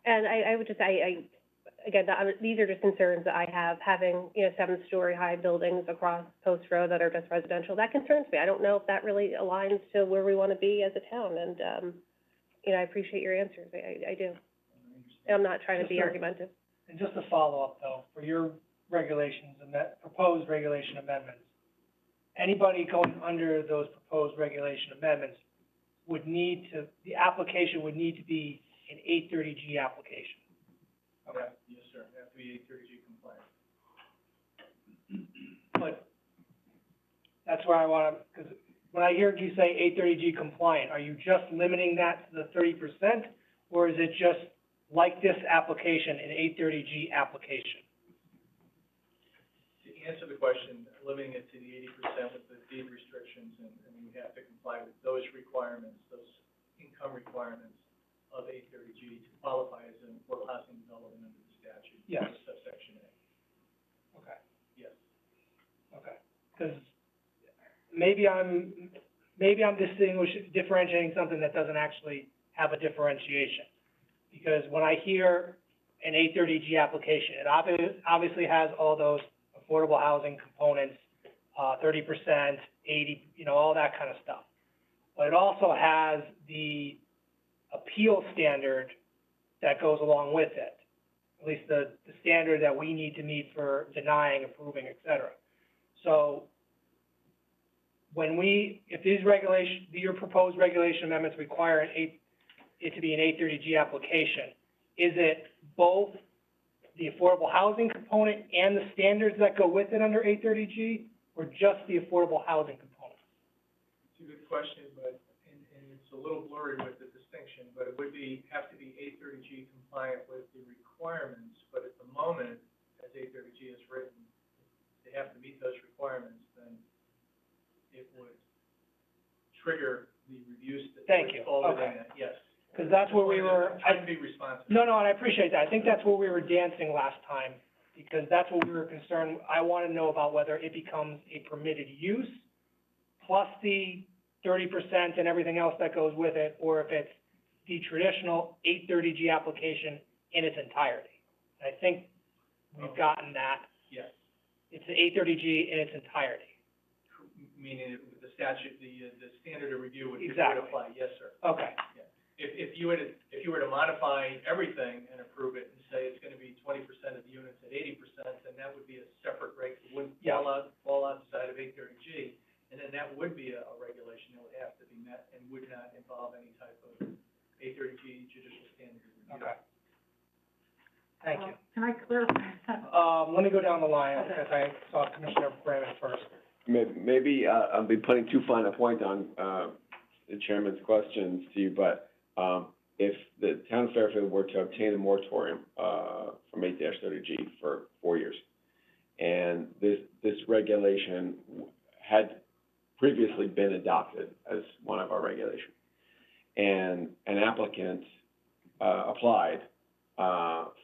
And I would just, again, these are just concerns that I have, having, 7-story high buildings across Post Road that are just residential. That concerns me. I don't know if that really aligns to where we want to be as a town, and, I appreciate your answers. I do. And I'm not trying to be argumentative. And just a follow-up, though, for your regulations and that proposed regulation amendments, anybody going under those proposed regulation amendments would need to, the application would need to be an 830G application. Okay. Yes, sir. They have to be 830G compliant. But that's where I want to, because when I hear you say 830G compliant, are you just limiting that to the 30%, or is it just like this application, an 830G application? To answer the question, limiting it to the 80% with the deed restrictions, and we have to comply with those requirements, those income requirements of 830G to qualify as an affordable housing development under the statute. Yes. Subsection A. Okay. Yes. Okay. Because maybe I'm differentiating something that doesn't actually have a differentiation. Because when I hear an 830G application, it obviously has all those affordable housing components, 30%, 80, all that kind of stuff. But it also has the appeal standard that goes along with it, at least the standard that we need to meet for denying, approving, et cetera. So if your proposed regulation amendments require it to be an 830G application, is it both the affordable housing component and the standards that go with it under 830G, or just the affordable housing component? It's a good question, but, and it's a little blurry with the distinction, but it would have to be 830G compliant with the requirements, but at the moment, as 830G is written, if they have to meet those requirements, then it would trigger the reviews that Thank would you. fall within Okay. that, yes. Because that's where we were, Trying to be responsive. no, and I appreciate that. I think that's where we were dancing last time, because that's what we were concerned. I want to know about whether it becomes a permitted use plus the 30% and everything else that goes with it, or if it's the traditional 830G application in its entirety. And I think we've gotten that. Yes, It's the 830G in its entirety. meaning the statute, the standard of review would Exactly. apply, yes, sir. Okay. If you were to modify everything and approve it and say it's gonna be 20% of the units at 80%, then that would be a separate reg, it wouldn't Yeah. fall outside of 830G. And then that would be a regulation that would have to be met and would not involve any type of 830G judicial standard review. Okay. Thank you. Can I clarify that? Let me go down the line, because I saw Commissioner Brandon first. Maybe, I'll be putting too fine a point on, the chairman's questions to you, but, if the town of Fairfield were to obtain a moratorium, from 8-30G for 4 years, and this regulation had previously been adopted as one of our regulations, and an applicant, applied,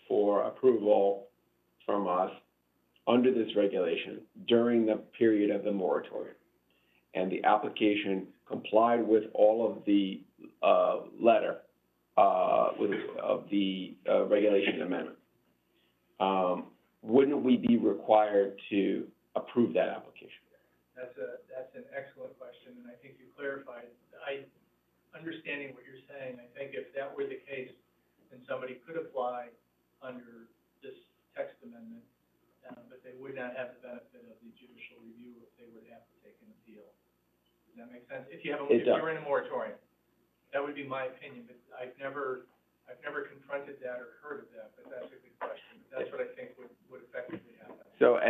for approval from us under this regulation during the period of the moratorium, and the application complied with all of the, letter, of the, regulation amendment. Wouldn't we be required to approve that application? That's an excellent question, and I think you clarified. Understanding what you're saying, I think if that were the case, then somebody could apply under this text amendment, but they would not have the benefit of the judicial review if they would have to take an appeal. Does that make sense? If you're in a moratorium, that would be my opinion, but I've never confronted that or heard of that, but that's a good question. That's what I think would effectively happen. So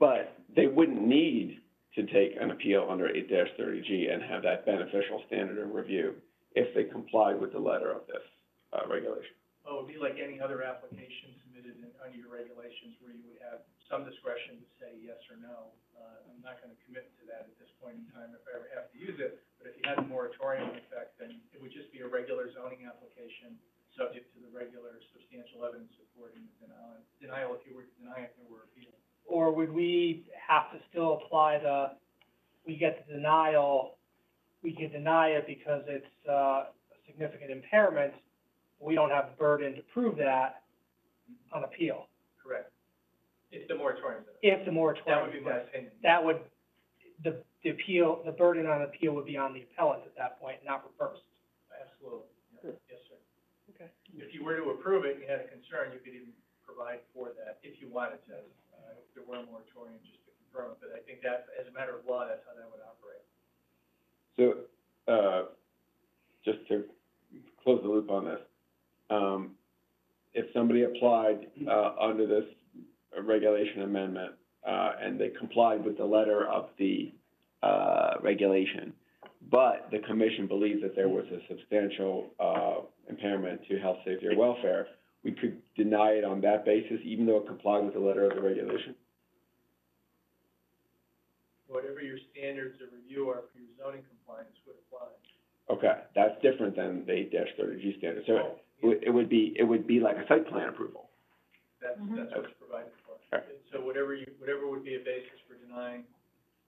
but they wouldn't need to take an appeal under 8-30G and have that beneficial standard of review if they complied with the letter of this, regulation. Oh, it would be like any other application submitted under your regulations where you would have some discretion to say yes or no. I'm not gonna commit to that at this point in time if I ever have to use it, but if you had a moratorium in effect, then it would just be a regular zoning application subject to the regular substantial evidence supporting the denial if you were to deny it, there were appeals. Or would we have to still apply we get the denial, we can deny it because it's, a significant impairment, we don't have the burden to prove that on appeal? Correct. If the moratorium's in. If the moratorium. That would be my opinion. That would, the appeal, the burden on appeal would be on the appellant at that point, not reversed. Absolutely. Yeah. Yes, sir. Okay. If you were to approve it and you had a concern, you could even provide for that if you wanted to. If there were a moratorium, just to confirm it, but I think that, as a matter of law, that's how that would operate. So, just to close the loop on this, if somebody applied, under this regulation amendment, and they complied with the letter of the, regulation, but the commission believed that there was a substantial, impairment to health, safety, or welfare, we could deny it on that basis, even though it complied with the letter of the regulation? Whatever your standards of review are for your zoning compliance would apply. Okay, that's different than the 8-30G standard, so it would be like a site plan approval. That's what's provided for. Right. So whatever would be a basis for denying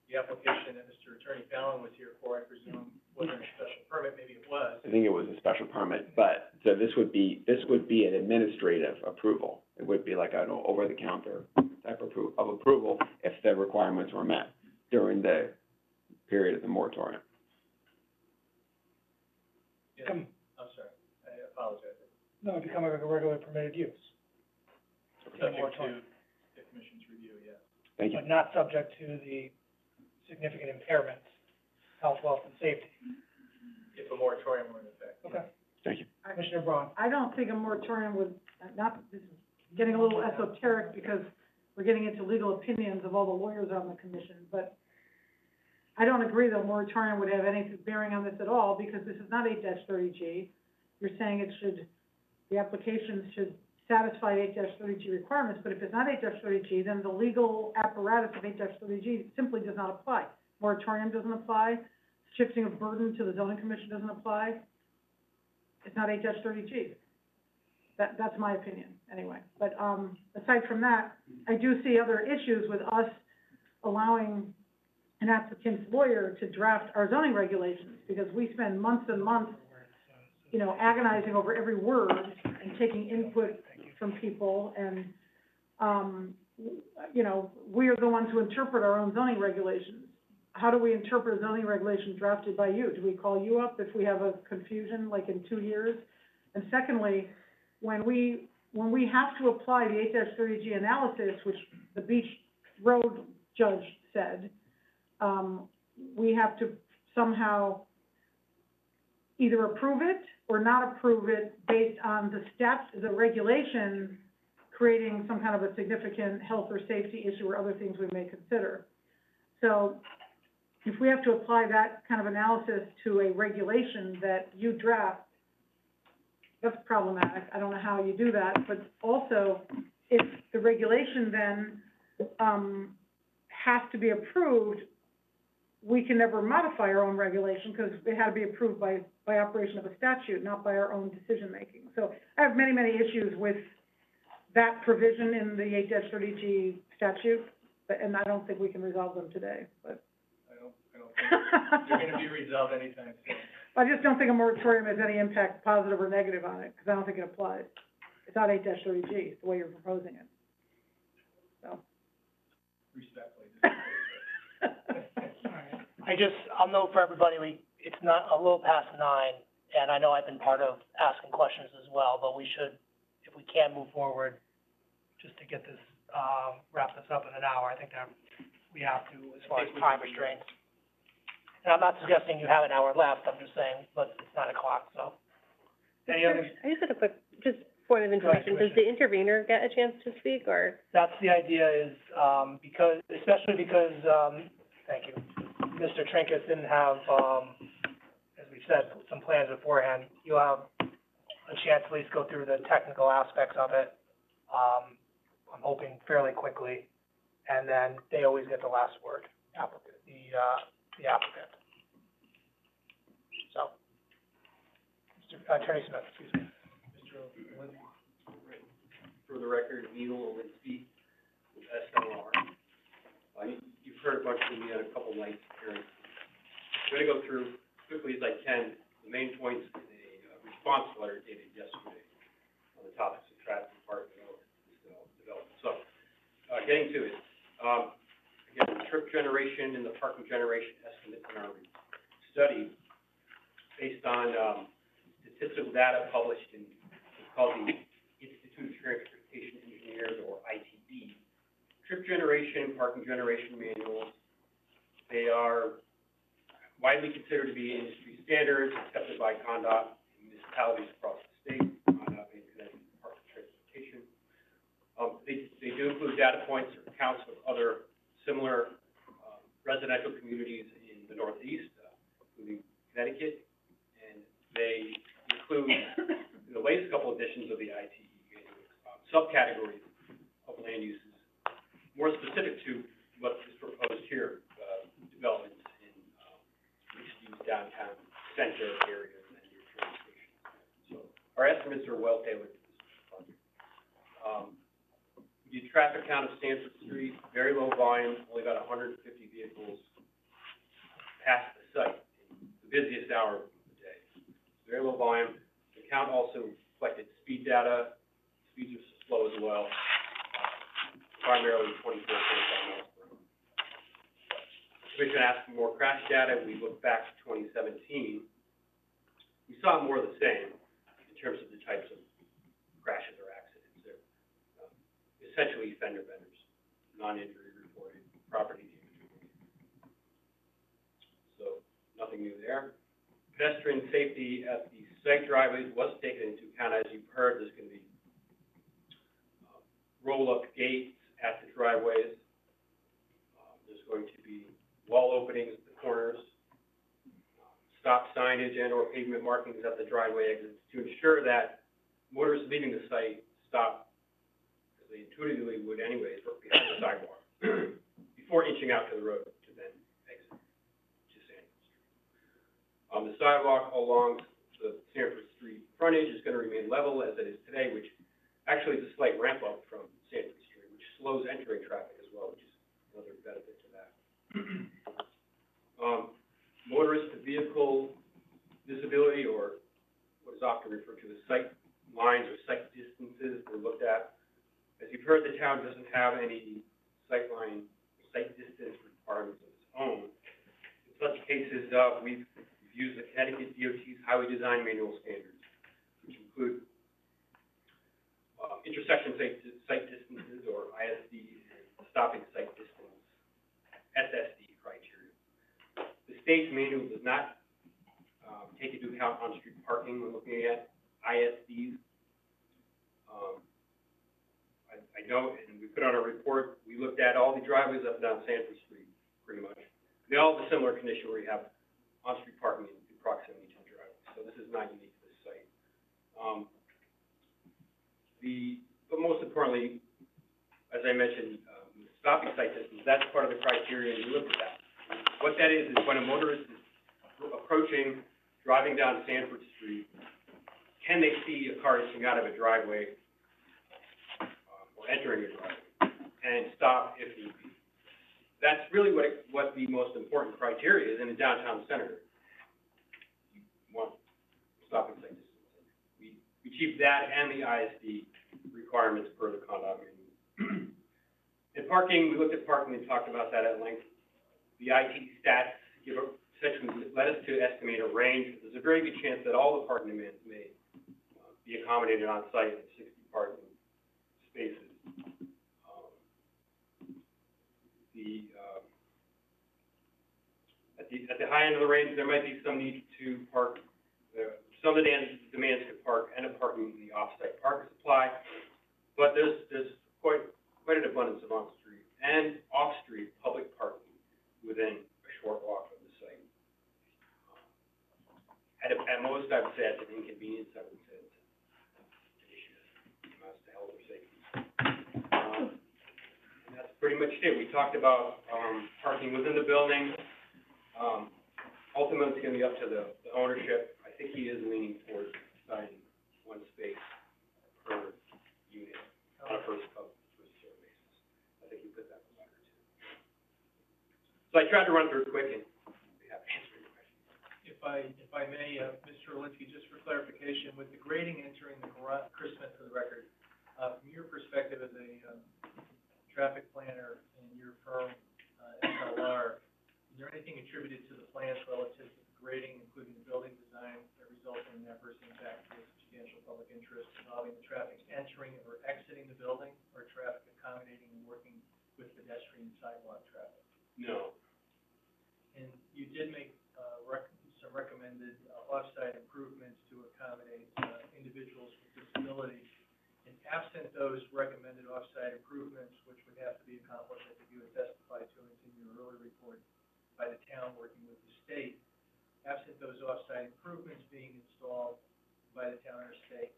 the application that Mr. Attorney Fallon was here for, I presume, wasn't a special permit, maybe it was. I think it was a special permit, but, so this would be an administrative approval. It would be like an over-the-counter type of approval if the requirements were met during the period of the moratorium. Yeah, I'm sorry, I apologize. No, become a regular permitted use. Subject to the commission's review, yes. Thank you. But not subject to the significant impairments. health, wealth, and safety. If a moratorium were in effect. Okay. Thank you. Commissioner Braun? I don't think a moratorium would, not, this is getting a little esoteric because we're getting into legal opinions of all the lawyers on the commission, but I don't agree that a moratorium would have any bearing on this at all, because this is not 8-30G. You're saying it should, the application should satisfy 8-30G requirements, but if it's not 8-30G, then the legal apparatus of 8-30G simply does not apply. Moratorium doesn't apply, shifting of burden to the zoning commission doesn't apply. It's not 8-30G. That's my opinion, anyway. But, aside from that, I do see other issues with us allowing an applicant's lawyer to draft our zoning regulations, because we spend months and months, you know, agonizing over every word and taking input from people, and, you know, we are the ones who interpret our own zoning regulations. How do we interpret a zoning regulation drafted by you? Do we call you up if we have a confusion, like in 2 years? And secondly, when we have to apply the 8-30G analysis, which the Beach Road judge said, we have to somehow either approve it or not approve it based on the regulation creating some kind of a significant health or safety issue or other things we may consider. So if we have to apply that kind of analysis to a regulation that you draft, that's problematic. I don't know how you do that, but also if the regulation then has to be approved, we can never modify our own regulation because it had to be approved by operation of a statute, not by our own decision-making. So I have many, many issues with that provision in the 8-30G statute, and I don't think we can resolve them today, but. I don't think they're gonna be resolved anytime soon. I just don't think a moratorium has any impact, positive or negative, on it, because I don't think it applies. It's not 8-30G, the way you're proposing it. So. Respectfully. I'll note for everybody, it's not a little past 9, and I know I've been part of asking questions as well, but we should, if we can move forward, just to get this, wrap this up in an hour, I think that we have to, as far as time restraints. And I'm not suggesting you have an hour left, I'm just saying, but it's 9 o'clock, so. Any other? I just had a quick, just point of information. Does the intervener get a chance to speak, or? That's the idea is, especially because, thank you, Mr. Trinkus didn't have, as we said, some plans beforehand. You'll have a chance to at least go through the technical aspects of it, I'm hoping fairly quickly, and then they always get the last word, the applicant. So, Attorney Smith, excuse me. Mr. Lindsay. For the record, Neil Olinsky with SLR. You've heard a bunch from me on a couple nights here. I'm going to go through quickly as I can the main points in a response letter dated yesterday on the topics of traffic and parking development. So, getting to it. Again, the trip generation and the parking generation estimates in our study based on statistical data published in what's called the Institute of Transportation Engineers, or ITE. Trip generation, parking generation manuals, they are widely considered to be industry standards accepted by CONDOT and municipalities across the state, CONDOT being Connecticut Department of Transportation. They do include data points or counts of other similar residential communities in the Northeast, including Connecticut, and they include, in the latest couple editions of the ITE, subcategories of land uses, more specific to what is proposed here, developments in mixed-use downtown center areas and near train stations. So our estimates are well tailored to this project. We did traffic count of Stanford Street, very low volume, only about 150 vehicles past the site in the busiest hour of the day. Very low volume. The count also collected speed data. Speeds are slow as well, primarily 24, 25 miles per hour. The Commission asked for more crash data. We looked back to 2017. We saw more of the same in terms of the types of crashes or accidents. They're essentially fender benders, non-injury reported, property damage reported. So Pedestrian safety at the site driveways was taken into account. As you've heard, there's going to be roll-up gates at the driveways. There's going to be wall openings at the corners, stop signage and or pavement markings at the driveway exits to ensure that motorists leaving the site stop, as they intuitively would anyways, behind the sidewalk, before inching out to the road to then exit to Sanford Street. The sidewalk along the Sanford Street frontage is going to remain level as it is today, which actually is a slight ramp up from Sanford Street, which slows entering traffic as well, which is another benefit to that. Motorist to vehicle visibility, or what is often referred to as sight lines or sight distances, were looked at. As you've heard, the town doesn't have any sight distance requirements of its own. In such cases, we've used the Connecticut DOT's Highway Design Manual standards, which include intersection sight distances, or ISD, and stopping sight distance, SSD criteria. The state's manual does not take into account on-street parking when looking at ISDs. I know, and we put on our report, we looked at all the driveways up and down Sanford Street, pretty much. They all have a similar condition where you have on-street parking in proximity to the driveway, so this is not unique to this site. But most importantly, as I mentioned, stopping sight distance, that's part of the criteria, and you look at that. What that is when a motorist is approaching, driving down Sanford Street, can they see a car inching out of a driveway or entering a driveway, and stop if need be? That's really what the most important criteria is in a downtown center. You want stopping sight distance. We achieved that and the ISD requirements per the conduct manual. And parking, we looked at parking and talked about that at length. The IT stats essentially led us to estimate a range. There's a very good chance that all the parking demands may be accommodated on site in 60 parking spaces. At the high end of the range, there might be some need to park. Some of the demands to park and a parking in the off-site parking supply, but there's quite an abundance of on-street and off-street public parking within a short walk of the site. At most, I would say it's an inconvenience. I would say it's an issue as to health or safety. And that's pretty much it. We talked about parking within the building. Ultimately, it's going to be up to the ownership. I think he is leaning towards deciding one space per unit on a first come, first served basis. I think you put that in the letter too. So I tried to run through it quick and be happy to answer your questions. If I may, Mr. Olinsky, just for clarification, with the grading entering the garage, Chris Smith for the record, from your perspective as a traffic planner in your firm, SLR, is there anything attributed to the plans relative to the grading, including the building design, that result in an adverse impact to substantial public interest involving the traffic entering or exiting the building, or traffic accommodating and working with pedestrian sidewalk traffic? No. And you did make some recommended off-site improvements to accommodate individuals with disabilities. And absent those recommended off-site improvements, which would have to be accomplished, I think you had testified to in your earlier report, by the town working with the state, absent those off-site improvements being installed by the town or state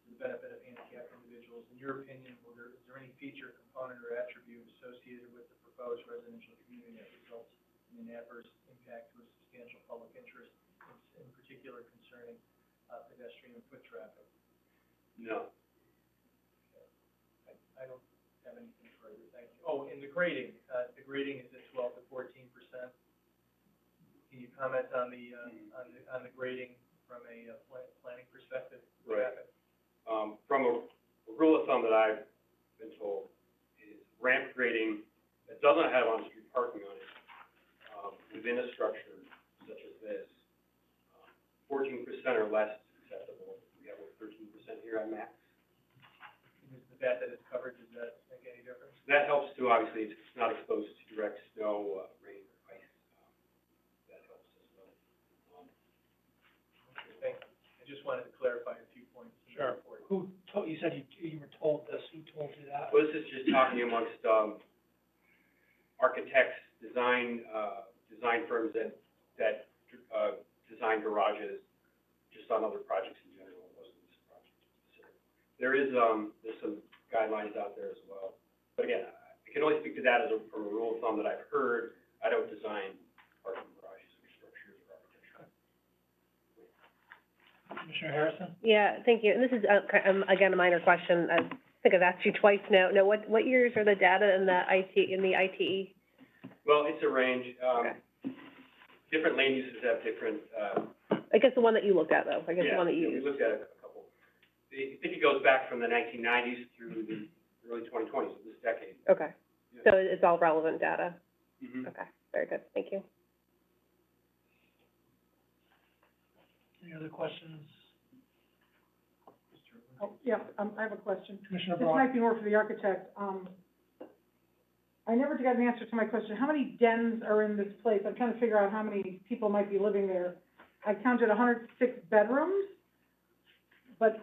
for the benefit of handicapped individuals, in your opinion, is there any feature, component, or attribute associated with the proposed residential community that results in an adverse impact to a substantial public interest, in particular concerning pedestrian and foot traffic? No. Okay. I don't have anything further, thank you. Oh, and the grading is at 12 to 14%. Can you comment on the grading from a planning perspective? Right. From a rule of thumb that I've been told is ramp grading that doesn't have on-street parking on it, within a structure such as this, 14% or less is acceptable. We have 13% here on max. Is the fact that it's covered, does that make any difference? That helps too. Obviously, it's not exposed to direct snow, rain, or ice. That helps as well. you said you were told this, who told you that? Well, this is just talking amongst, architects, design firms that design garages, just on other projects in general, it wasn't this project specific. There's some guidelines out there as well. But again, I can only speak to that from a rule of thumb that I've heard. I don't design parking garages or structures or architecture. Commissioner Harrison? Yeah, thank you. And this is, again, a minor question. I think I've asked you twice now. Now, what years are the data in the ITE? Well, it's a range. Okay. Different land uses have different, I guess the one that you looked at, though. I guess the one that you we used. looked at a couple. I think it goes back from the 1990s through the early 2020s of this decade. Okay. Yeah. So it's all relevant data? Mm-hmm. Okay, very good. Thank you. Any other questions? Oh, yeah, I have a question. Commissioner This Braun? might be more for the architect. I never got an answer to my question. How many dens are in this place? I'm trying to figure out how many people might be living there. I counted 106 bedrooms, but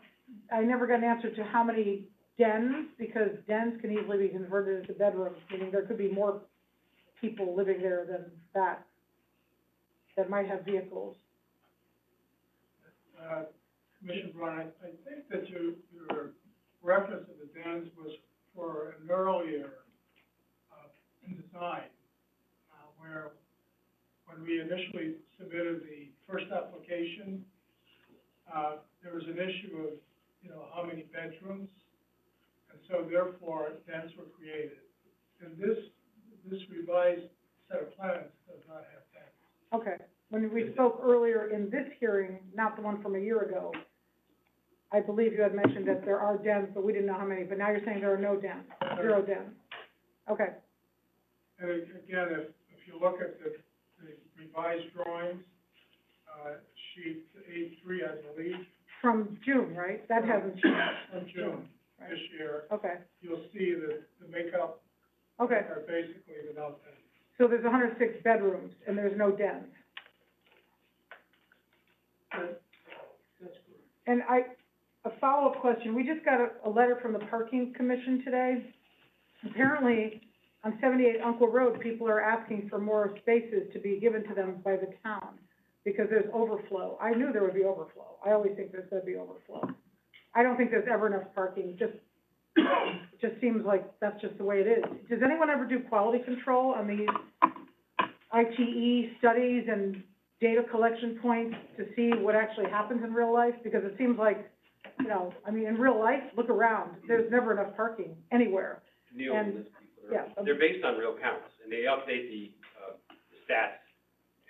I never got an answer to how many dens, because dens can easily be converted into bedrooms, meaning there could be more people living there than that might have vehicles. Commissioner Braun, I think that your reference to the dens was for an earlier, design, where when we initially submitted the first application, there was an issue of, how many bedrooms, and so therefore dens were created. And this revised set of plans does not have dens. Okay, when we spoke earlier in this hearing, not the one from a year ago, I believe you had mentioned that there are dens, but we didn't know how many, but now you're saying there are no dens, 0 dens. Okay, And again, if you look at the revised drawings, sheet A3, I believe, from June, right? That hasn't changed. from June Right. this year, Okay, you'll see that the makeup okay. are basically without dens. So there's 106 bedrooms and there's no dens. That's correct. And a follow-up question, we just got a letter from the Parking Commission today. Apparently, on 78 Uncle Road, people are asking for more spaces to be given to them by the town because there's overflow. I knew there would be overflow. I always think there's gonna be overflow. I don't think there's ever enough parking, it just seems like that's just the way it is. Does anyone ever do quality control on these ITE studies and data collection points to see what actually happens in real life? Because it seems like, in real life, look around, there's never enough parking anywhere. Neil, And- and people, Yeah. they're based on real counts, and they update the stats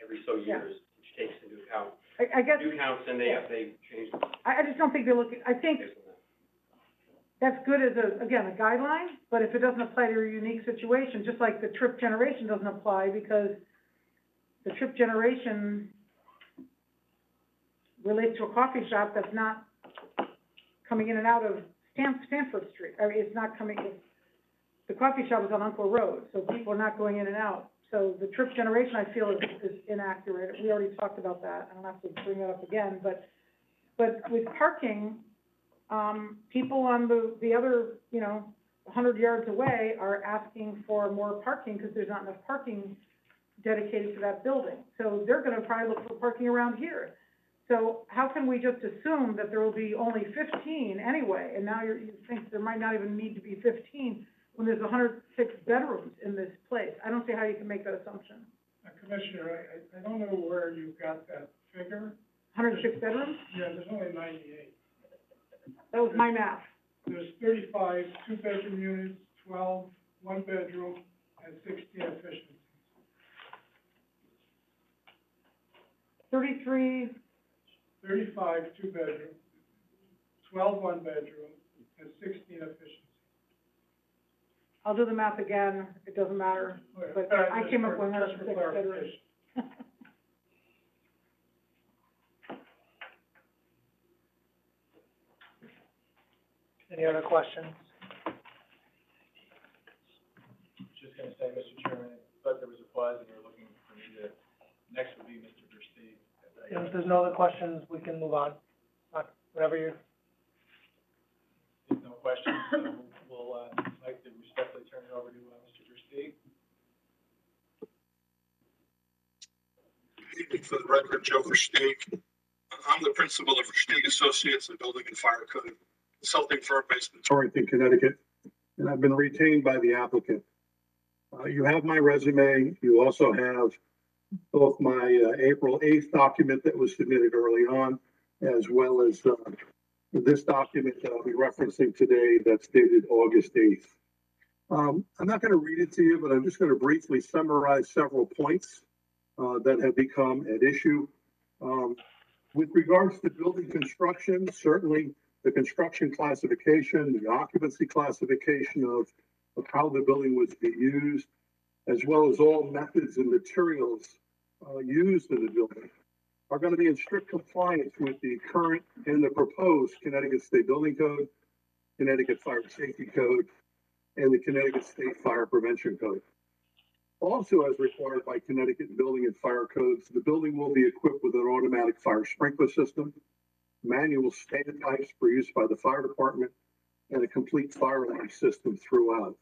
every so years, which takes into account I guess, new counts, and they change them I just don't think they look, I think based on that. that's good as a guideline, but if it doesn't apply to your unique situation, just like the trip generation doesn't apply, because the trip generation relates to a coffee shop that's not coming in and out of Stanford Street. I mean, it's not the coffee shop is on Uncle Road, so people are not going in and out. So the trip generation, I feel, is inaccurate. We already talked about that. I don't have to bring that up again, but with parking, people on the other, 100 yards away are asking for more parking because there's not enough parking dedicated to that building. So they're gonna probably look for parking around here. So how can we just assume that there will be only 15 anyway, and now you think there might not even need to be 15 when there's 106 bedrooms in this place? I don't see how you can make that assumption. Commissioner, I don't know where you got that figure. 106 bedrooms? Yeah, there's only 98. That was my math. There's 35 two-bedroom units, 12 one-bedroom, and 16 efficiencies. 33, 35 two-bedroom, 12 one-bedroom, and 16 efficiencies. I'll do the math again, it doesn't matter, but I came up with 106 bedrooms. Any other questions? Just gonna say, Mr. Chairman, I thought there was a pause and you were looking for me to, next would be Mr. Versteeg. If there's no other questions, we can move on. Whatever you, Did For the record, Joe Versteeg. I'm the principal of Versteeg Associates, a building and fire code consulting firm based in Torrington, Connecticut, and I've been retained by the applicant. You have my resume. You also have both my April 8th document that was submitted early on, as well as this document that I'll be referencing today that's dated August 8th. I'm not going to read it to you, but I'm just going to briefly summarize several points that have become at issue. With regards to building construction, certainly the construction classification, the occupancy classification of how the building was to be used, as well as all methods and materials used in the building, are going to be in strict compliance with the current and the proposed Connecticut State Building Code, Connecticut Fire Safety Code, and the Connecticut State Fire Prevention Code. Also, as required by Connecticut building and fire codes, the building will be equipped with an automatic fire sprinkler system, manual standpipes for use by the fire department, and a complete fire alarm system throughout.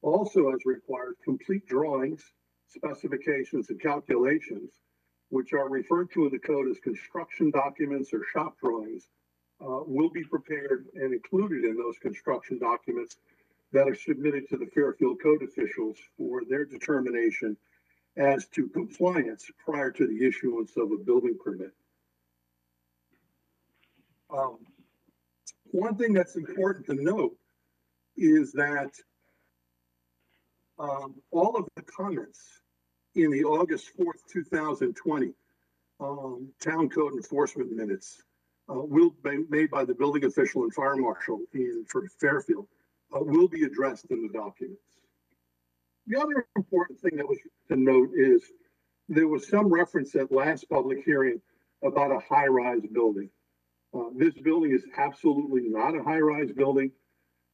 Also, as required, complete drawings, specifications, and calculations, which are referred to in the code as construction documents or shop drawings, will be prepared and included in those construction documents that are submitted to the Fairfield code officials for their determination as to compliance prior to the issuance of a building permit. One thing that's important to note is that all of the comments in the August 4th, 2020 town code enforcement minutes will be made by the building official and fire marshal for Fairfield. Will be addressed in the documents. The other important thing that was to note is there was some reference at last public hearing about a high-rise building. This building is absolutely not a high-rise building,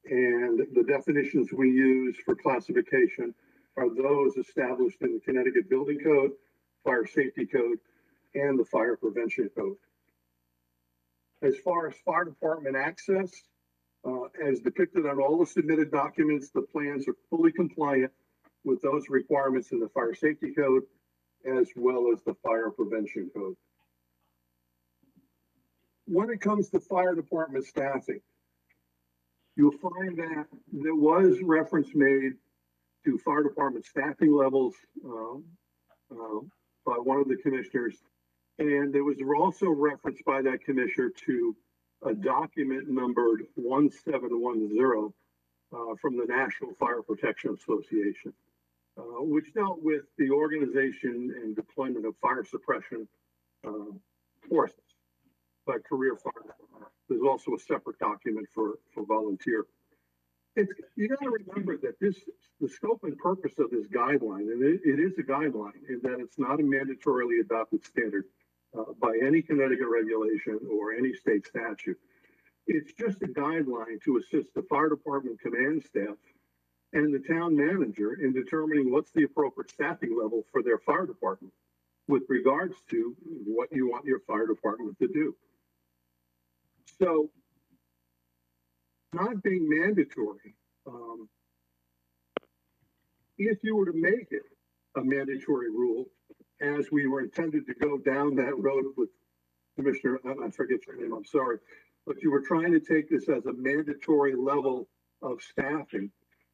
and the definitions we use for classification are those established in the Connecticut Building Code, Fire Safety Code, and the Fire Prevention Code. As far as fire department access, as depicted on all the submitted documents, the plans are fully compliant with those requirements in the Fire Safety Code, as well as the Fire Prevention Code. When it comes to fire department staffing, you'll find that there was reference made to fire department staffing levels by one of the commissioners, and there was also reference by that commissioner to a document numbered 1710 from the National Fire Protection Association, which dealt with the organization and deployment of fire suppression forces by career fire. There's also a separate document for volunteer. You got to remember that the scope and purpose of this guideline, and it is a guideline, in that it's not a mandatorily adopted standard by any Connecticut regulation or any state statute. It's just a guideline to assist the fire department command staff and the town manager in determining what's the appropriate staffing level for their fire department with regards to what you want your fire department to do. So, not being mandatory, if you were to make it a mandatory rule, as we were intended to go down that road with Commissioner, I forget your name, I'm sorry, but you were trying to take this as a mandatory level of staffing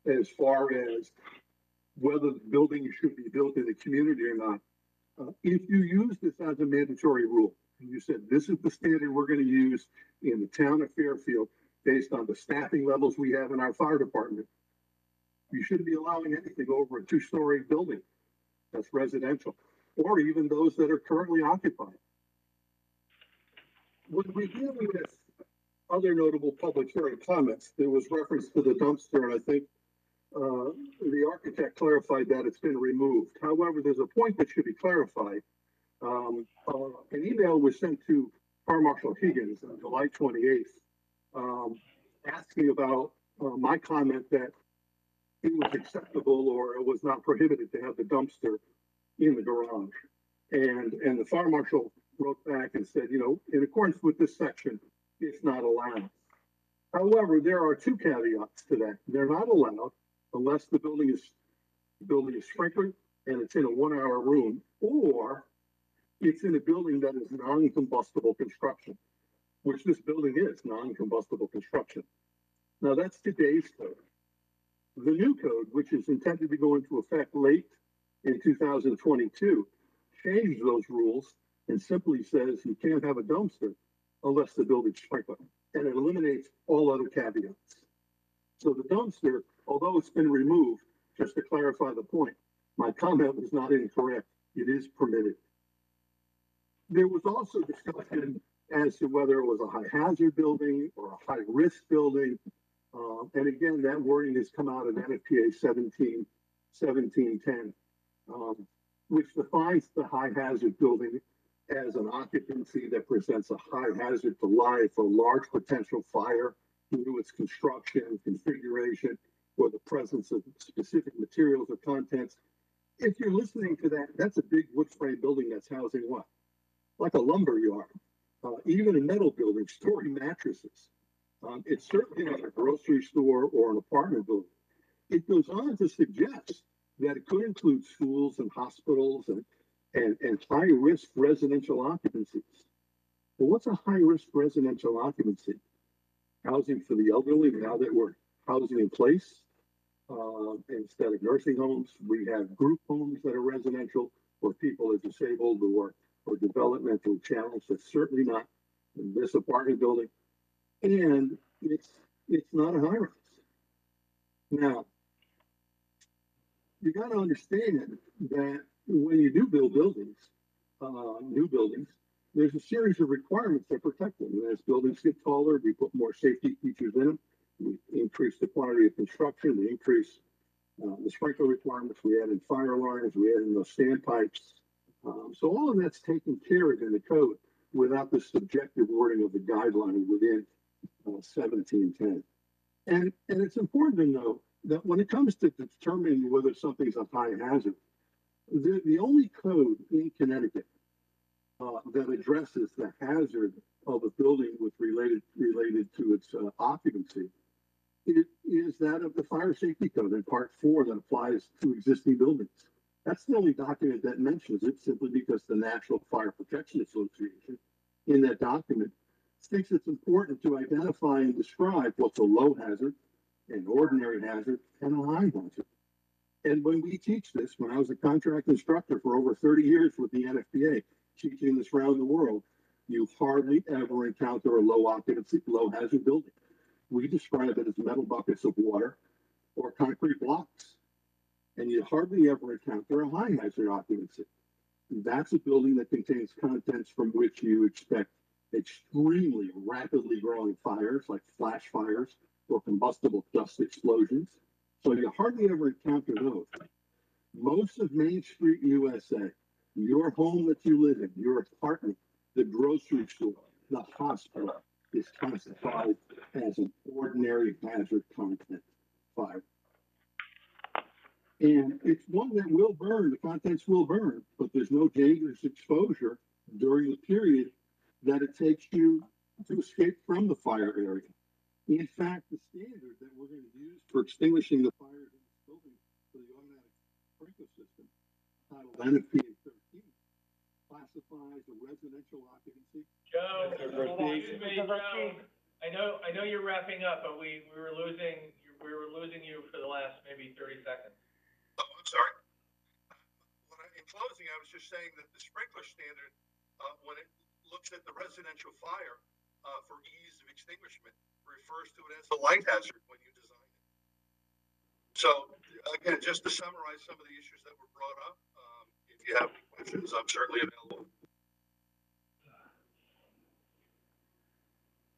as far as whether the building should be built in the community or not. If you use this as a mandatory rule, and you said, this is the standard we're going to use in the town of Fairfield based on the staffing levels we have in our fire department, you shouldn't be allowing anything over a 2-story building that's residential, or even those that are currently occupied. When we deal with other notable public hearing comments, there was reference to the dumpster, and I think the architect clarified that it's been removed. However, there's a point that should be clarified. An email was sent to Fire Marshal Higgins on July 28th, asking about my comment that it was acceptable or it was not prohibited to have the dumpster in the garage. And the fire marshal wrote back and said, in accordance with this section, it's not allowed. However, there are 2 caveats to that. They're not allowed unless the building is sprinkled and it's in a 1-hour room, or it's in a building that is non-combustible construction, which this building is, non-combustible construction. Now, that's today's code. The new code, which is intended to go into effect late in 2022, changes those rules and simply says you can't have a dumpster unless the building's sprinkled, and it eliminates all other caveats. So the dumpster, although it's been removed, just to clarify the point, my comment was not incorrect. It is permitted. There was also discussion as to whether it was a high hazard building or a high risk building. And again, that wording has come out of NFPA 1710, which defines the high hazard building as an occupancy that presents a high hazard to life or large potential fire due to its construction, configuration, or the presence of specific materials or contents. If you're listening to that, that's a big wood frame building that's housing what? Like a lumber yard, even a metal building storing mattresses. It's certainly not a grocery store or an apartment building. It goes on to suggest that it could include schools and hospitals and high-risk residential occupancies. Well, what's a high-risk residential occupancy? Housing for the elderly, now that we're housing in place, instead of nursing homes, we have group homes that are residential where people are disabled or developmentally challenged. That's certainly not in this apartment building. And it's not a high rise. Now, you got to understand that when you do build buildings, new buildings, there's a series of requirements that protect them. And as buildings get taller, we put more safety features in them. We increase the quantity of construction. We increase the sprinkler requirements. We add in fire alarms. We add in those standpipes. So all of that's taken care of in the code without the subjective wording of the guideline within 1710. And it's important to know that when it comes to determining whether something's a high hazard, the only code in Connecticut that addresses the hazard of a building with related to its occupancy is that of the Fire Safety Code in Part 4 that applies to existing buildings. That's the only document that mentions it, simply because the National Fire Protection Association in that document thinks it's important to identify and describe what's a low hazard, an ordinary hazard, and a high hazard. And when we teach this, when I was a contract instructor for over 30 years with the NFPA, teaching this around the world, you hardly ever encounter a low occupancy, low hazard building. We describe it as metal buckets of water or concrete blocks. And you hardly ever encounter a high hazard occupancy. That's a building that contains contents from which you expect extremely rapidly growing fires, like flash fires or combustible dust explosions. So you hardly ever encounter those. Most of Main Street USA, your home that you live in, your apartment, the grocery store, the hospital, is classified as an ordinary hazard content fire. And it's one that will burn, the contents will burn, but there's no dangerous exposure during the period that it takes you to escape from the fire area. In fact, the standard that we're going to use for extinguishing the fires in this building for the automatic sprinkler system, titled NFPA 13, classifies a residential occupancy. Joe, excuse me, Joe, I know you're wrapping up, but we were losing you for the last maybe 30 seconds. Oh, I'm sorry. In closing, I was just saying that the sprinkler standard, when it looks at the residential fire for ease of extinguishment, refers to it as a light hazard when you design it. So, again, just to summarize some of the issues that were brought up, if you have any questions, I'm certainly available.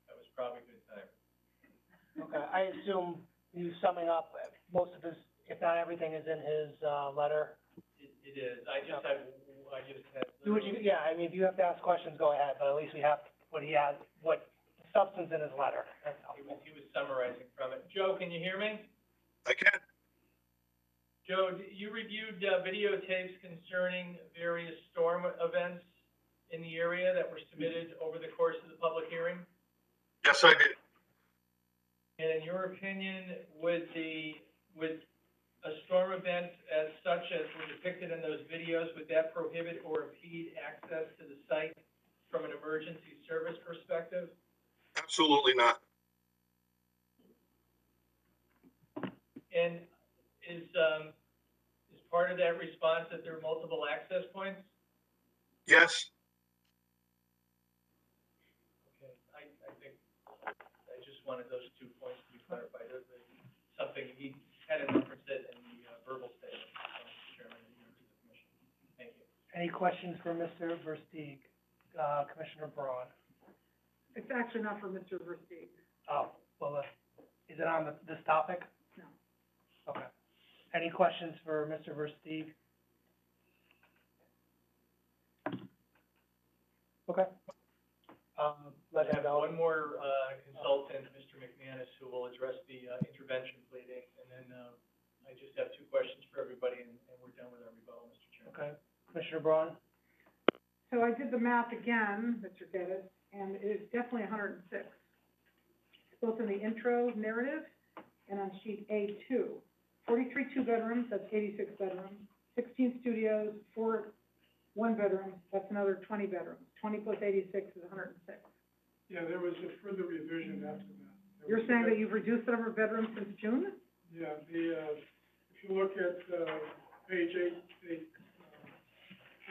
That was probably a good time. Okay, I assume you summing up, most of his, if not everything, is in his, letter. It is, I just had. Do what you, yeah, I mean, if you have to ask questions, go ahead, but at least we have what he has, what substance in his letter. That's helpful. He was summarizing from it. Joe, can you hear me? I can. Joe, you reviewed videotapes concerning various storm events in the area that were submitted over the course of the public hearing? Yes, I did. And in your opinion, would the a storm event as such as were depicted in those videos, would that prohibit or impede access to the site from an emergency service perspective? Absolutely not. And is part of that response that there are multiple access points? Yes. Okay, I think, I just wanted those 2 points to be clarified. There's something, he had referenced it in the verbal statement, Chairman, and members of the commission. Thank you. Any questions for Mr. Versteeg? Commissioner Braun? It's actually not for Mr. Versteeg. Oh, well, is it on this topic? No. Okay. Any questions for Mr. Versteeg? Okay. Let's have one more, consultant, Mr. McManus, who will address the, intervention pleading, and then, I just have 2 questions for everybody, and we're done with our rebuttal, Mr. Chairman. Okay. Commissioner Braun? So I did the math again, Mr. Geddes, and it is definitely 106. Both in the intro narrative and on sheet A2. 43 two-bedrooms, that's 86 bedrooms. 16 studios, 4 one-bedrooms, that's another 20 bedrooms. 20 plus 86 is 106. Yeah, there was a further revision after that. You're saying that you've reduced the number of bedrooms since June? Yeah, if you look at, page 8.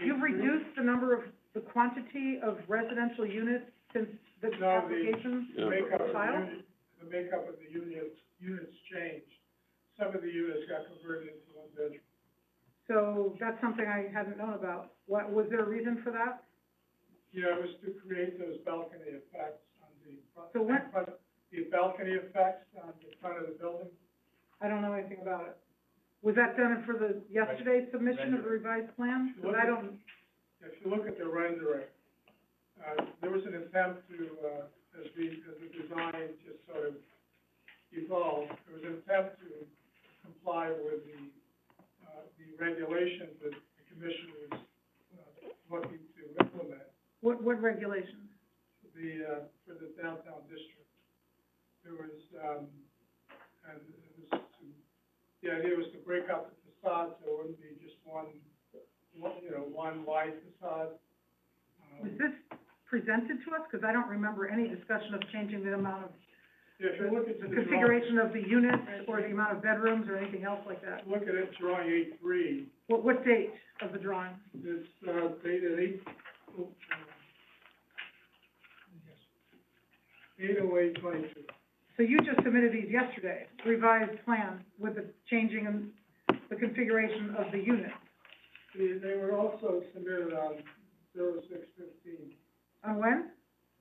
You've reduced the number of, the quantity of residential units since the application The makeup of the filed? unit, the makeup of the units changed. Some of the units got converted into one bedroom. So that's something I hadn't known about. What, was there a reason for that? Yeah, it was to create those balcony effects on the front. So what- The balcony effects on the front of the building. I don't know anything about it. Was that done for the yesterday's submission of the revised plan? Because I don't, If you look at the rendering, there was an attempt to, as the design just sort of evolved, there was an attempt to comply with the regulations that the commission was, looking to implement. what regulations? For the downtown district. There was, and it was to, the idea was to break up the facade so it wouldn't be just one wide facade. Was this presented to us? Because I don't remember any discussion of changing the amount of, If you look at the the configuration of the units or the amount of bedrooms or anything else like that. Look at it, drawing 8-3, What date of the drawing? it's, dated 8/08/22. So you just submitted these yesterday, revised plan with the changing in the configuration of the unit. They were also submitted on 06/15. On when?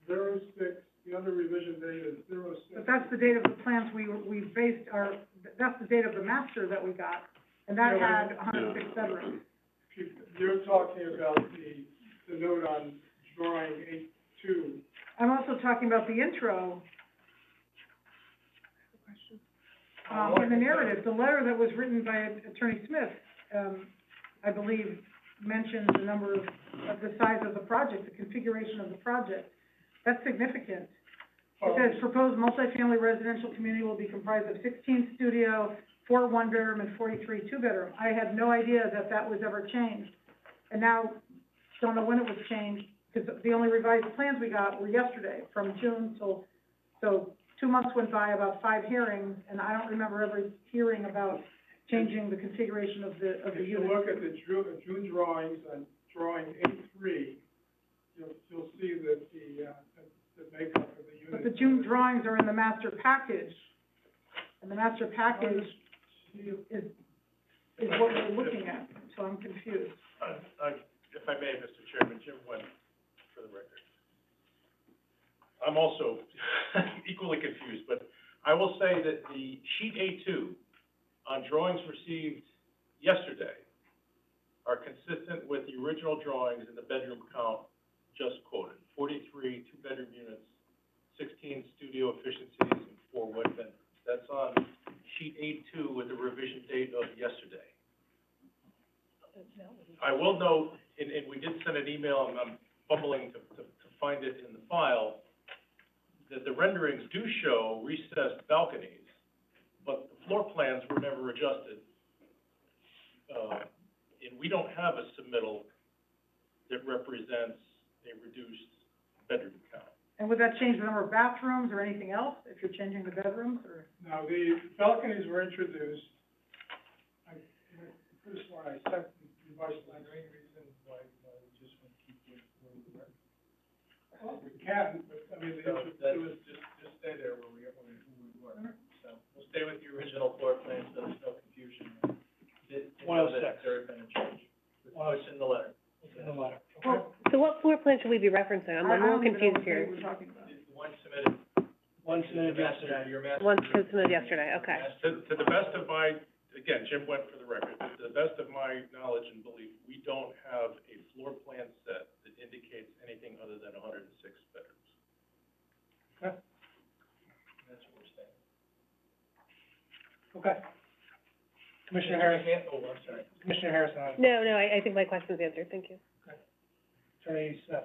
06, the other revision date is 06. But that's the date of the plans we based our, that's the date of the master that we got, and that had 106 bedrooms. You're talking about the note on drawing 8-2. I'm also talking about the intro, in the narrative, the letter that was written by Attorney Smith, I believe, mentioned the number of the size of the project, the configuration of the project. That's significant. It says, proposed multifamily residential community will be comprised of 16 studio, 4 one-bedroom, and 43 two-bedroom. I had no idea that that was ever changed. And now, don't know when it was changed, because the only revised plans we got were yesterday, from June till, so 2 months went by, about 5 hearings, and I don't remember ever hearing about changing the configuration of the If you unit. look at the June drawings on drawing 8-3, you'll see that the makeup of the unit. But the June drawings are in the master package, and the master package is what we're looking at, so I'm confused. If I may, Mr. Chairman, Jim Wynn, for the record. I'm also equally confused, but I will say that the sheet A2 on drawings received yesterday are consistent with the original drawings and the bedroom count just quoted. 43 two-bedroom units, 16 studio efficiencies, and 4 wet bedrooms. That's on sheet A2 with the revision date of yesterday. I will note, and we did send an email, and I'm fumbling to find it in the file, that the renderings do show recessed balconies, but the floor plans were never adjusted and we don't have a submittal that represents a reduced bedroom count. And would that change the number of bathrooms or anything else, if you're changing the bedrooms, or? Now, the balconies were introduced. This one, I sent the revised plan. Is there any reason why we just want to keep it where we were? Well, we can, but, I mean, So that's just stay there where we were. So we'll stay with the original floor plan, so there's no confusion. Didn't know that there had been a change. What's in the letter? in the letter. Well, So what floor plan should we be referencing? I'm a little confused here. We're talking about. The one submitted. One submitted yesterday. Your master. One submitted yesterday, okay. To the best of my, again, Jim went for the record, to the best of my knowledge and belief, we don't have a floor plan set that indicates anything other than 106 bedrooms. Okay. That's what we're saying. Okay. Commissioner Harris, Oh, I'm sorry. Commissioner Harrison, No, I think my question's answered, thank you. Attorney Smith.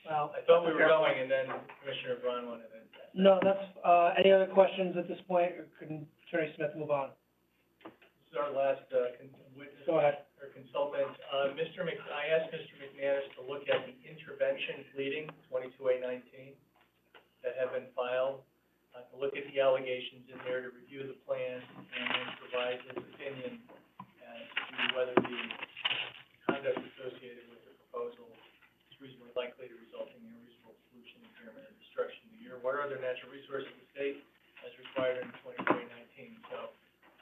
Well, I thought we were going, and then Commissioner Braun wanted to. no, that's, any other questions at this point, or can Attorney Smith move on? This is our last, witness. Go ahead. Or consultant. I asked Mr. McManus to look at the intervention pleading, 22A19, that have been filed, to look at the allegations in there, to review the plan, and then provide his opinion as to whether the conduct associated with the proposal is reasonably likely to result in a reasonable pollution, impairment, and destruction of the year. What are other natural resources of the state as required in 22A19? So,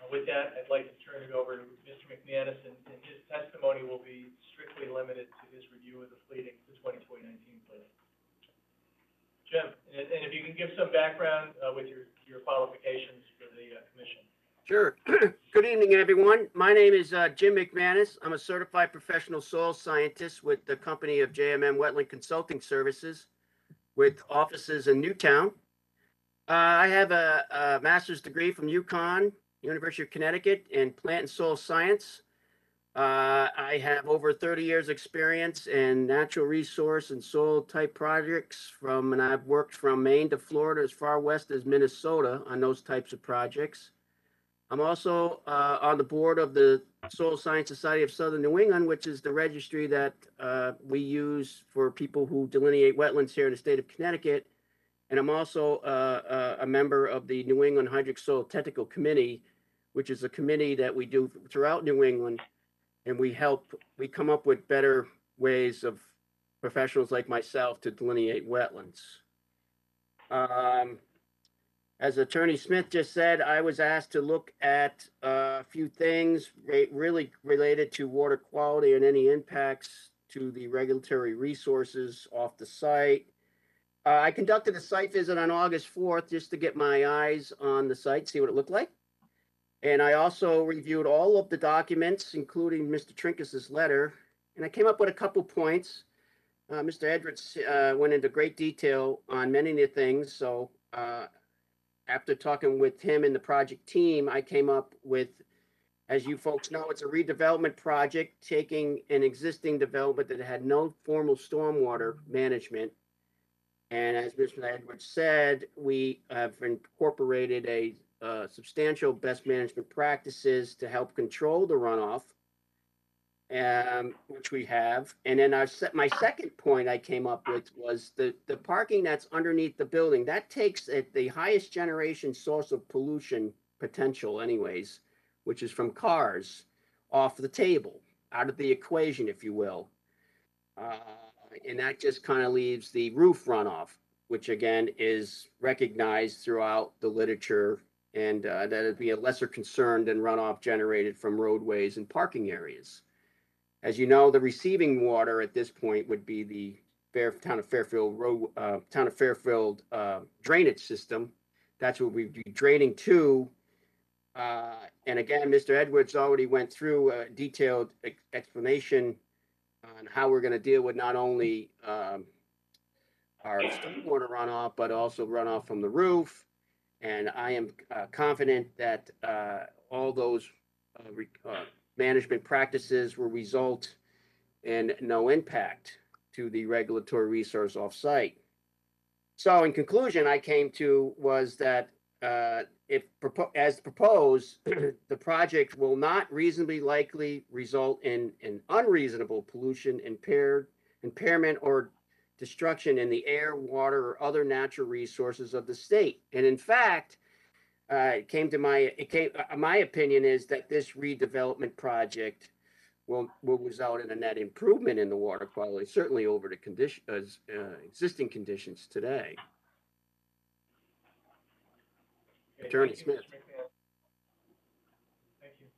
with that, I'd like to turn it over to Mr. McManus, and his testimony will be strictly limited to his review of the pleading, the 22A19 pleading. Jim, and if you can give some background, with your qualifications for the, commission. Sure. Good evening, everyone. My name is Jim McManus. I'm a certified professional soil scientist with the company of JMM Wetland Consulting Services with offices in Newtown. I have a master's degree from UConn, University of Connecticut, in plant and soil science. I have over 30 years experience in natural resource and soil type projects and I've worked from Maine to Florida as far west as Minnesota on those types of projects. I'm also on the board of the Soil Science Society of Southern New England, which is the registry that we use for people who delineate wetlands here in the state of Connecticut. And I'm also a member of the New England Hydric Soil Technical Committee, which is a committee that we do throughout New England. And we come up with better ways of professionals like myself to delineate wetlands. As Attorney Smith just said, I was asked to look at a few things really related to water quality and any impacts to the regulatory resources off the site. I conducted a site visit on August 4th just to get my eyes on the site, see what it looked like. And I also reviewed all of the documents, including Mr. Trinkus's letter, and I came up with a couple points. Mr. Edwards went into great detail on many of the things, so after talking with him and the project team, I came up with, as you folks know, it's a redevelopment project, taking an existing development that had no formal stormwater management. And as Mr. Edwards said, we have incorporated a substantial best management practices to help control the runoff, which we have. And then my second point I came up with was the parking that's underneath the building. That takes the highest generation source of pollution potential anyways, which is from cars, off the table, out of the equation, if you will. And that just kind of leaves the roof runoff, which again is recognized throughout the literature, and that would be a lesser concern than runoff generated from roadways and parking areas. As you know, the receiving water at this point would be the town of Fairfield drainage system. That's what we'd be draining to. And again, Mr. Edwards already went through a detailed explanation on how we're going to deal with not only our stormwater runoff, but also runoff from the roof. And I am confident that all those management practices will result in no impact to the regulatory resource off-site. So in conclusion, I came to was that as proposed, the project will not reasonably likely result in an unreasonable pollution, impairment, or destruction in the air, water, or other natural resources of the state. And in fact, my opinion is that this redevelopment project will result in a net improvement in the water quality, certainly over the existing conditions today. Okay, Attorney thank you, Smith. Mr. McMahon. Thank you.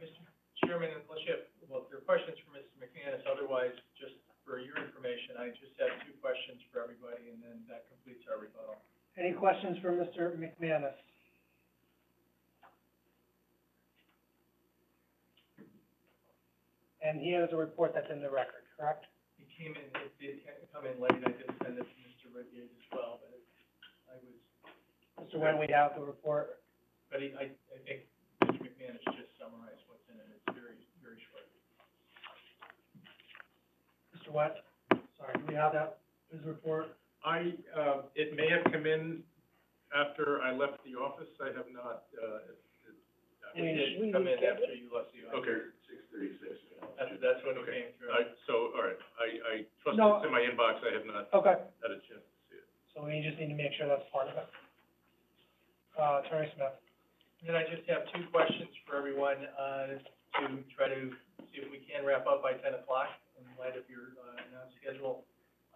Mr. Chairman, unless you have, well, if there are questions for Mr. McManus, otherwise, just for your information, I just have 2 questions for everybody, and then that completes our rebuttal. Any questions for Mr. McManus? And he has a report that's in the record, correct? It came in, it did come in late, I did send it to Mr. Redgate as well, but I was. Mr. Wen, we have the report. But I think Mr. McManus just summarized what's in it, it's very, very short. Mr. Wen, sorry, do we have that, his report? It may have come in after I left the office, I have not, It did come in after you left the office. Okay, 6:36. That's when it came through. So, all right, I trust No. it's in my inbox, I have not Okay, had a chance to see it. so we just need to make sure that's part of it. Attorney Smith. And then I just have 2 questions for everyone, to try to see if we can wrap up by 10 o'clock in light of your, announced schedule.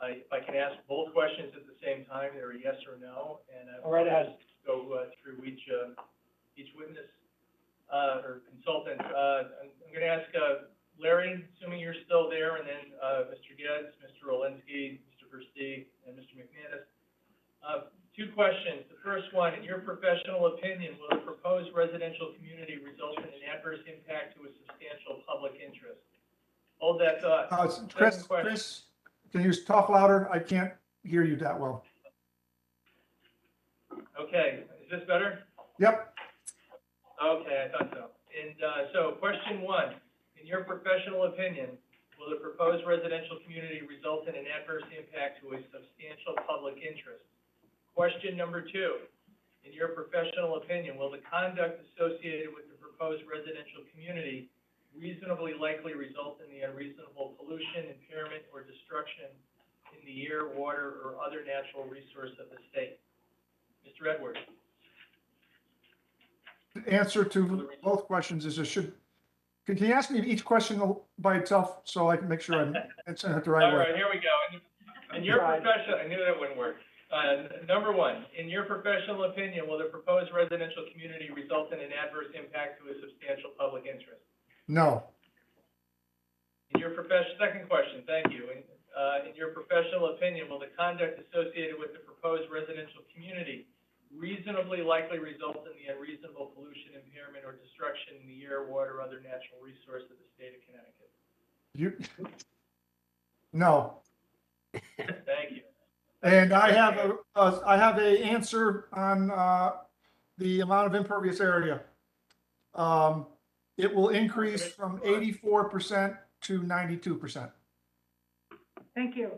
If I can ask both questions at the same time, they're a yes or no, and Go right ahead. go, through each witness, or consultant. I'm gonna ask, Larry, assuming you're still there, and then, Mr. Getz, Mr. Olinsky, Mr. Versteeg, and Mr. McManus. 2 questions. The first one, in your professional opinion, will the proposed residential community result in an adverse impact to a substantial public interest? Hold that thought. Chris, Second question. Chris, can you talk louder? I can't hear you that well. Okay, is this better? Yep. Okay, I thought so. And, so question 1, in your professional opinion, will the proposed residential community result in an adverse impact to a substantial public interest? Question number 2, in your professional opinion, will the conduct associated with the proposed residential community reasonably likely result in the unreasonable pollution, impairment, or destruction in the air, water, or other natural resource of the state? Mr. Edwards? The answer to both questions is can you ask me each question by itself so I can make sure I'm answering it the right All way? right, here we go. In your professional, I knew that wouldn't work. Number 1, in your professional opinion, will the proposed residential community result in an adverse impact to a substantial public interest? No. In your second question, thank you. In your professional opinion, will the conduct associated with the proposed residential community reasonably likely result in the unreasonable pollution, impairment, or destruction in the air, water, or other natural resource of the state of Connecticut? No. Thank you. And I have a answer on the amount of impervious area. It will increase from 84% to 92%. Thank you.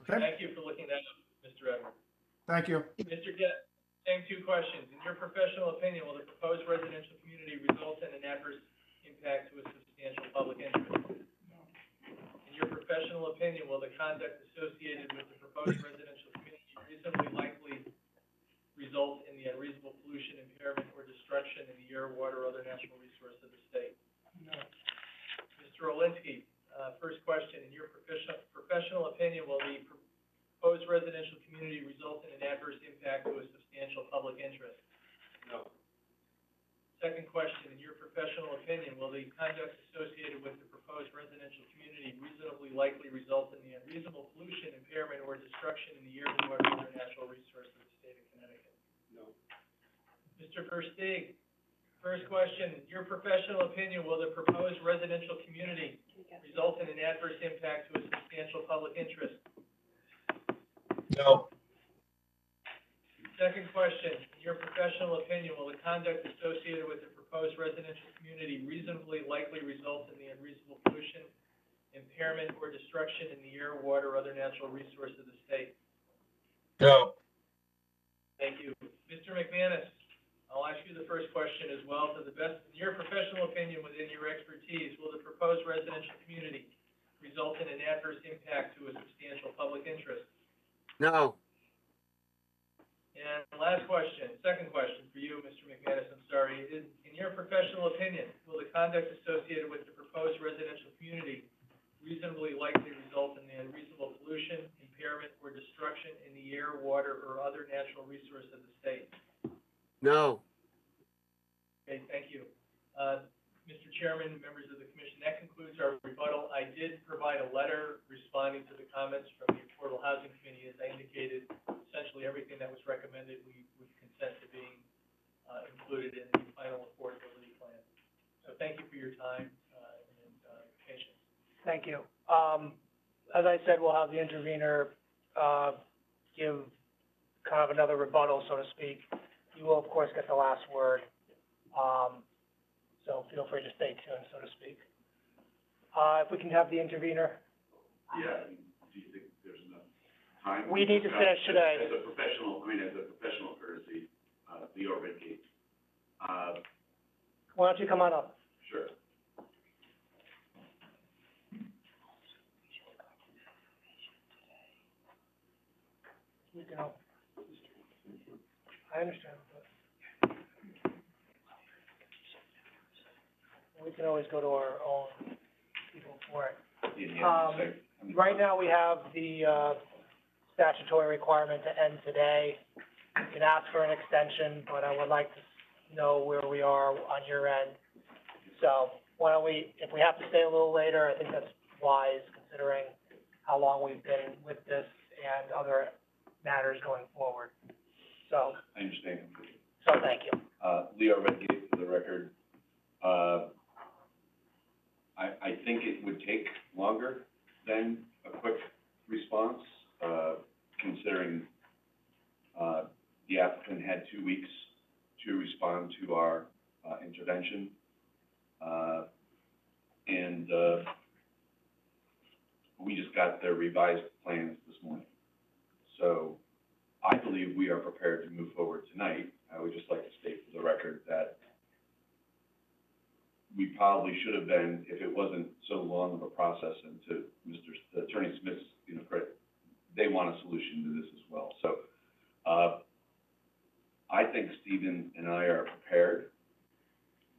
Okay. Thank you for looking that up, Mr. Edwards. Thank you. Mr. Getz, same 2 questions. In your professional opinion, will the proposed residential community result in an adverse impact to a substantial public interest? In your professional opinion, will the conduct associated with the proposed residential community reasonably likely result in the unreasonable pollution, impairment, or destruction in the air, water, or other natural resource of the state? No. Mr. Olinsky, first question. In your professional opinion, will the proposed residential community result in an adverse impact to a substantial public interest? No. Second question, in your professional opinion, will the conduct associated with the proposed residential community reasonably likely result in the unreasonable pollution, impairment, or destruction in the air, water, or other natural resource of the state of Connecticut? No. Mr. Versteeg, first question, in your professional opinion, will the proposed residential community result in an adverse impact to a substantial public interest? No. Second question, in your professional opinion, will the conduct associated with the proposed residential community reasonably likely result in the unreasonable pollution, impairment, or destruction in the air, water, or other natural resource of the state? No. Thank you. Mr. McManus, I'll ask you the first question as well. To the best, in your professional opinion, within your expertise, will the proposed residential community result in an adverse impact to a substantial public interest? No. And last question, second question for you, Mr. McManus, I'm sorry. In your professional opinion, will the conduct associated with the proposed residential community reasonably likely result in the unreasonable pollution, impairment, or destruction in the air, water, or other natural resource of the state? No. Okay, thank you. Mr. Chairman, members of the commission, that concludes our rebuttal. I did provide a letter responding to the comments from the Affordable Housing Committee. As I indicated, essentially everything that was recommended, we would consent to being included in the final affordability plan. So thank you for your time and patience. Thank you. As I said, we'll have the intervener, give kind of another rebuttal, so to speak. You will, of course, get the last word. So feel free to stay tuned, so to speak. If we can have the intervener. Yeah, do you think there's enough time? We need to finish today. As a professional courtesy, Leo Redgate. Why don't you come on up? Sure. You know, I understand, but we can always go to our own people for it. Right now, we have the, statutory requirement to end today. You can ask for an extension, but I would like to know where we are on your end. So why don't we, if we have to stay a little later, I think that's wise, considering how long we've been with this and other matters going forward. So, I understand. so thank you. Leo Redgate, for the record. I think it would take longer than a quick response, considering, the applicant had 2 weeks to respond to our, intervention. And we just got the revised plans this morning. So I believe we are prepared to move forward tonight. I would just like to state for the record that we probably should have been, if it wasn't so long of a process, and to Attorney Smith's, credit, they want a solution to this as well. So, I think Stephen and I are prepared,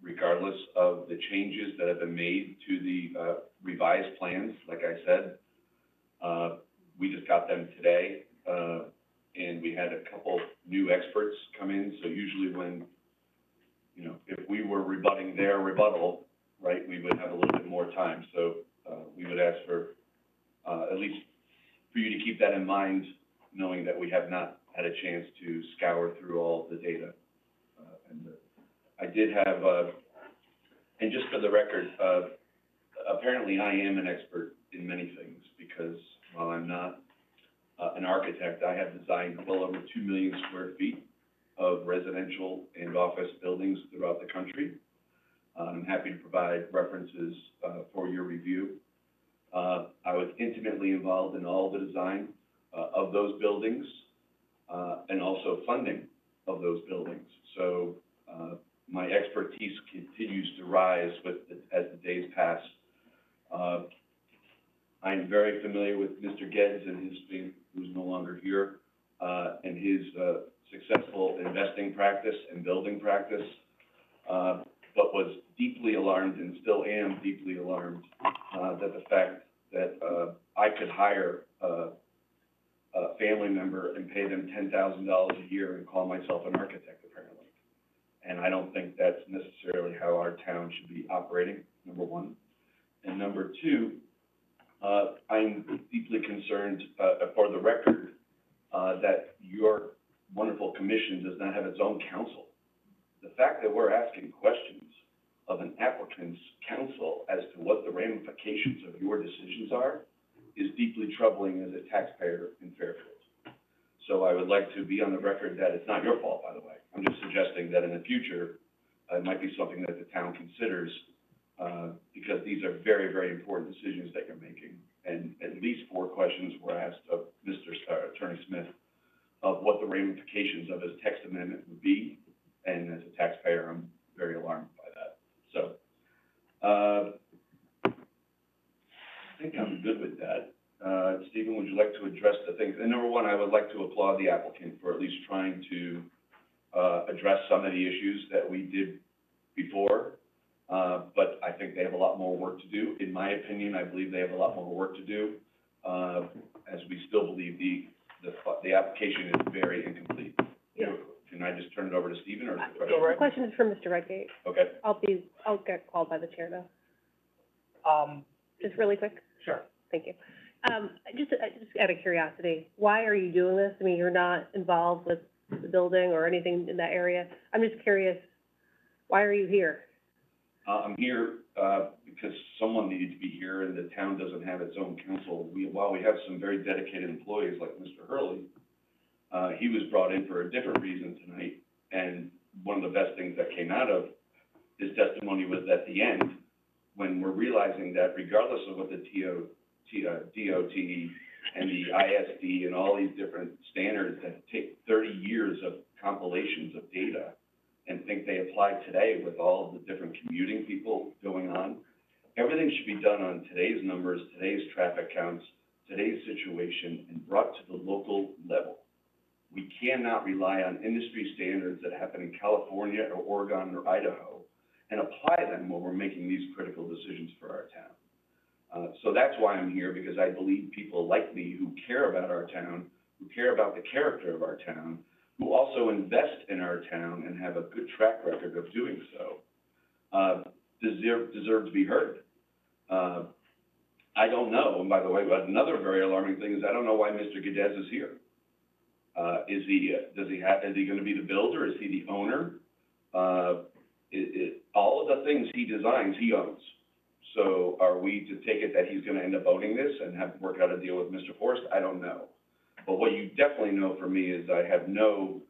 regardless of the changes that have been made to the, revised plans. Like I said, we just got them today, and we had a couple new experts come in. So usually when, if we were rebutting their rebuttal, right, we would have a little bit more time. So, we would ask for, at least for you to keep that in mind, knowing that we have not had a chance to scour through all the data. I did have, and just for the record, apparently I am an expert in many things, because while I'm not an architect, I have designed well over 2 million square feet of residential and office buildings throughout the country. I'm happy to provide references for your review. I was intimately involved in all the design of those buildings and also funding of those buildings. So my expertise continues to rise as the days pass. I'm very familiar with Mr. Geddes and his team, who's no longer here, and his successful investing practice and building practice, but was deeply alarmed and still am deeply alarmed that the fact that I could hire a family member and pay them $10,000 a year and call myself an architect, apparently. And I don't think that's necessarily how our town should be operating, number one. And number two, I'm deeply concerned, for the record, that your wonderful commission does not have its own counsel. The fact that we're asking questions of an applicant's counsel as to what the ramifications of your decisions are is deeply troubling as a taxpayer in Fairfield. So I would like to be on the record that it's not your fault, by the way. I'm just suggesting that in the future, it might be something that the town considers, because these are very, very important decisions that you're making. And at least 4 questions were asked of Mr. Attorney Smith of what the ramifications of his text amendment would be, and as a taxpayer, I'm very alarmed by that. So, I think I'm good with that. Stephen, would you like to address the things? And number one, I would like to applaud the applicant for at least trying to address some of the issues that we did before. But I think they have a lot more work to do. In my opinion, I believe they have a lot more work to do, as we still believe the application is very incomplete. Yeah. Can I just turn it over to Stephen, or is the Go question? right. The question is for Mr. Redgate. Okay. I'll get called by the chair though. Just really quick. Sure. Thank you. Just out of curiosity, why are you doing this? I mean, you're not involved with the building or anything in that area. I'm just curious, why are you here? I'm here, because someone needed to be here, and the town doesn't have its own council. While we have some very dedicated employees like Mr. Hurley, he was brought in for a different reason tonight, and one of the best things that came out of his testimony was at the end, when we're realizing that regardless of what the DOT and the ISD and all these different standards that take 30 years of compilations of data and think they apply today with all of the different commuting people going on, everything should be done on today's numbers, today's traffic counts, today's situation, and brought to the local level. We cannot rely on industry standards that happen in California or Oregon or Idaho and apply them when we're making these critical decisions for our town. So that's why I'm here, because I believe people like me who care about our town, who care about the character of our town, who also invest in our town and have a good track record of doing so, deserve to be heard. I don't know, and by the way, another very alarming thing is I don't know why Mr. Geddes is here. Is he going to be the builder? Is he the owner? All of the things he designs, he owns. So are we to take it that he's going to end up owning this and have to work out a deal with Mr. Forrest? I don't know. But what you definitely know from me is I have no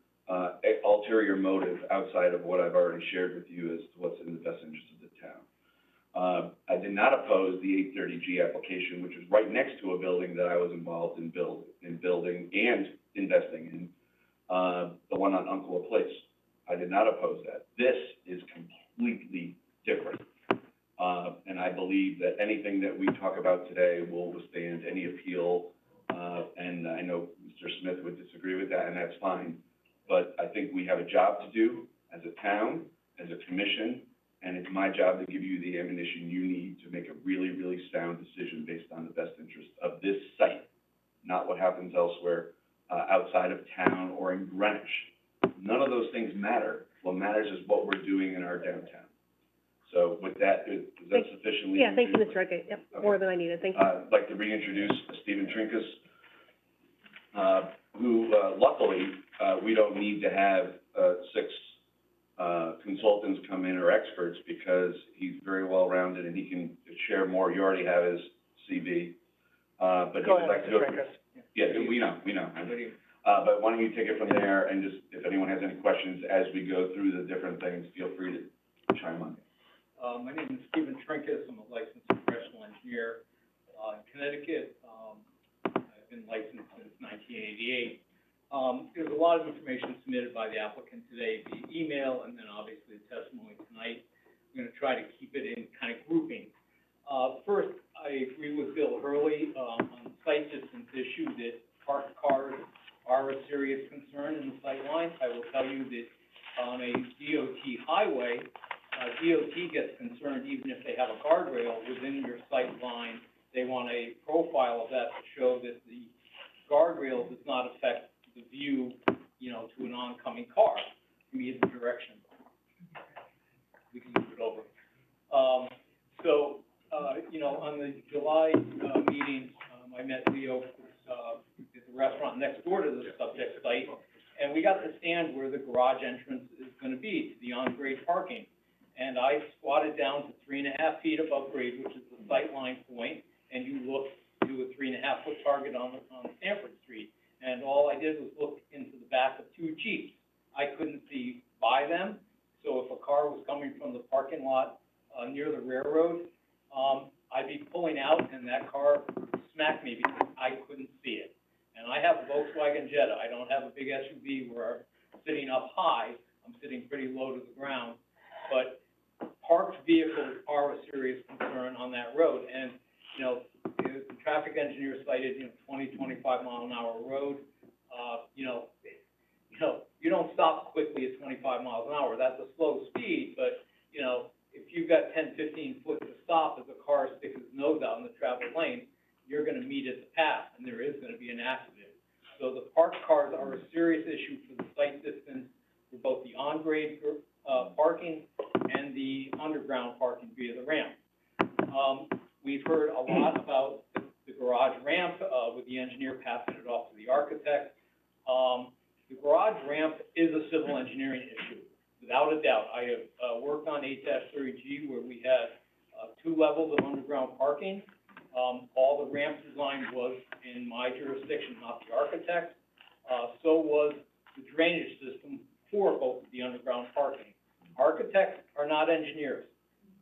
ulterior motive outside of what I've already shared with you as to what's in the best interest of the town. I did not oppose the 830G application, which is right next to a building that I was involved in building and investing in, the one on Unclewood Place. I did not oppose that. This is completely different. And I believe that anything that we talk about today will withstand any appeal. And I know Mr. Smith would disagree with that, and that's fine. But I think we have a job to do as a town, as a commission, and it's my job to give you the ammunition you need to make a really, really sound decision based on the best interest of this site, not what happens elsewhere outside of town or in Greenwich. None of those things matter. What matters is what we're doing in our downtown. So with that, is that sufficiently? Yeah, thank you, Mr. Redgate. Yep, Okay. more than I needed. Thank you. I'd like to reintroduce Stephen Trinkus, who luckily we don't need to have 6 consultants come in or experts, because he's very well rounded and he can share more. You already have his CV, but Go he would ahead, like to Mr. go. Trinkus. Yeah, we know. But why don't you take it from there, and just if anyone has any questions as we go through the different things, feel free to chime on. My name is Stephen Trinkus. I'm a licensed professional engineer in Connecticut. I've been licensed since 1988. There's a lot of information submitted by the applicant today via email, and then obviously the testimony tonight. I'm going to try to keep it in kind of grouping. First, I agree with Bill Hurley on the site distance issue, that parked cars are a serious concern in the sight line. I will tell you that on a DOT highway, DOT gets concerned even if they have a guardrail within your sight line. They want a profile of that to show that the guardrail does not affect the view, to an oncoming car from either direction. We can move it over. On the July meeting, I met Leo at the restaurant next door to the subject site, and we got to stand where the garage entrance is going to be, to the on-grade parking. And I squatted down to 3.5 feet above grade, which is the sight line point, and you look to a 3.5-foot target on Stanford Street. And all I did was look into the back of 2 Jeeps. I couldn't see by them, so if a car was coming from the parking lot near the railroad, I'd be pulling out, and that car smacked me because I couldn't see it. And And I have a Volkswagen Jetta, I don't have a big SUV where I'm sitting up high, I'm sitting pretty low to the ground. But parked vehicles are a serious concern on that road, and, you know, the traffic engineer cited, 20, 25 mile an hour road, you don't stop quickly at 25 miles an hour, that's a slow speed, but, if you've got 10, 15 foot to stop as a car sticks its nose out in the travel lane, you're gonna meet at the path, and there is gonna be an accident. So the parked cars are a serious issue for the site distance, for both the on-grade, parking and the underground parking via the ramp. We've heard a lot about the garage ramp, with the engineer passing it off to the architect. The garage ramp is a civil engineering issue, without a doubt. I have, worked on 8-30G where we had, 2 levels of underground parking. All the ramp design was in my jurisdiction, not the architect. So was the drainage system for both of the underground parking. Architects are not engineers.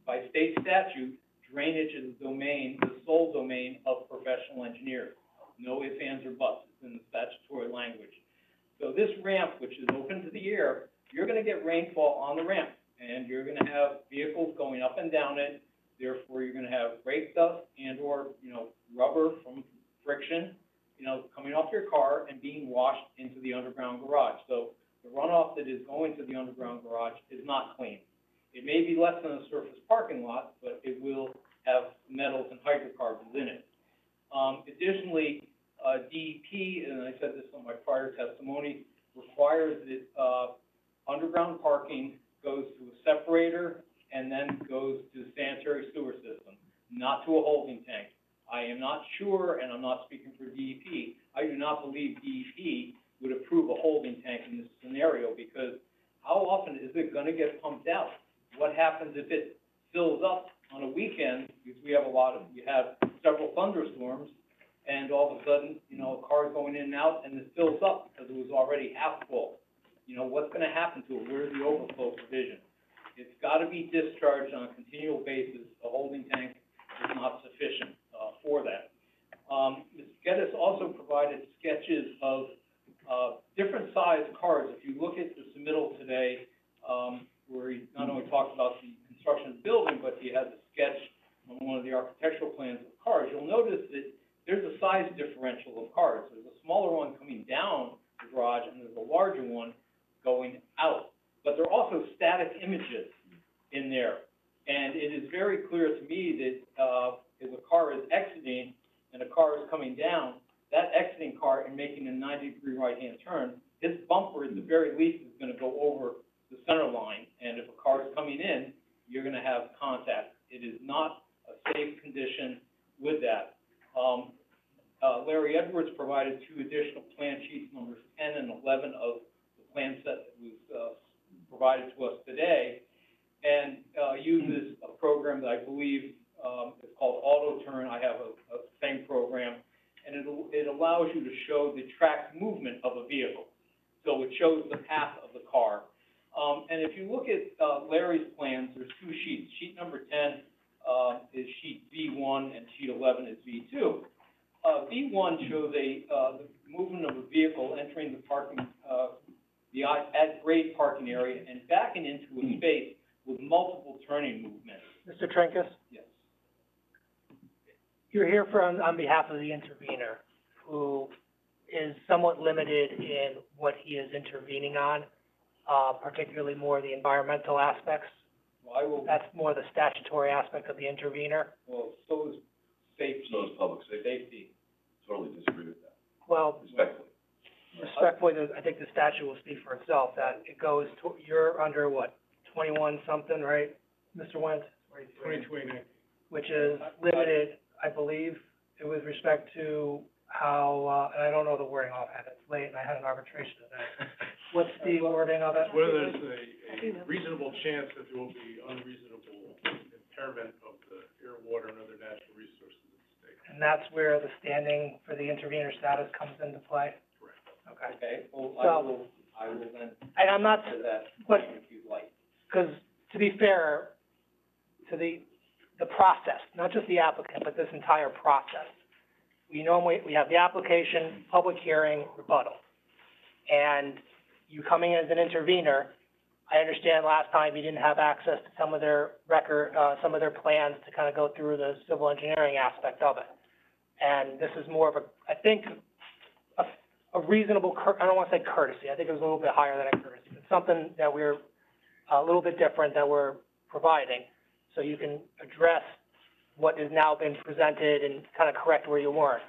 By state statute, drainage is the sole domain of professional engineers. No ifs, ands, or buts, it's in the statutory language. So this ramp, which is open to the air, you're gonna get rainfall on the ramp, and you're gonna have vehicles going up and down it. Therefore, you're gonna have brake dust and or, rubber from friction, coming off your car and being washed into the underground garage. So the runoff that is going to the underground garage is not clean. It may be less than a surface parking lot, but it will have metals and hydrocarbons in it. Additionally, DEP, and I said this on my prior testimony, requires that, underground parking goes to a separator and then goes to the sanitary sewer system, not to a holding tank. I am not sure, and I'm not speaking for DEP, I do not believe DEP would approve a holding tank in this scenario, because how often is it gonna get pumped out? What happens if it fills up on a weekend, because we have several thunderstorms, and all of a sudden, a car's going in and out, and it fills up because it was already half full. What's gonna happen to it? Where's the overflow provision? It's gotta be discharged on a continual basis. A holding tank is not sufficient, for that. Ms. Geddes also provided sketches of, different sized cars. If you look at the submittal today, where he not only talked about the construction of the building, but he has a sketch on one of the architectural plans of cars, you'll notice that there's a size differential of cars. There's a smaller one coming down the garage, and there's a larger one going out. But there are also static images in there. And it is very clear to me that, if a car is exiting and a car is coming down, that exiting car and making a 90-degree right-hand turn, his bumper at the very least is gonna go over the center line. And if a car is coming in, you're gonna have contact. It is not a safe condition with that. Larry Edwards provided 2 additional plan sheets, numbers 10 and 11 of the plan set that was provided to us today, and uses a program that I believe is called Auto Turn. I have a same program, and it allows you to show the track movement of a vehicle. So it shows the path of the car. And if you look at Larry's plans, there's 2 sheets. Sheet number 10 is sheet V1, and sheet 11 is V2. V1 shows the movement of a vehicle entering the parking, the at-grade parking area and backing into a space with multiple turning movements. Mr. Trinkus? Yes. You're here on behalf of the intervener, who is somewhat limited in what he is intervening on, particularly more the environmental aspects. Well, That's more the statutory aspect of the intervener. Well, so is safety. So is public safety. Totally disagree with that, Well, respectfully. I think the statute will speak for itself, that it goes to, you're under what, 21 something, right, Mr. Wentz? 2029. Which is limited, I believe, with respect to how, and I don't know the wording offhand, it's late and I had an arbitration today. What's the wording of it? Whether there's a reasonable chance that there will be unreasonable impairment of the air, water, and other natural resources at stake. And that's where the standing for the intervener status comes into play? Correct. Okay. Okay, well, So- I will then And I'm not, to that but, point if you'd like. because to be fair to the process, not just the applicant, but this entire process, we have the application, public hearing, rebuttal. And you coming as an intervener, I understand last time you didn't have access to some of their some of their plans to kind of go through the civil engineering aspect of it. And this is more of a, I think, a reasonable, I don't want to say courtesy, I think it was a little bit higher than a courtesy, but something that we're a little bit different that we're providing, so you can address what has now been presented and kind of correct where you weren't.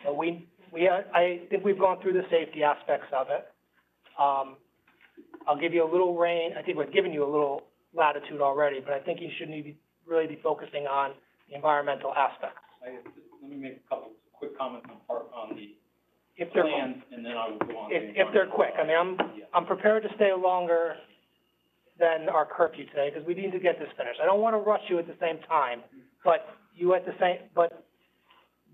So I think we've gone through the safety aspects of it. I'll give you a little range, I think we've given you a little latitude already, but I think you should really be focusing on the environmental aspects. Let me make a couple quick comments on the If they're, plans, and then I will go on to the if they're quick, I mean, I'm prepared to stay longer than our curfew today, because we need to get this finished. I don't want to rush you at the same time, but but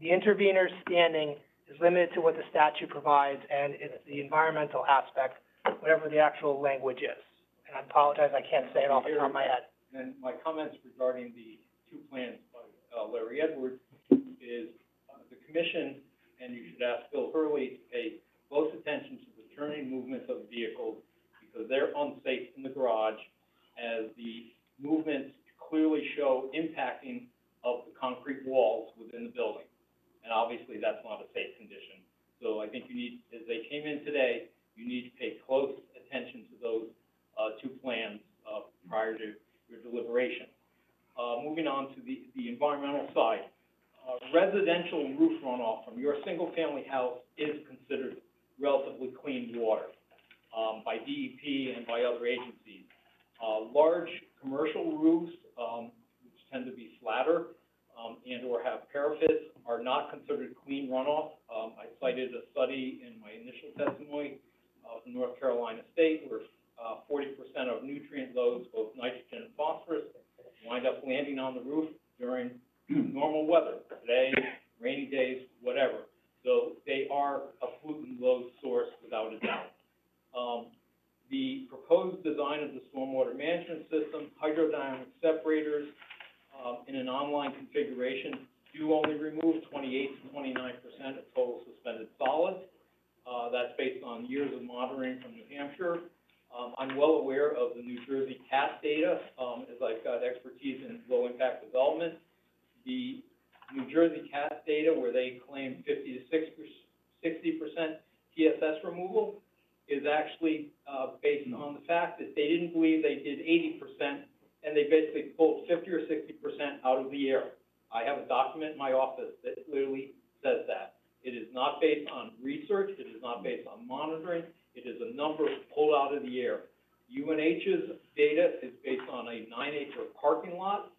the intervener's standing is limited to what the statute provides, and it's the environmental aspect, whatever the actual language is. And I apologize, I can't say it off the top of my head. And my comments regarding the two plans by Larry Edwards is the commission, and you should ask Bill Hurley to pay close attention to the turning movements of vehicles, because they're unsafe in the garage, as the movements clearly show impacting of the concrete walls within the building. And obviously, that's not a safe condition. So I think you need, as they came in today, you need to pay close attention to those two plans prior to your deliberation. Moving on to the environmental side. Residential roof runoff from your single-family house is considered relatively clean water by DEP and by other agencies. Large commercial roofs, which tend to be flatter and or have parapets, are not considered clean runoff. I cited a study in my initial testimony from North Carolina State, where 40% of nutrient loads, both nitrogen and phosphorus, wind up landing on the roof during normal weather, today, rainy days, whatever. So they are a pollutant load source without a doubt. The proposed design of the stormwater management system, hydrodynamic separators, in an online configuration, do only remove 28 to 29% of total suspended solids. That's based on years of monitoring from New Hampshire. I'm well aware of the New Jersey CAT data, as I've got expertise in low impact development. The New Jersey CAT data, where they claim 50 to 60% TSS removal, is actually based on the fact that they didn't believe they did 80%, and they basically pulled 50 or 60% out of the air. I have a document in my office that clearly says that. It is not based on research, it is not based on monitoring, it is a number pulled out of the air. UNH's data is based on a 9-acre parking lot.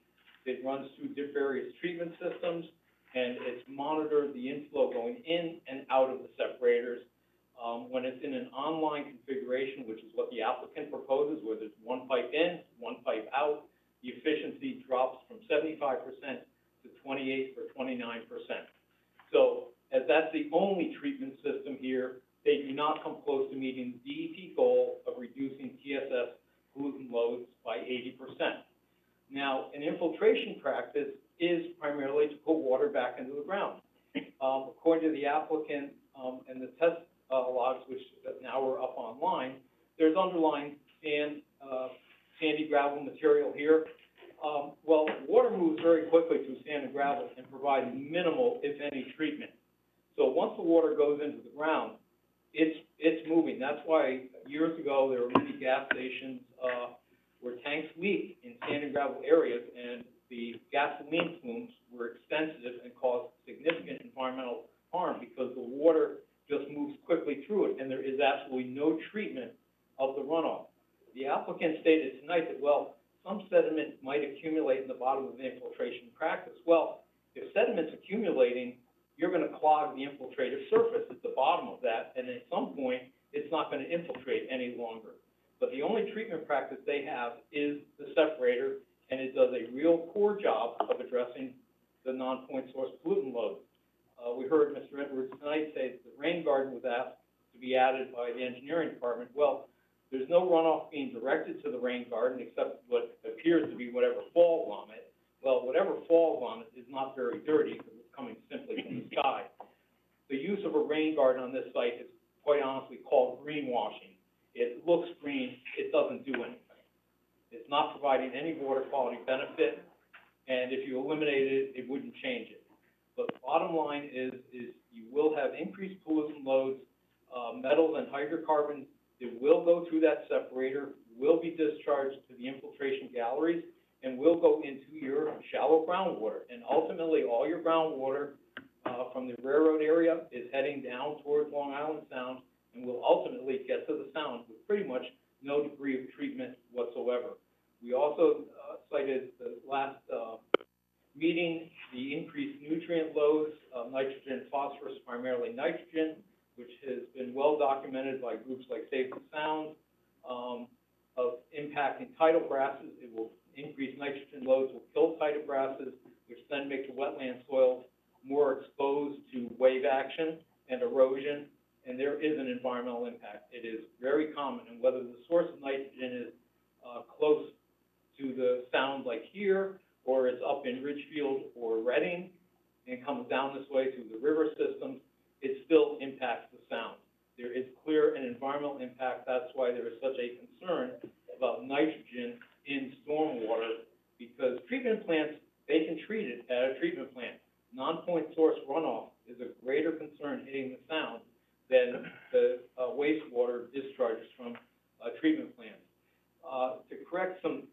It runs through various treatment systems, and it's monitored the inflow going in and out of the separators. When it's in an online configuration, which is what the applicant proposes, where there's one pipe in, one pipe out, the efficiency drops from 75% to 28 or 29%. So, as that's the only treatment system here, they do not come close to meeting the DEP goal of reducing TSS pollutant loads by 80%. Now, an infiltration practice is primarily to put water back into the ground. According to the applicant and the test logs, which now are up online, there's underlying sandy gravel material here. Well, water moves very quickly through sand and gravel and provides minimal, if any, treatment. So once the water goes into the ground, it's moving. That's why years ago there were many gas stations where tanks leaked in sand and gravel areas, and the gasoline plumes were extensive and caused significant environmental harm because the water just moves quickly through it, and there is absolutely no treatment of the runoff. The applicant stated tonight that, well, some sediment might accumulate in the bottom of the infiltration practice. Well, if sediment's accumulating, you're going to clog the infiltrator surface at the bottom of that, and at some point, it's not going to infiltrate any longer. But the only treatment practice they have is the separator, and it does a real poor job of addressing the non-point source pollutant load. We heard Mr. Edwards tonight say that the rain garden was asked to be added by the engineering department. Well, there's no runoff being directed to the rain garden except what appears to be whatever falls on it. Well, whatever falls on it is not very dirty because it's coming simply from the sky. rain garden on this site is quite honestly called greenwashing. It looks green, it doesn't do anything. It's not providing any water quality benefit, and if you eliminated it, it wouldn't change it. But the bottom line is you will have increased pollutant loads, metals and hydrocarbons. It will go through that separator, will be discharged to the infiltration galleries, and will go into your shallow groundwater. And ultimately, all your groundwater from the railroad area is heading down towards Long Island Sound and will ultimately get to the sound with pretty much no degree of treatment whatsoever. We also cited the last meeting the increased nutrient loads of nitrogen, phosphorus, primarily nitrogen, which has been well documented by groups like Safe and Sound, of impacting tidal grasses. It will increase nitrogen loads, will kill tidal grasses, which then make the wetland soils more exposed to wave action and erosion, and there is an environmental impact. It is very common, and whether the source of nitrogen is close to the sound like here, or it's up in Ridgefield or Reading, and comes down this way through the river systems, it still impacts the sound. There is clear an environmental impact. That's why there is such a concern about nitrogen in stormwater, because treatment plants, they can treat it at a treatment plant. Non-point source runoff is a greater concern hitting the sound than the wastewater discharges from treatment plants. To correct some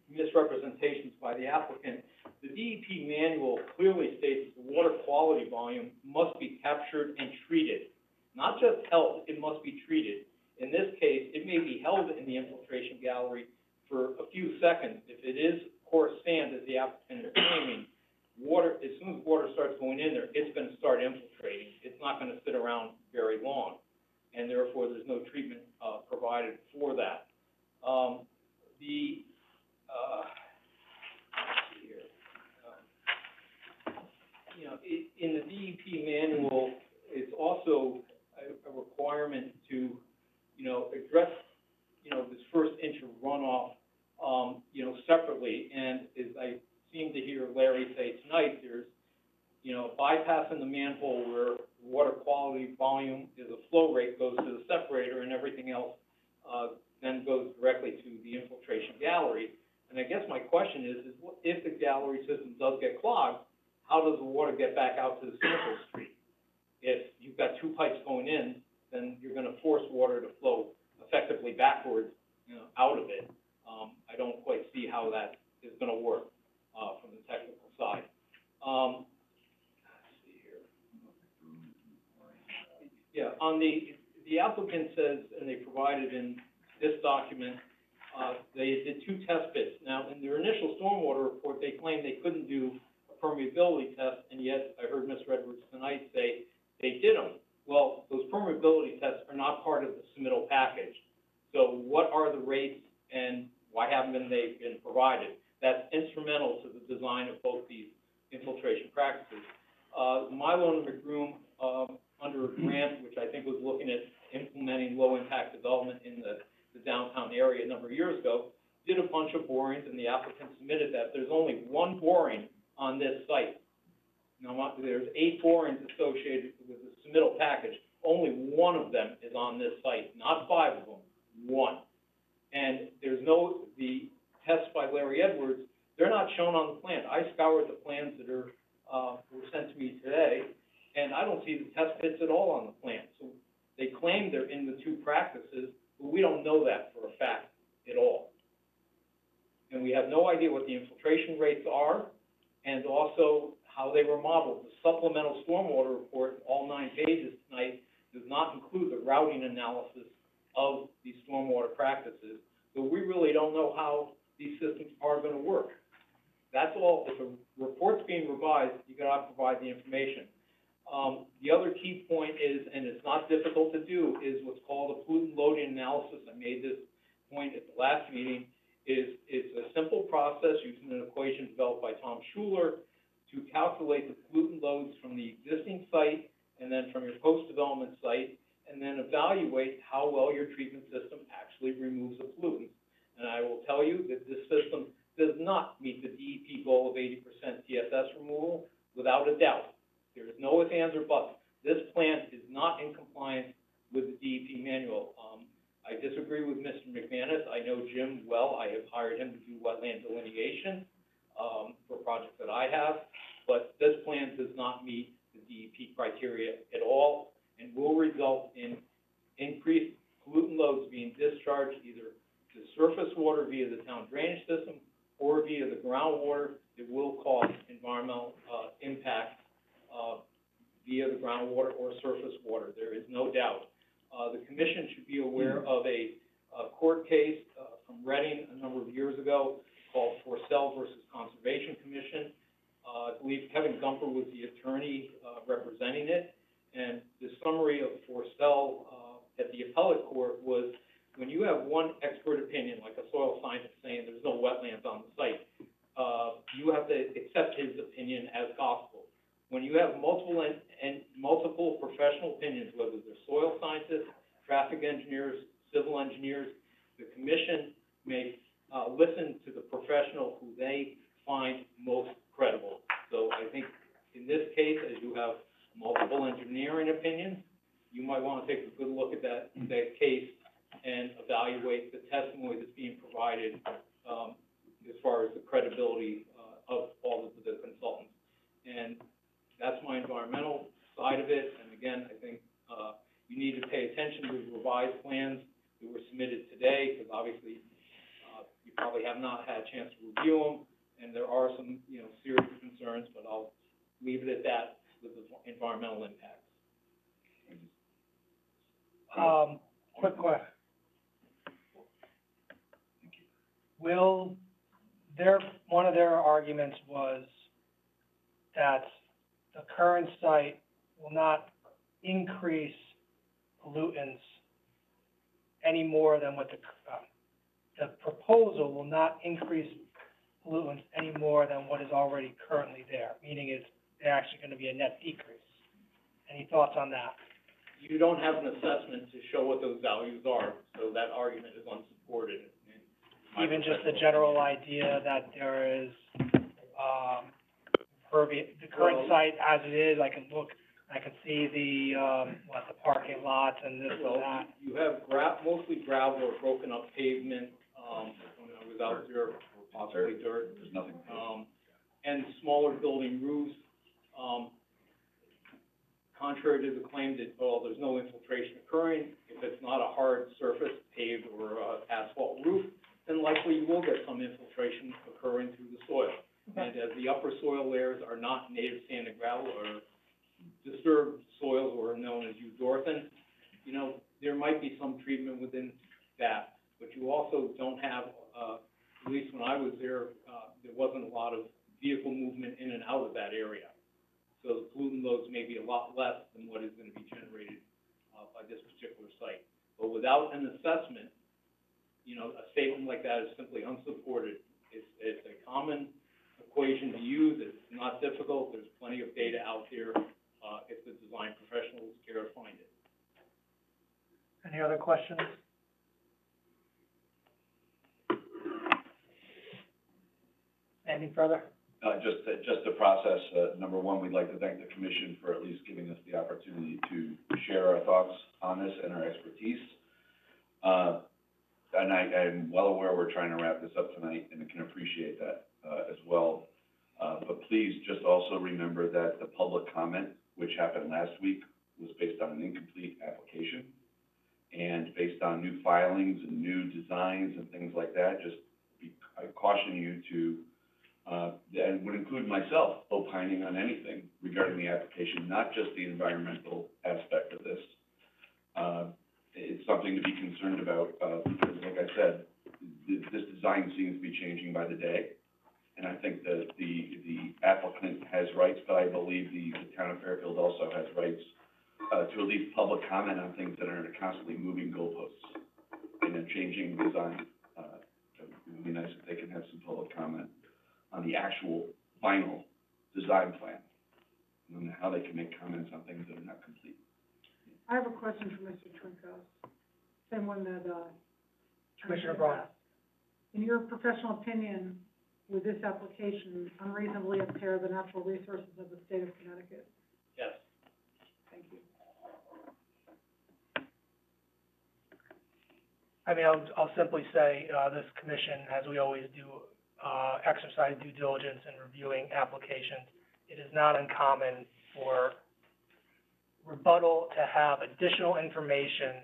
misrepresentations by the applicant, the DEP manual clearly states the water quality volume must be captured and treated. Not just held, it must be treated. In this case, it may be held in the infiltration gallery for a few seconds. If it is coarse sand, as the applicant is claiming, water, as soon as water starts going in there, it's going to start infiltrating. It's not going to sit around very long, and therefore there's no treatment provided for that. In the DEP manual, it's also a requirement to, address, this first inch of runoff, separately. And as I seem to hear Larry say tonight, there's, bypassing the manhole where water quality volume is a flow rate goes to the separator, and everything else then goes directly to the infiltration gallery. And I guess my question is if the gallery system does get clogged, how does the water get back out to the sample street? If you've got two pipes going in, then you're going to force water to flow effectively backwards, out of it. I don't quite see how that is going to work from the technical side. Let's see here. Yeah, on the applicant says, and they provided in this document, they did two test pits. Now, in their initial stormwater report, they claimed they couldn't do a permeability test, and yet I heard Mr. Edwards tonight say they did them. Well, those permeability tests are not part of the submittal package. So what are the rates and why haven't they been provided? That's instrumental to the design of both these infiltration practices. Milo and McGroom, under a grant, which I think was looking at implementing low-impact development in the downtown area a number of years ago, did a bunch of borings, and the applicant submitted that. There's only one boring on this site. Now, there's 8 borings associated with the submittal package. Only one of them is on this site, not 5 of them, one. And there's the tests by Larry Edwards, they're not shown on the plan. I scoured the plans that were sent to me today, and I don't see the test pits at all on the plan. So they claim they're in the 2 practices, but we don't know that for a fact at all. And we have no idea what the infiltration rates are, and also how they were modeled. The supplemental stormwater report, all 9 pages tonight, does not include the routing analysis of these stormwater practices. So we really don't know how these systems are going to work. That's all. If a report's being revised, you got to provide the information. The other key point is, and it's not difficult to do, is what's called a pollutant loading analysis. I made this point at the last meeting. It's a simple process using an equation developed by Tom Schuler to calculate the pollutant loads from the existing site and then from your post-development site, and then evaluate how well your treatment system actually removes the pollutants. And I will tell you that this system does not meet the DEP goal of 80% TSS removal without a doubt. There is no ifs, ands, or buts. this plan is not in compliance with the DEP manual. I disagree with Mr. McManus. I know Jim well. I have hired him to do wetland delineation, for projects that I have, but this plan does not meet the DEP criteria at all and will result in increased pollutant loads being discharged either to surface water via the town drainage system or via the groundwater. It will cause environmental, impacts, via the groundwater or surface water. There is no doubt. The commission should be aware of a court case, from Reading a number of years ago called Forsell versus Conservation Commission. I believe Kevin Gumper was the attorney, representing it. And the summary of Forsell, at the appellate court was when you have one expert opinion, like a soil scientist saying there's no wetlands on the site, you have to accept his opinion as gospel. When you have multiple professional opinions, whether they're soil scientists, traffic engineers, civil engineers, the commission may listen to the professional who they find most credible. So I think in this case, as you have multiple engineering opinions, you might want to take a good look at that case and evaluate the testimony that's being provided, as far as the credibility of all of the consultants. And that's my environmental side of it. And again, I think you need to pay attention to the revised plans that were submitted today, because obviously you probably have not had a chance to review them, and there are some, serious concerns, but I'll leave it at that with the environmental impacts. Quick question. One of their arguments was that the current site will not increase pollutants any more than what the proposal will not increase pollutants any more than what is already currently there, meaning they're actually going to be a net decrease. Any thoughts on that? You don't have an assessment to show what those values are, so that argument is unsupported. Even just the general idea that there is, the current site as it is, I can see the parking lots and this and that. You have mostly gravel or broken up pavement, without there, or possibly dirt. There's nothing. And smaller building roofs. Contrary to the claim that, there's no infiltration occurring, if it's not a hard surface, paved or asphalt roof, then likely you will get some infiltration occurring through the soil. And as the upper soil layers are not native sand and gravel or disturbed soils, or known as eudorphan, there might be some treatment within that. But you also don't have, at least when I was there, there wasn't a lot of vehicle movement in and out of that area. So the pollutant loads may be a lot less than what is going to be generated by this particular site. But without an assessment, a statement like that is simply unsupported. It's a common equation to use. It's not difficult. There's plenty of data out there if the design professionals care to find it. Any other questions? Anything further? Just the process, number one, we'd like to thank the commission for at least giving us the opportunity to share our thoughts on this and our expertise. And I'm well aware we're trying to wrap this up tonight, and I can appreciate that, as well. But please just also remember that the public comment, which happened last week, was based on an incomplete application and based on new filings and new designs and things like that. I caution you to, and would include myself, opining on anything regarding the application, not just the environmental aspect of this. It's something to be concerned about, because like I said, this design seems to be changing by the day. And I think that the applicant has rights, but I believe the town of Fairfield also has rights to at least public comment on things that are constantly moving goalposts and a changing design. It would be nice if they can have some public comment on the actual final design plan and how they can make comments on things that are not complete. I have a question for Mr. Trinkos, same one that, Commissioner Braun. In your professional opinion, would this application unreasonably impair the natural resources of the state of Connecticut? Yes. Thank you. I mean, I'll simply say, this commission, as we always do, exercise due diligence in reviewing applications. It is not uncommon for rebuttal to have additional information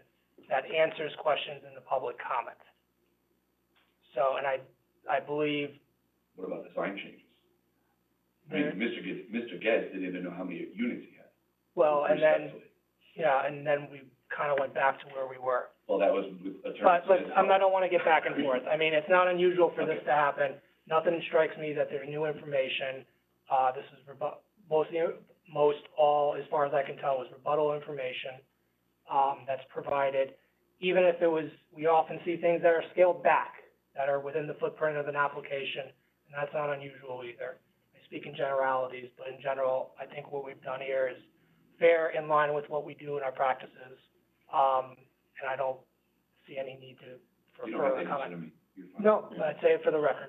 that answers questions in the public comment. So, and I believe. What about the sign changes? I mean, Mr. Getz didn't even know how many units he had. Well, and then, Respectfully. yeah, and then we kind of went back to where we were. Well, that was with Attorney But Smith. I don't want to get back and forth. I mean, it's not unusual for this to happen. Nothing strikes me that there's new information. This is most all, as far as I can tell, was rebuttal information, that's provided. Even if it was, we often see things that are scaled back, that are within the footprint of an application, and that's not unusual either. I speak in generalities, but in general, I think what we've done here is fair, in line with what we do in our practices. And I don't see any need for You don't have further to comment. answer me. You're fine. No, I'd say it for the record.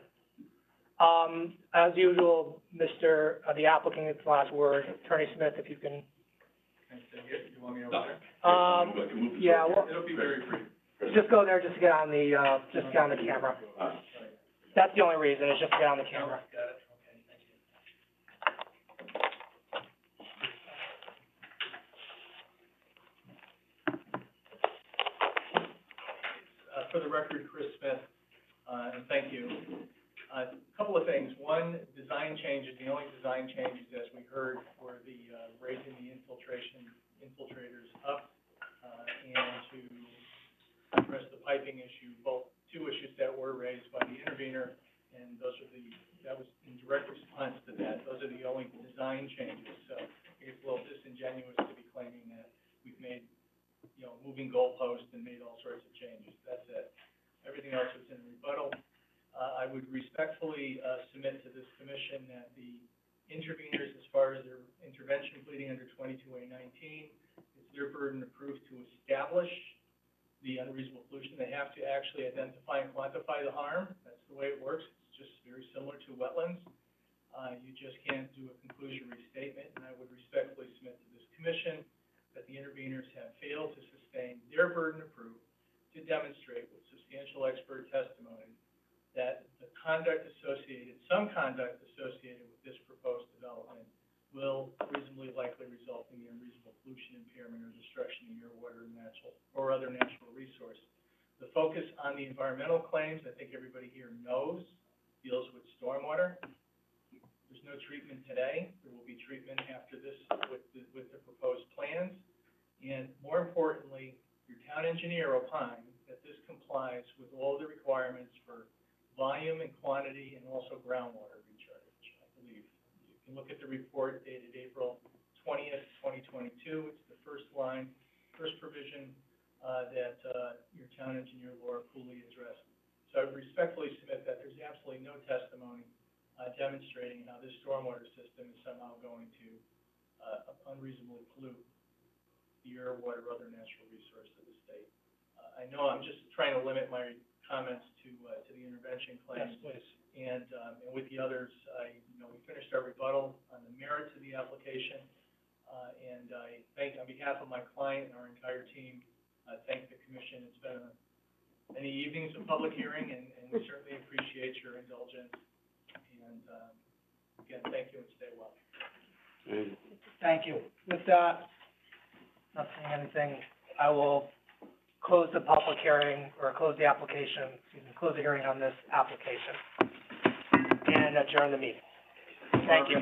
As usual, the applicant gets the last word. Attorney Smith, if you can. Can I say it? You want me over No. there? Yeah, well, It'll be very brief. just go there just to get on the, camera. That's the only reason, is just to get on the camera. Got it, okay, thank you. For the record, Chris Smith, and thank you. A couple of things. One, design changes, the only design changes, as we heard, were the, raising the infiltrators up, and to address the piping issue, both two issues that were raised by the intervener, and that was in direct response to that. Those are the only design changes, so I think it's a little disingenuous to be claiming that we've made, moving goalposts and made all sorts of changes. That's it. Everything else was in rebuttal. I would respectfully, submit to this commission that the interveners, as far as their intervention pleading under 22A19, it's their burden of proof to establish the unreasonable pollution. They have to actually identify and quantify the harm. That's the way it works. It's just very similar to wetlands. You just can't do a conclusory statement, and I would respectfully submit to this commission that the interveners have failed to sustain their burden of proof to demonstrate with substantial expert testimony that the some conduct associated with this proposed development will reasonably likely result in the unreasonable pollution, impairment, or destruction of your water and or other natural resource. The focus on the environmental claims, I think everybody here knows, deals with stormwater. There's no treatment today. There will be treatment after this with the proposed plans. And more importantly, your town engineer opined that this complies with all the requirements for volume and quantity, and also groundwater recharge, I believe. You can look at the report dated April 20th, 2022. It's the first provision that your town engineer, Laura Cooley, addressed. So I respectfully submit that there's absolutely no testimony demonstrating how this stormwater system is somehow going to unreasonably pollute the air, water, or other natural resource of the state. I know I'm just trying to limit my comments to the intervention claims. Yes, please. And with the others, we finished our rebuttal on the merits of the application. And I thank, on behalf of my client and our entire team, thank the commission. It's been many evenings of public hearing, and we certainly appreciate your indulgence. And again, thank you and stay well. Thank you. With that, not seeing anything, I will close the public hearing, or close the application, close the hearing on this application, and adjourn the meeting. Thank you.